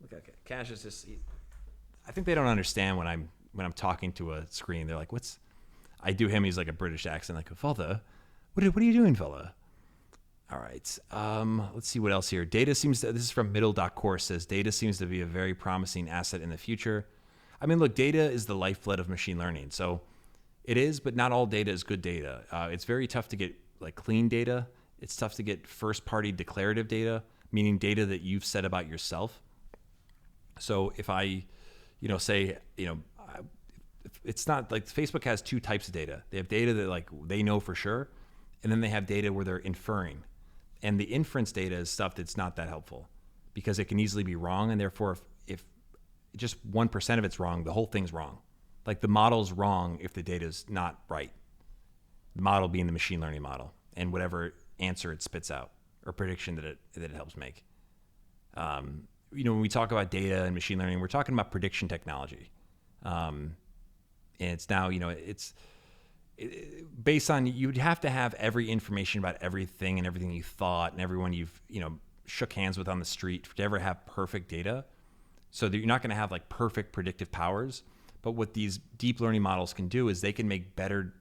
Look, okay. Cash is just. I think they don't understand when I'm talking to a screen. They're like, "What's?" I do him. He's like a British accent, like, "Fella, what are you doing, fella?" All right. Let's see what else here. This is from middle.course, says data seems to be a very promising asset in the future. I mean, look, data is the lifeblood of machine learning. So it is, but not all data is good data. It's very tough to get like clean data. It's tough to get first-party declarative data, meaning data that you've said about yourself. So if I, say, it's not like Facebook has two types of data. They have data that like they know for sure, and then they have data where they're inferring. And the inference data is stuff that's not that helpful because it can easily be wrong, and therefore if just 1% of it's wrong, the whole thing's wrong. Like the model's wrong if the data's not right. The model being the machine learning model and whatever answer it spits out or prediction that it helps make. When we talk about data and machine learning, we're talking about prediction technology. And it's now, it's based on, you'd have to have every information about everything and everything you thought and everyone you've, shook hands with on the street to ever have perfect data. So that you're not going to have like perfect predictive powers. But what these deep learning models can do is they can make better,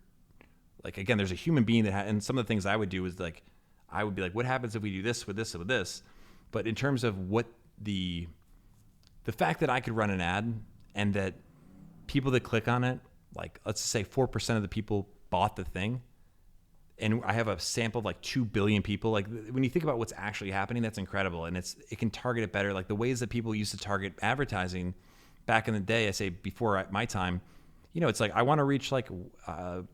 like, again, there's a human being and some of the things I would do is like, I would be like, what happens if we do this with this with this? But in terms of what the fact that I could run an ad and that people that click on it, like let's say 4% of the people bought the thing, and I have a sample of like 2 billion people. Like when you think about what's actually happening, that's incredible. And it can target it better. Like the ways that people used to target advertising back in the day, I say before my time, it's like, I want to reach like, what's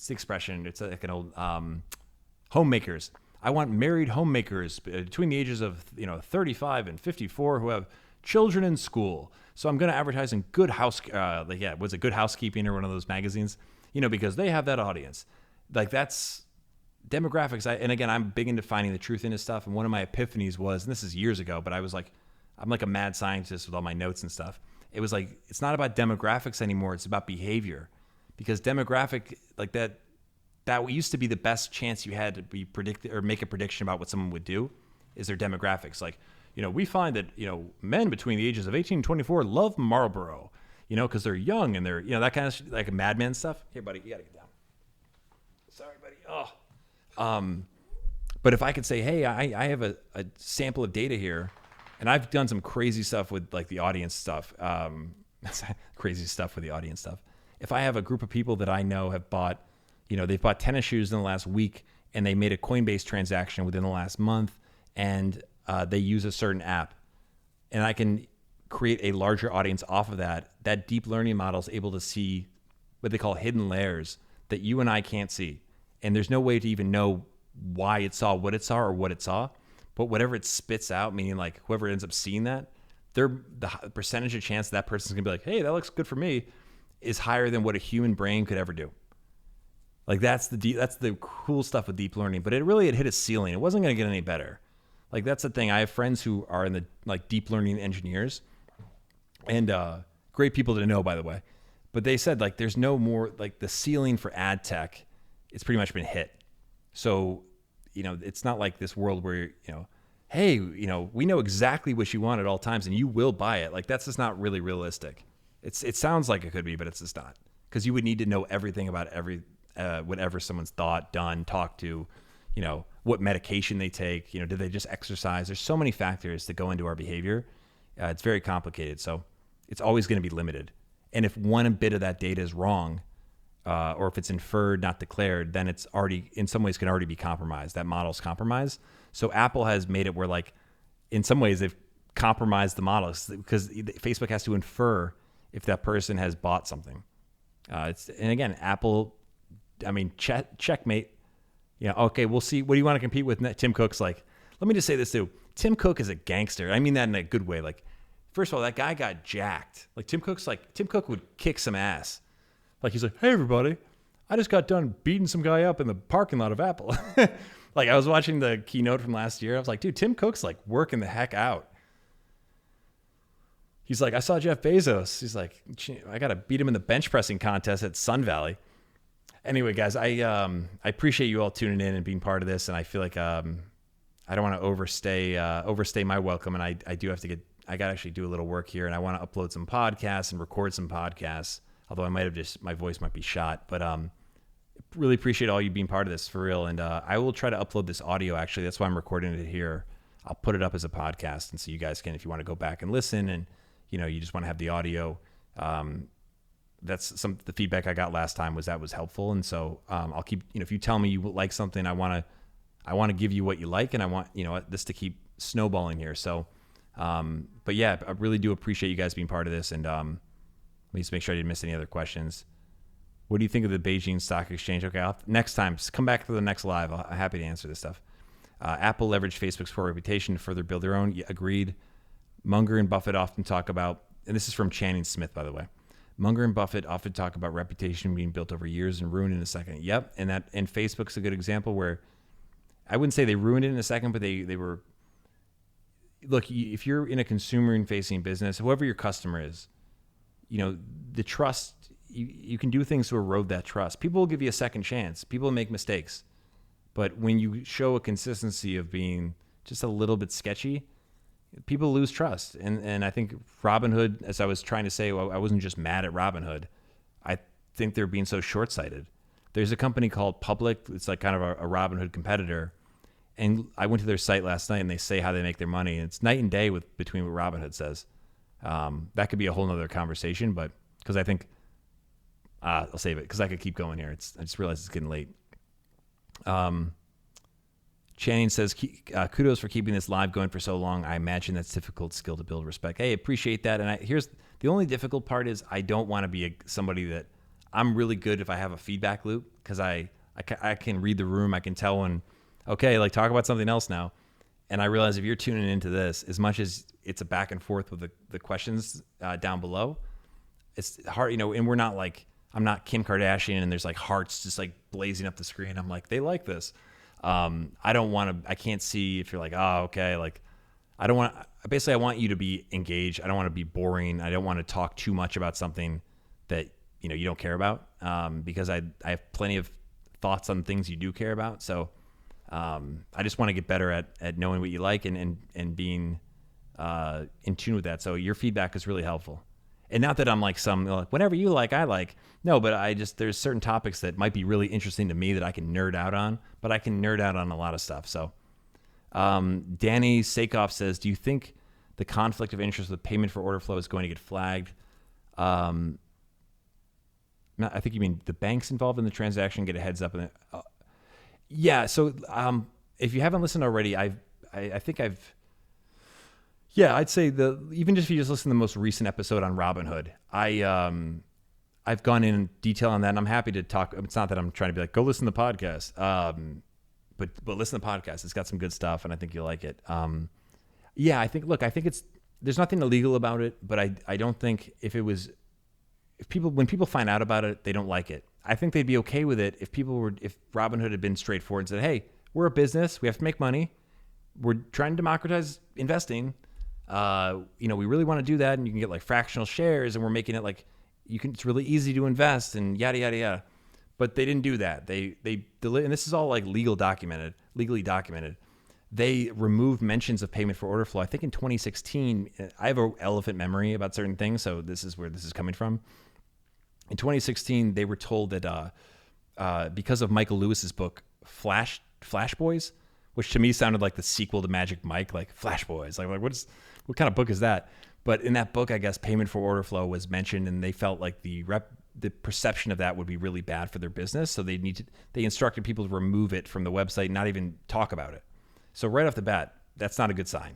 the expression? It's like an old homemakers. I want married homemakers between the ages of 35 and 54 who have children in school. So I'm going to advertise in Good Housekeeping or one of those magazines, because they have that audience. Like that's demographics. And again, I'm big into finding the truth in this stuff. And one of my epiphanies was, and this is years ago, but I was like, I'm like a mad scientist with all my notes and stuff. It was like, it's not about demographics anymore. It's about behavior, because demographic like that used to be the best chance you had to be predicted or make a prediction about what someone would do is their demographics. Like, we find that, men between the ages of 18 and 24 love Marlboro, because they're young and they're, that kind of like a madman stuff. Here, buddy, you got to get down. Sorry, buddy. Oh. But if I could say, hey, I have a sample of data here, and I've done some crazy stuff with like the audience stuff, crazy stuff with the audience stuff. If I have a group of people that I know have bought, they've bought tennis shoes in the last week and they made a Coinbase transaction within the last month, and they use a certain app, and I can create a larger audience off of that. That deep learning model is able to see what they call hidden layers that you and I can't see. And there's no way to even know why it saw what it saw or what it saw, but whatever it spits out, meaning like whoever ends up seeing that, the percentage of chance that person's gonna be like, hey, that looks good for me, is higher than what a human brain could ever do. Like that's the cool stuff with deep learning, but it hit a ceiling. It wasn't gonna get any better. Like that's the thing. I have friends who are in the like deep learning engineers, and great people to know, by the way. But they said like there's no more, like the ceiling for ad tech, it's pretty much been hit. So, it's not like this world where, hey, we know exactly what you want at all times and you will buy it. Like that's just not really realistic. It sounds like it could be, but it's just not, because you would need to know everything about whatever someone's thought, done, talked to, what medication they take, did they just exercise? There's so many factors that go into our behavior. It's very complicated. So it's always going to be limited. And if one bit of that data is wrong, or if it's inferred, not declared, then it's already, in some ways, can already be compromised. That model's compromised. So Apple has made it where, like, in some ways, they've compromised the models because Facebook has to infer if that person has bought something. And again, Apple, checkmate. Okay, we'll see. What do you want to compete with? Tim Cook's like, let me just say this too. Tim Cook is a gangster. I mean that in a good way. Like, first of all, that guy got jacked. Like Tim Cook would kick some ass. Like he's like, hey everybody, I just got done beating some guy up in the parking lot of Apple. Like I was watching the keynote from last year. I was like, dude, Tim Cook's like working the heck out. He's like, I saw Jeff Bezos. He's like, I got to beat him in the bench pressing contest at Sun Valley. Anyway, guys, I appreciate you all tuning in and being part of this. And I feel like I don't want to overstay my welcome. And I do have to I got to actually do a little work here. And I want to upload some podcasts and record some podcasts. Although my voice might be shot. But really appreciate all you being part of this, for real. And I will try to upload this audio, actually. That's why I'm recording it here. I'll put it up as a podcast. And so you guys can, if you want to go back and listen and, you just want to have the audio. That's the feedback I got last time was helpful. And so I'll keep, if you tell me you like something, I want to give you what you like, and I want, this to keep snowballing here. So, but yeah, I really do appreciate you guys being part of this. And let me just make sure I didn't miss any other questions. What do you think of the Beijing Stock Exchange? Okay, next time, just come back to the next live. I'm happy to answer this stuff. Apple leveraged Facebook's poor reputation to further build their own. Yeah, agreed. Munger and Buffett often talk about, and this is from Channing Smith, by the way. Munger and Buffett often talk about reputation being built over years and ruined in a second. Yep, and Facebook's a good example where I wouldn't say they ruined it in a second, but they were. Look, if you're in a consumer-facing business, whoever your customer is, the trust. You can do things to erode that trust. People will give you a second chance. People will make mistakes, but when you show a consistency of being just a little bit sketchy, people lose trust. And I think Robinhood, as I was trying to say, I wasn't just mad at Robinhood. I think they're being so short-sighted. There's a company called Public. It's like kind of a Robinhood competitor. And I went to their site last night and they say how they make their money. And it's night and day between what Robinhood says. That could be a whole nother conversation, but because I think I'll save it because I could keep going here. I just realized it's getting late. Channing says, kudos for keeping this live going for so long. I imagine that's difficult skill to build respect. Hey, appreciate that. And here's the only difficult part is I don't want to be somebody that I'm really good if I have a feedback loop because I can read the room. I can tell when, okay, like talk about something else now. And I realize if you're tuning into this, as much as it's a back and forth with the questions down below, it's hard, and we're not like, I'm not Kim Kardashian and there's like hearts just like blazing up the screen. I'm like, they like this. I can't see if you're like, oh, okay. Like I want you to be engaged. I don't want to be boring. I don't want to talk too much about something that, you don't care about. Because I have plenty of thoughts on things you do care about. So, I just want to get better at knowing what you like and being, in tune with that. So your feedback is really helpful. And not that I'm like whatever you like, I like. No, but there's certain topics that might be really interesting to me that I can nerd out on, but I can nerd out on a lot of stuff. So Danny Sakoff says, do you think the conflict of interest with payment for order flow is going to get flagged? I think you mean the banks involved in the transaction get a heads up. Yeah. So if you haven't listened already, I'd say even if you just listen to the most recent episode on Robinhood, I've gone in detail on that, and I'm happy to talk. It's not that I'm trying to be like, go listen to the podcast. but listen to the podcast. It's got some good stuff, and I think you'll like it. Yeah, I think there's nothing illegal about it, but I don't think when people find out about it, they don't like it. I think they'd be okay with it if Robinhood had been straightforward and said, hey, we're a business. We have to make money. We're trying to democratize investing. We really want to do that. And you can get like fractional shares, and we're making it like it's really easy to invest and yada, yada, yada. But they didn't do that. And this is all like legally documented. They removed mentions of payment for order flow. I think in 2016, I have an elephant memory about certain things. So this is where this is coming from. In 2016, they were told that because of Michael Lewis's book, Flash Boys, which to me sounded like the sequel to Magic Mike, like Flash Boys. Like what kind of book is that? But in that book, I guess payment for order flow was mentioned, and they felt like the perception of that would be really bad for their business. So they instructed people to remove it from the website, not even talk about it. So right off the bat, that's not a good sign.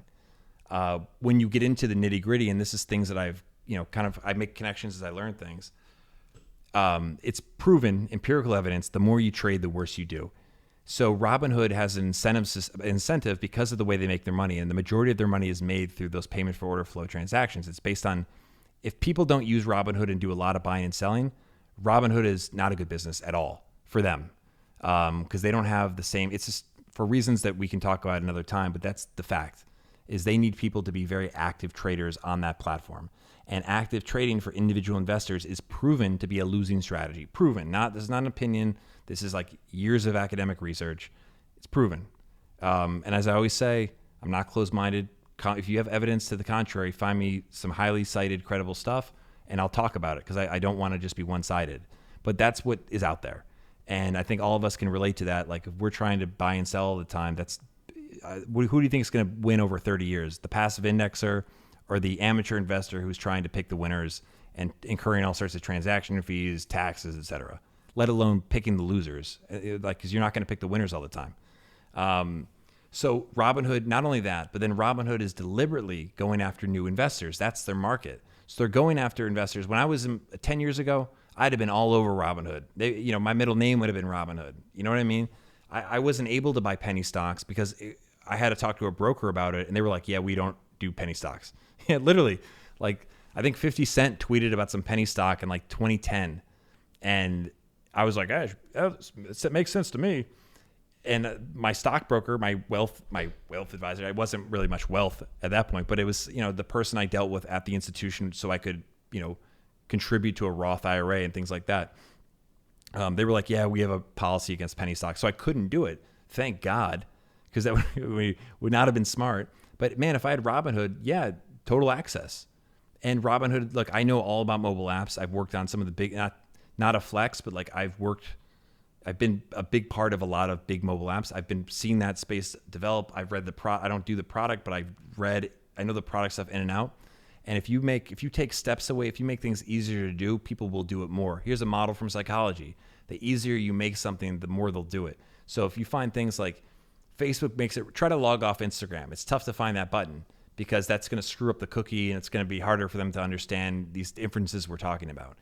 When you get into the nitty gritty, and this is things that I make connections as I learn things. It's proven empirical evidence. The more you trade, the worse you do. So Robinhood has an incentive because of the way they make their money, and the majority of their money is made through those payment for order flow transactions. It's based on if people don't use Robinhood and do a lot of buying and selling, Robinhood is not a good business at all for them because they don't have the same. It's just for reasons that we can talk about another time, but that's the fact. Is they need people to be very active traders on that platform. And active trading for individual investors is proven to be a losing strategy. Proven. This is not an opinion. This is like years of academic research. It's proven. And as I always say, I'm not closed-minded. If you have evidence to the contrary, find me some highly cited, credible stuff, and I'll talk about it because I don't want to just be one-sided. But that's what is out there. And I think all of us can relate to that. Like if we're trying to buy and sell all the time, who do you think is going to win over 30 years? The passive indexer or the amateur investor who's trying to pick the winners and incurring all sorts of transaction fees, taxes, et cetera, let alone picking the losers, because you're not going to pick the winners all the time. So Robinhood, not only that, but then Robinhood is deliberately going after new investors. That's their market. So they're going after investors. When I was 10 years ago, I'd have been all over Robinhood. My middle name would have been Robinhood. You know what I mean? I wasn't able to buy penny stocks because I had to talk to a broker about it, and they were like, yeah, we don't do penny stocks. Yeah, literally. Like, I think 50 Cent tweeted about some penny stock in like 2010. And I was like, it makes sense to me. And my stockbroker, my wealth advisor, I wasn't really much wealth at that point, but it was, the person I dealt with at the institution so I could, contribute to a Roth IRA and things like that. They were like, yeah, we have a policy against penny stocks. So I couldn't do it. Thank God, because that would not have been smart. But man, if I had Robinhood, yeah, total access. And Robinhood, look, I know all about mobile apps. I've worked on some of the big, not a flex, but like I've been a big part of a lot of big mobile apps. I've been seeing that space develop. I've read I don't do the product, but I know the product stuff in and out. And if you take steps away, if you make things easier to do, people will do it more. Here's a model from psychology. The easier you make something, the more they'll do it. So if you find things like Facebook makes it, try to log off Instagram. It's tough to find that button because that's going to screw up the cookie and it's going to be harder for them to understand these inferences we're talking about.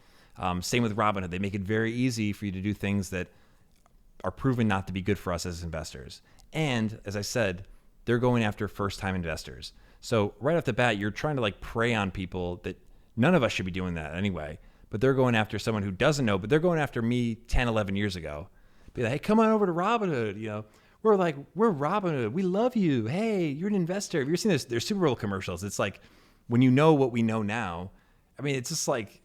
Same with Robinhood. They make it very easy for you to do things that are proven not to be good for us as investors. And as I said, they're going after first-time investors. So right off the bat, you're trying to like prey on people that none of us should be doing that anyway, but they're going after someone who doesn't know, but they're going after me 10, 11 years ago. Be like, hey, come on over to Robinhood. We're Robinhood. We love you. Hey, you're an investor. Have you ever seen this? There's Super Bowl commercials. It's like when you know what we know now, I mean, it's just like,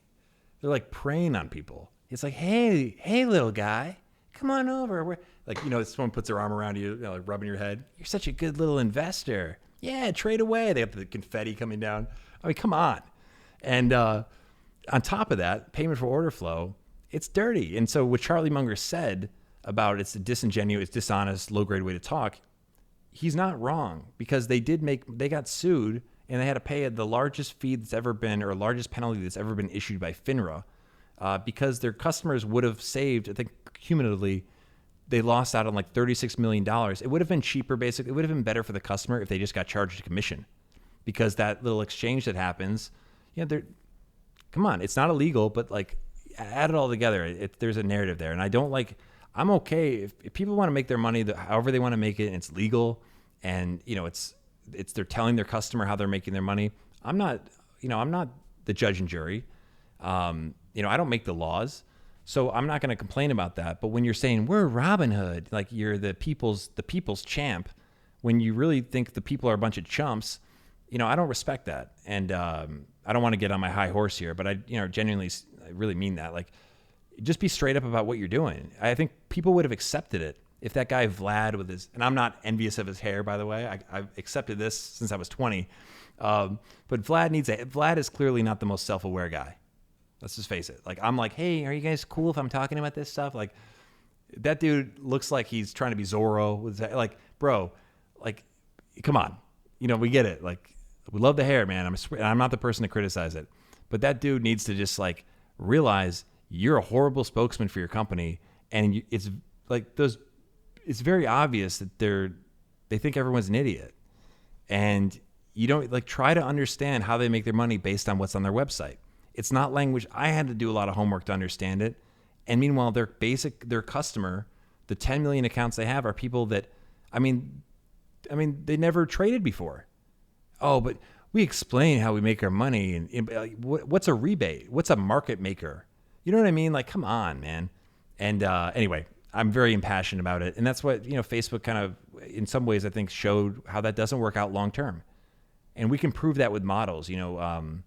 they're like preying on people. It's like, hey, little guy, come on over. Someone puts their arm around you, like rubbing your head. You're such a good little investor. Yeah, trade away. They have the confetti coming down. I mean, come on. And on top of that, payment for order flow, it's dirty. And so what Charlie Munger said about it's a disingenuous, dishonest, low-grade way to talk, he's not wrong because they got sued and they had to pay the largest fee that's ever been or largest penalty that's ever been issued by FINRA because their customers would have saved, I think, cumulatively, they lost out on like $36 million. It would have been cheaper, basically. It would have been better for the customer if they just got charged a commission because that little exchange that happens, come on, it's not illegal, but like add it all together. There's a narrative there. And I'm okay if people want to make their money however they want to make it, and it's legal, and it's they're telling their customer how they're making their money. I'm not the judge and jury. I don't make the laws, so I'm not going to complain about that. But when you're saying we're Robin Hood, like you're the people's champ, when you really think the people are a bunch of chumps, I don't respect that. And I don't want to get on my high horse here, but I genuinely, I really mean that. Like, just be straight up about what you're doing. I think people would have accepted it if that guy Vlad with his, and I'm not envious of his hair, by the way. I've accepted this since I was 20. But Vlad is clearly not the most self-aware guy. Let's just face it. Like, I'm like, hey, are you guys cool if I'm talking about this stuff? Like, that dude looks like he's trying to be Zorro. Like, bro, like, come on. We get it. Like, we love the hair, man. I'm not the person to criticize it. But that dude needs to just, like, realize you're a horrible spokesman for your company. And it's very obvious that they think everyone's an idiot. And you don't, like, try to understand how they make their money based on what's on their website. It's not language. I had to do a lot of homework to understand it. And meanwhile, their customer, the 10 million accounts they have, are people that, I mean, they never traded before. Oh, but we explain how we make our money. And what's a rebate? What's a market maker? You know what I mean? Like, come on, man. And anyway, I'm very impassioned about it. And that's what, Facebook kind of, in some ways, I think, showed how that doesn't work out long term. And we can prove that with models. The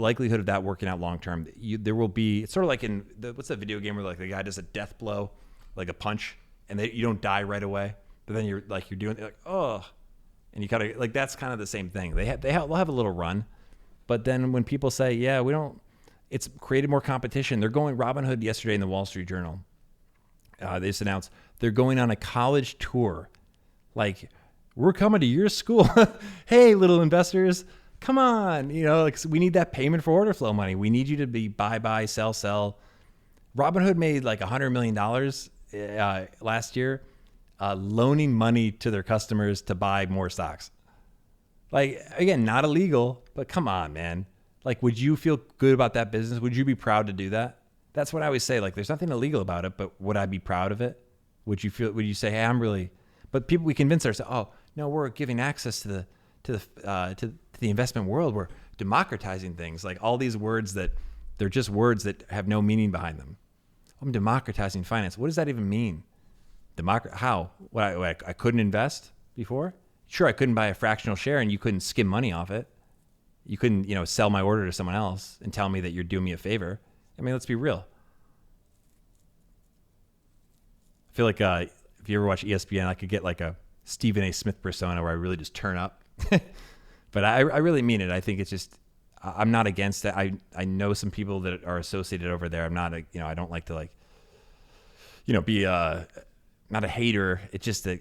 likelihood of that working out long term, there will be. It's sort of like in what's that video game where, like, the guy does a death blow, like a punch, and you don't die right away, but then you're doing like, oh, and you kind of, like, that's kind of the same thing. They'll have a little run, but then when people say, yeah, we don't, it's created more competition. They're going Robinhood yesterday in the Wall Street Journal. They just announced they're going on a college tour. Like, we're coming to your school. Hey, little investors. Come on, like, we need that payment for order flow money. We need you to be buy, sell. Robinhood made like $100 million last year, loaning money to their customers to buy more stocks. Like, again, not illegal, but come on, man. Like, would you feel good about that business? Would you be proud to do that? That's what I always say. Like, there's nothing illegal about it, but would I be proud of it? Would you say, hey, I'm really, but people, we convince ourselves, oh no, we're giving access to the investment world. We're democratizing things. Like, all these words that they're just words that have no meaning behind them. I'm democratizing finance. What does that even mean? How? What, I couldn't invest before? Sure, I couldn't buy a fractional share, and you couldn't skim money off it. You couldn't, sell my order to someone else and tell me that you're doing me a favor. I mean, let's be real. I feel like if you ever watch ESPN, I could get like a Stephen A. Smith persona where I really just turn up. But I really mean it. I think it's just, I'm not against it. I know some people that are associated over there. I'm not, I don't like to be not a hater. It's just that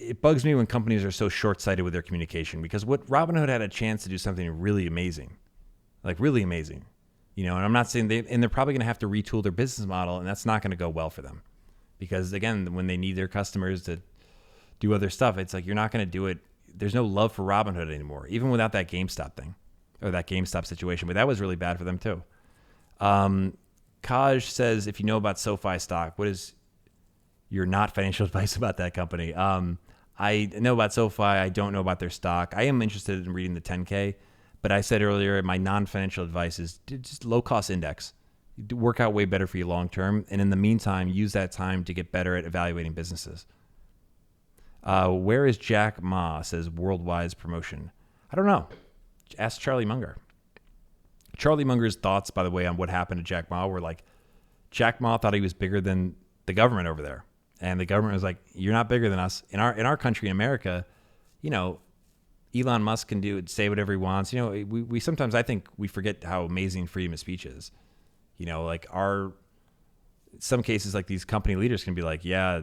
it bugs me when companies are so short-sighted with their communication, because what Robinhood had a chance to do something really amazing, like really amazing, and I'm not saying they're probably going to have to retool their business model, and that's not going to go well for them, because again, when they need their customers to do other stuff, it's like, you're not going to do it. There's no love for Robinhood anymore, even without that GameStop thing or that GameStop situation, but that was really bad for them too. Kaj says, if you know about SoFi stock, what is your not financial advice about that company? I know about SoFi. I don't know about their stock. I am interested in reading the 10K, but I said earlier, my non-financial advice is just low-cost index. Work out way better for you long-term, and in the meantime, use that time to get better at evaluating businesses. Where is Jack Ma, says Worldwide's promotion. I don't know. Ask Charlie Munger. Charlie Munger's thoughts, by the way, on what happened to Jack Ma were like, Jack Ma thought he was bigger than the government over there. And the government was like, you're not bigger than us. In our country, in America, Elon Musk can say whatever he wants. We sometimes, I think we forget how amazing freedom of speech is. Some cases, like, these company leaders can be like, yeah,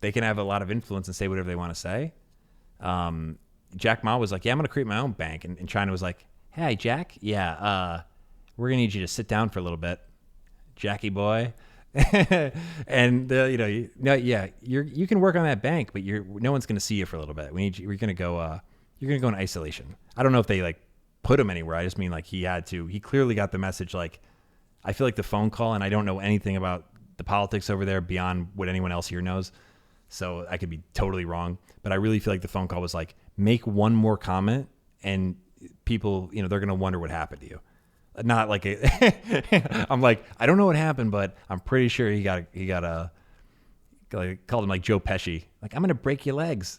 they can have a lot of influence and say whatever they want to say. Jack Ma was like, yeah, I'm going to create my own bank. And China was like, hey, Jack, yeah, we're going to need you to sit down for a little bit, Jackie boy. And you can work on that bank, but no one's going to see you for a little bit. You're going to go in isolation. I don't know if they like put him anywhere. I just mean, like, he clearly got the message. Like, I feel like the phone call, and I don't know anything about the politics over there beyond what anyone else here knows. So I could be totally wrong, but I really feel like the phone call was like, make one more comment and people, they're going to wonder what happened to you. Not like I'm like, I don't know what happened, but I'm pretty sure he got called him like Joe Pesci. Like, I'm going to break your legs.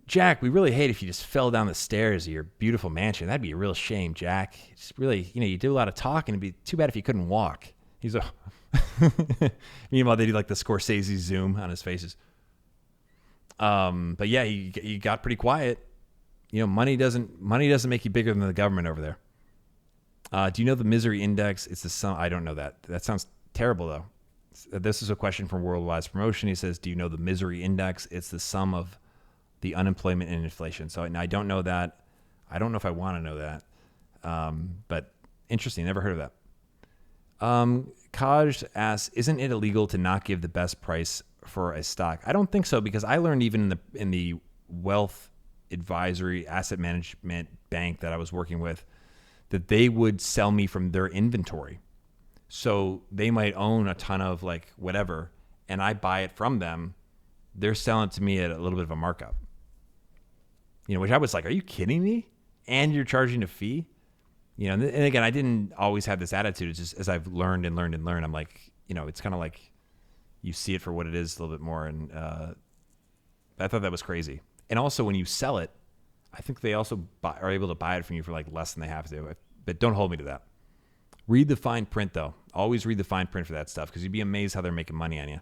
Jack, we really hate if you just fell down the stairs of your beautiful mansion. That'd be a real shame, Jack. It's really, you do a lot of talking. It'd be too bad if you couldn't walk. He's a. Meanwhile, they do like the Scorsese zoom on his faces. But yeah, he got pretty quiet. Money doesn't make you bigger than the government over there. Do you know the misery index? It's the sum. I don't know that. That sounds terrible though. This is a question from Worldwide Promotion. He says, do you know the misery index? It's the sum of the unemployment and inflation. So I don't know that. I don't know if I want to know that. But interesting. Never heard of that. Kaj asks, isn't it illegal to not give the best price for a stock? I don't think so, because I learned even in the wealth advisory asset management bank that I was working with, that they would sell me from their inventory. So they might own a ton of like whatever, and I buy it from them. They're selling it to me at a little bit of a markup. Which I was like, are you kidding me? And you're charging a fee? And again, I didn't always have this attitude. It's just as I've learned, I'm like, it's kind of like you see it for what it is a little bit more. And I thought that was crazy. And also when you sell it, I think they also are able to buy it from you for like less than they have to. But don't hold me to that. Read the fine print, though. Always read the fine print for that stuff, because you'd be amazed how they're making money on you.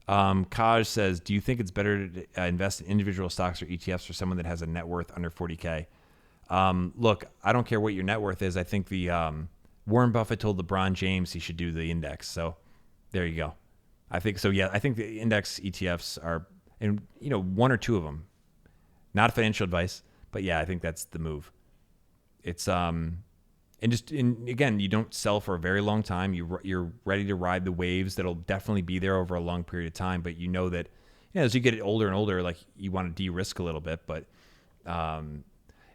Kaj says, do you think it's better to invest in individual stocks or ETFs for someone that has a net worth under 40K? Look, I don't care what your net worth is. I think the Warren Buffett told LeBron James he should do the index. So there you go. I think so. Yeah, I think the index ETFs are, and one or two of them. Not financial advice, but yeah, I think that's the move. It's again, you don't sell for a very long time. You're ready to ride the waves that'll definitely be there over a long period of time. But you know that, as you get older and older, like you want to de-risk a little bit. But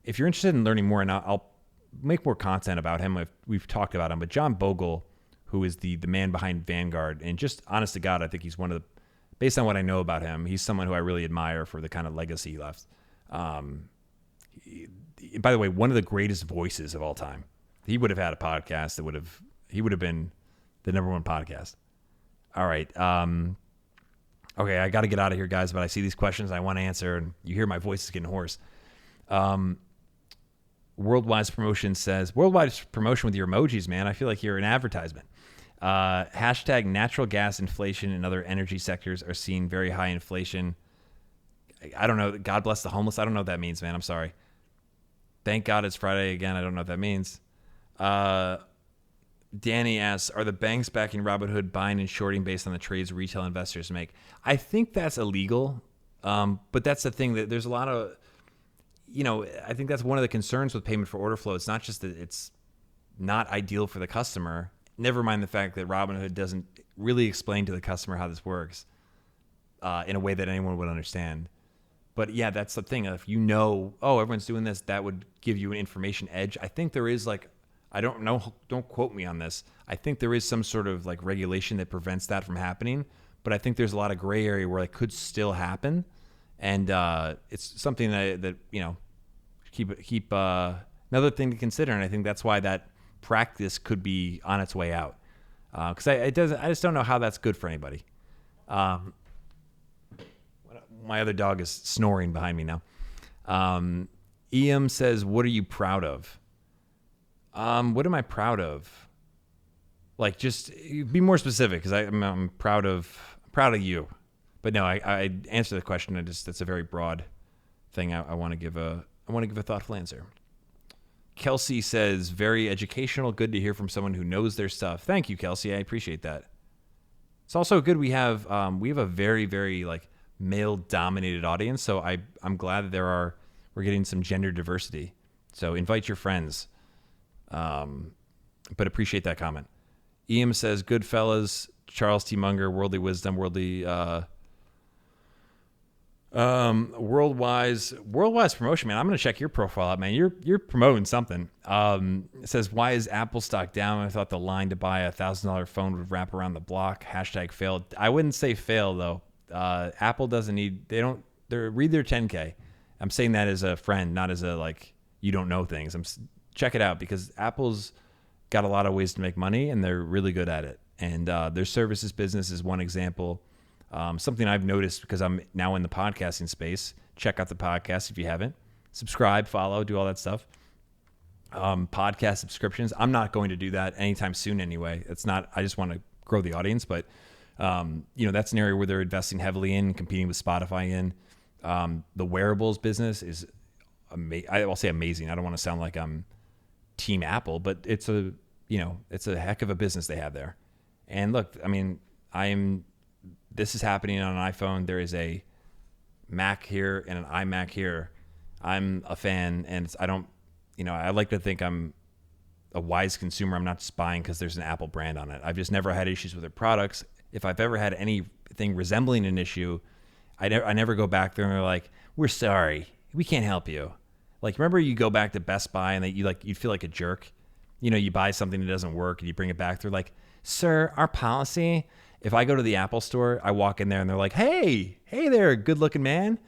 if you're interested in learning more, and I'll make more content about him. We've talked about him, but John Bogle, who is the man behind Vanguard, and just honest to God, I think he's one of the, based on what I know about him, he's someone who I really admire for the kind of legacy he left. By the way, one of the greatest voices of all time. He would have had a podcast he would have been the number one podcast. All right. Okay, I got to get out of here, guys, but I see these questions I want to answer, and you hear my voice is getting hoarse. Worldwide Promotion says, Worldwide Promotion with your emojis, man. I feel like you're an advertisement. Hashtag natural gas inflation and other energy sectors are seeing very high inflation. I don't know. God bless the homeless. I don't know what that means, man. I'm sorry. Thank God it's Friday again. I don't know what that means. Danny asks, are the banks backing Robinhood buying and shorting based on the trades retail investors make? I think that's illegal. But that's the thing, that there's a lot of, I think that's one of the concerns with payment for order flow. It's not just that it's not ideal for the customer. Never mind the fact that Robinhood doesn't really explain to the customer how this works in a way that anyone would understand. But yeah, that's the thing. If everyone's doing this, that would give you an information edge. I think there is I don't know, don't quote me on this. I think there is some sort of like regulation that prevents that from happening. But I think there's a lot of gray area where it could still happen. And it's something that keep another thing to consider. And I think that's why that practice could be on its way out. Because I just don't know how that's good for anybody. My other dog is snoring behind me now. Eam says, what are you proud of? What am I proud of? Like, just be more specific, because I'm proud of you. But no, I answer the question. That's a very broad thing. I want to give a thoughtful answer. Kelsey says, very educational. Good to hear from someone who knows their stuff. Thank you, Kelsey. I appreciate that. It's also good we have a very, very male-dominated audience. So I'm glad that we're getting some gender diversity. So invite your friends. But appreciate that comment. Eam says, good fellas, Charles T. Munger, worldly wisdom, worldly Worldwide promotion, man. I'm gonna check your profile out, man. You're promoting something. It says, why is Apple stock down? I thought the line to buy $1,000 phone would wrap around the block. # failed. I wouldn't say fail though. Apple doesn't need. They read their 10K. I'm saying that as a friend, not as a like you don't know things. Check it out because Apple's got a lot of ways to make money and they're really good at it. And their services business is one example. Something I've noticed because I'm now in the podcasting space. Check out the podcast if you haven't. Subscribe, follow, do all that stuff. Podcast subscriptions. I'm not going to do that anytime soon anyway. I just want to grow the audience, but that's an area where they're investing heavily in, competing with Spotify in. The wearables business is I'll say amazing. I don't want to sound like I'm Team Apple, but it's a heck of a business they have there. And look, I mean, this is happening on an iPhone. There is a Mac here and an iMac here. I'm a fan, and I like to think I'm a wise consumer. I'm not just buying because there's an Apple brand on it. I've just never had issues with their products. If I've ever had anything resembling an issue, I never go back there and they're like, we're sorry, we can't help you. Like, remember you go back to Best Buy and you feel like a jerk. You buy something that doesn't work and you bring it back. They're like, sir, our policy. If I go to the Apple store, I walk in there and they're like, hey there, good looking man.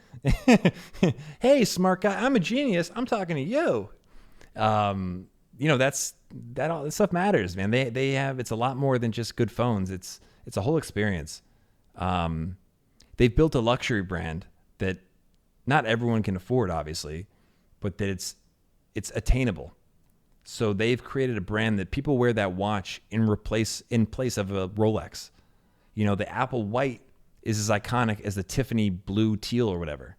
Hey, smart guy. I'm a genius. I'm talking to you. That stuff matters, man. They have, it's a lot more than just good phones. It's a whole experience. They've built a luxury brand that not everyone can afford, obviously, but that it's attainable. So they've created a brand that people wear that watch in place of a Rolex. The Apple White is as iconic as the Tiffany blue teal or whatever.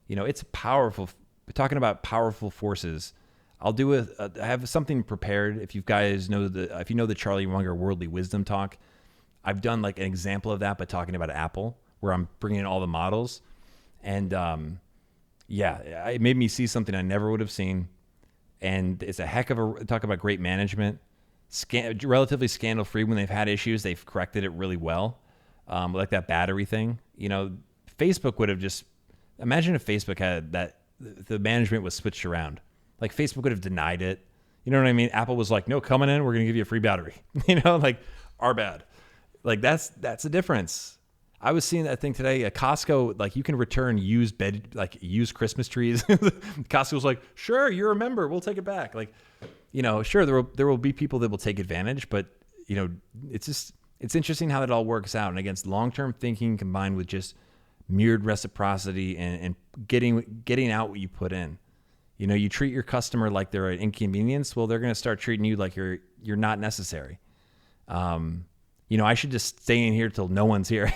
It's powerful. We're talking about powerful forces. I'll do I have something prepared. If you guys know the Charlie Munger Worldly Wisdom talk, I've done like an example of that, but talking about Apple, where I'm bringing in all the models. And it made me see something I never would have seen. And it's a heck of talk about great management. Relatively scandal-free. When they've had issues, they've corrected it really well. Like that battery thing. Facebook would have imagine if Facebook had that, the management was switched around. Like Facebook would have denied it. You know what I mean? Apple was like, no, coming in, we're going to give you a free battery. Like our bad. Like that's the difference. I was seeing that thing today at Costco. Like you can return used Christmas trees. Costco was like, sure, you're a member. We'll take it back. Like, sure, there will be people that will take advantage, but it's interesting how that all works out. And against long-term thinking combined with just mirrored reciprocity and getting out what you put in. You treat your customer like they're an inconvenience. Well, they're going to start treating you like you're not necessary. I should just stay in here till no one's here.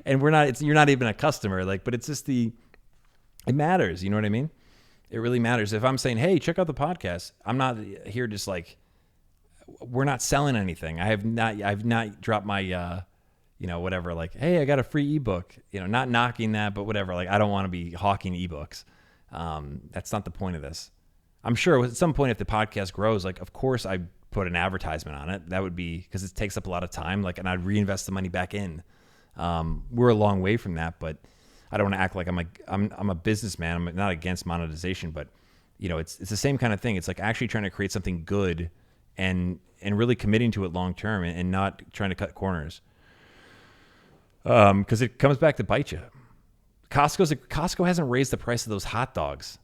And you're not even a customer. But it's just it matters. You know what I mean? It really matters. If I'm saying, hey, check out the podcast, I'm not here just like, we're not selling anything. I've not dropped my, whatever, like, hey, I got a free ebook, not knocking that, but whatever. Like, I don't want to be hawking ebooks. That's not the point of this. I'm sure at some point, if the podcast grows, like, of course I put an advertisement on it. That would be because it takes up a lot of time, like, and I'd reinvest the money back in. We're a long way from that, but I don't want to act like I'm a businessman. I'm not against monetization, but it's the same kind of thing. It's like actually trying to create something good and really committing to it long term and not trying to cut corners. Because it comes back to bite you. Costco hasn't raised the price of those hot dogs.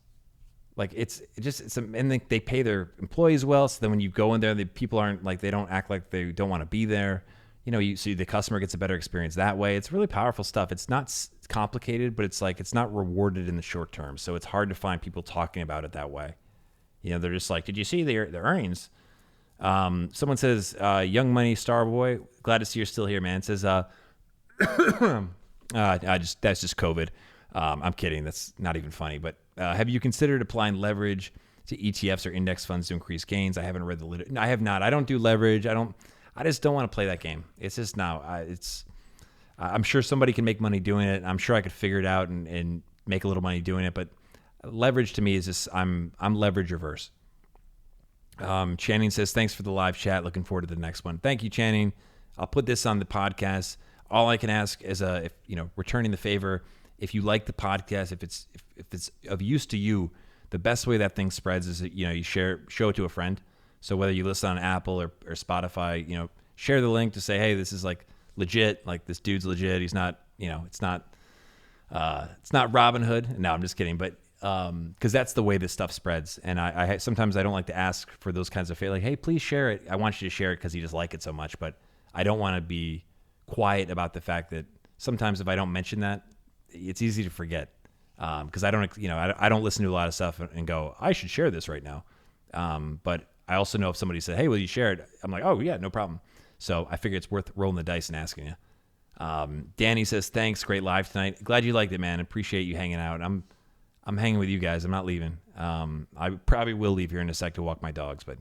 Like and they pay their employees well. So then when you go in there, the people aren't like, they don't act like they don't want to be there. You see the customer gets a better experience that way. It's really powerful stuff. It's not complicated, but it's like, it's not rewarded in the short term. So it's hard to find people talking about it that way. They're just like, did you see their earnings? Someone says, Young Money Starboy, glad to see you're still here, man. It says, that's just COVID. I'm kidding. That's not even funny. But have you considered applying leverage to ETFs or index funds to increase gains? I haven't read the literature. I have not. I don't do leverage. I just don't want to play that game. It's just I'm sure somebody can make money doing it. I'm sure I could figure it out and make a little money doing it. But leverage to me is just, I'm leverage averse. Channing says, thanks for the live chat. Looking forward to the next one. Thank you, Channing. I'll put this on the podcast. All I can ask is, returning the favor, if you like the podcast, if it's of use to you, the best way that thing spreads is that, you show it to a friend. So whether you listen on Apple or Spotify, share the link to say, hey, this is like legit. Like this dude's legit. He's not, it's not Robin Hood. No, I'm just kidding. But because that's the way this stuff spreads. And I sometimes I don't like to ask for those kinds of like, hey, please share it. I want you to share it because you just like it so much. But I don't want to be quiet about the fact that sometimes if I don't mention that, it's easy to forget. Because I don't listen to a lot of stuff and go, I should share this right now. But I also know if somebody said, hey, will you share it? I'm like, oh yeah, no problem. So I figure it's worth rolling the dice and asking you. Danny says, thanks. Great live tonight. Glad you liked it, man. Appreciate you hanging out. I'm hanging with you guys. I'm not leaving. I probably will leave here in a sec to walk my dogs, but,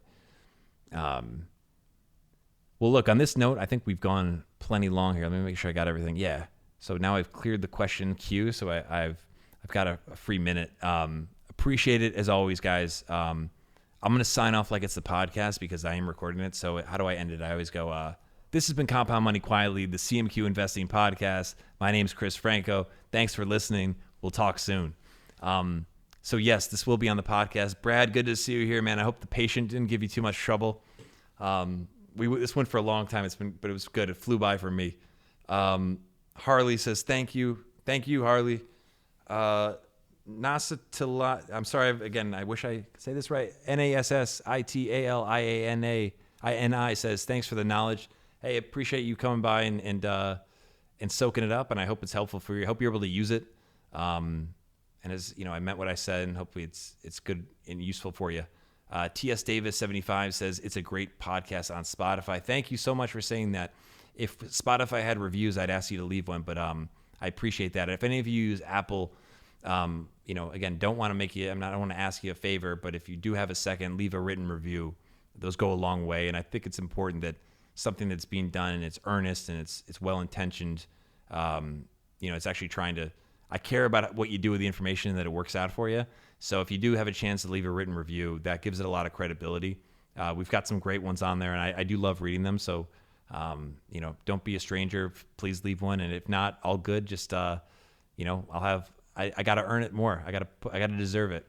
well, look, on this note, I think we've gone plenty long here. Let me make sure I got everything. Yeah. So now I've cleared the question queue. So I've got a free minute. Appreciate it as always, guys. I'm going to sign off like it's the podcast because I am recording it. So how do I end it? I always go, this has been Compound Money Quietly, the CMQ Investing Podcast. My name's Chris Franco. Thanks for listening. We'll talk soon. So yes, this will be on the podcast. Brad, good to see you here, man. I hope the patient didn't give you too much trouble. This went for a long time. But it was good. It flew by for me. Harley says, thank you. Thank you, Harley. Nasatila, I'm sorry, again, I wish I could say this right. Nassitaliani says, thanks for the knowledge. Hey, appreciate you coming by and soaking it up, and I hope it's helpful for you. I hope you're able to use it. And as I meant what I said, and hopefully it's good and useful for you. TS Davis 75 says, it's a great podcast on Spotify. Thank you so much for saying that. If Spotify had reviews, I'd ask you to leave one, but I appreciate that. If any of you use Apple, again, don't want to ask you a favor, but if you do have a second, leave a written review. Those go a long way. And I think it's important that something that's being done and it's earnest and it's well-intentioned, it's actually I care about what you do with the information and that it works out for you. So if you do have a chance to leave a written review, that gives it a lot of credibility. We've got some great ones on there and I do love reading them. So, don't be a stranger. Please leave one. And if not, all good. Just, I got to earn it more. I got to deserve it.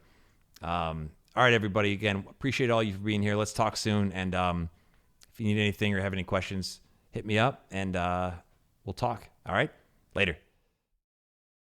All right, everybody. Again, appreciate all you for being here. Let's talk soon. And if you need anything or have any questions, hit me up and we'll talk. All right. Later.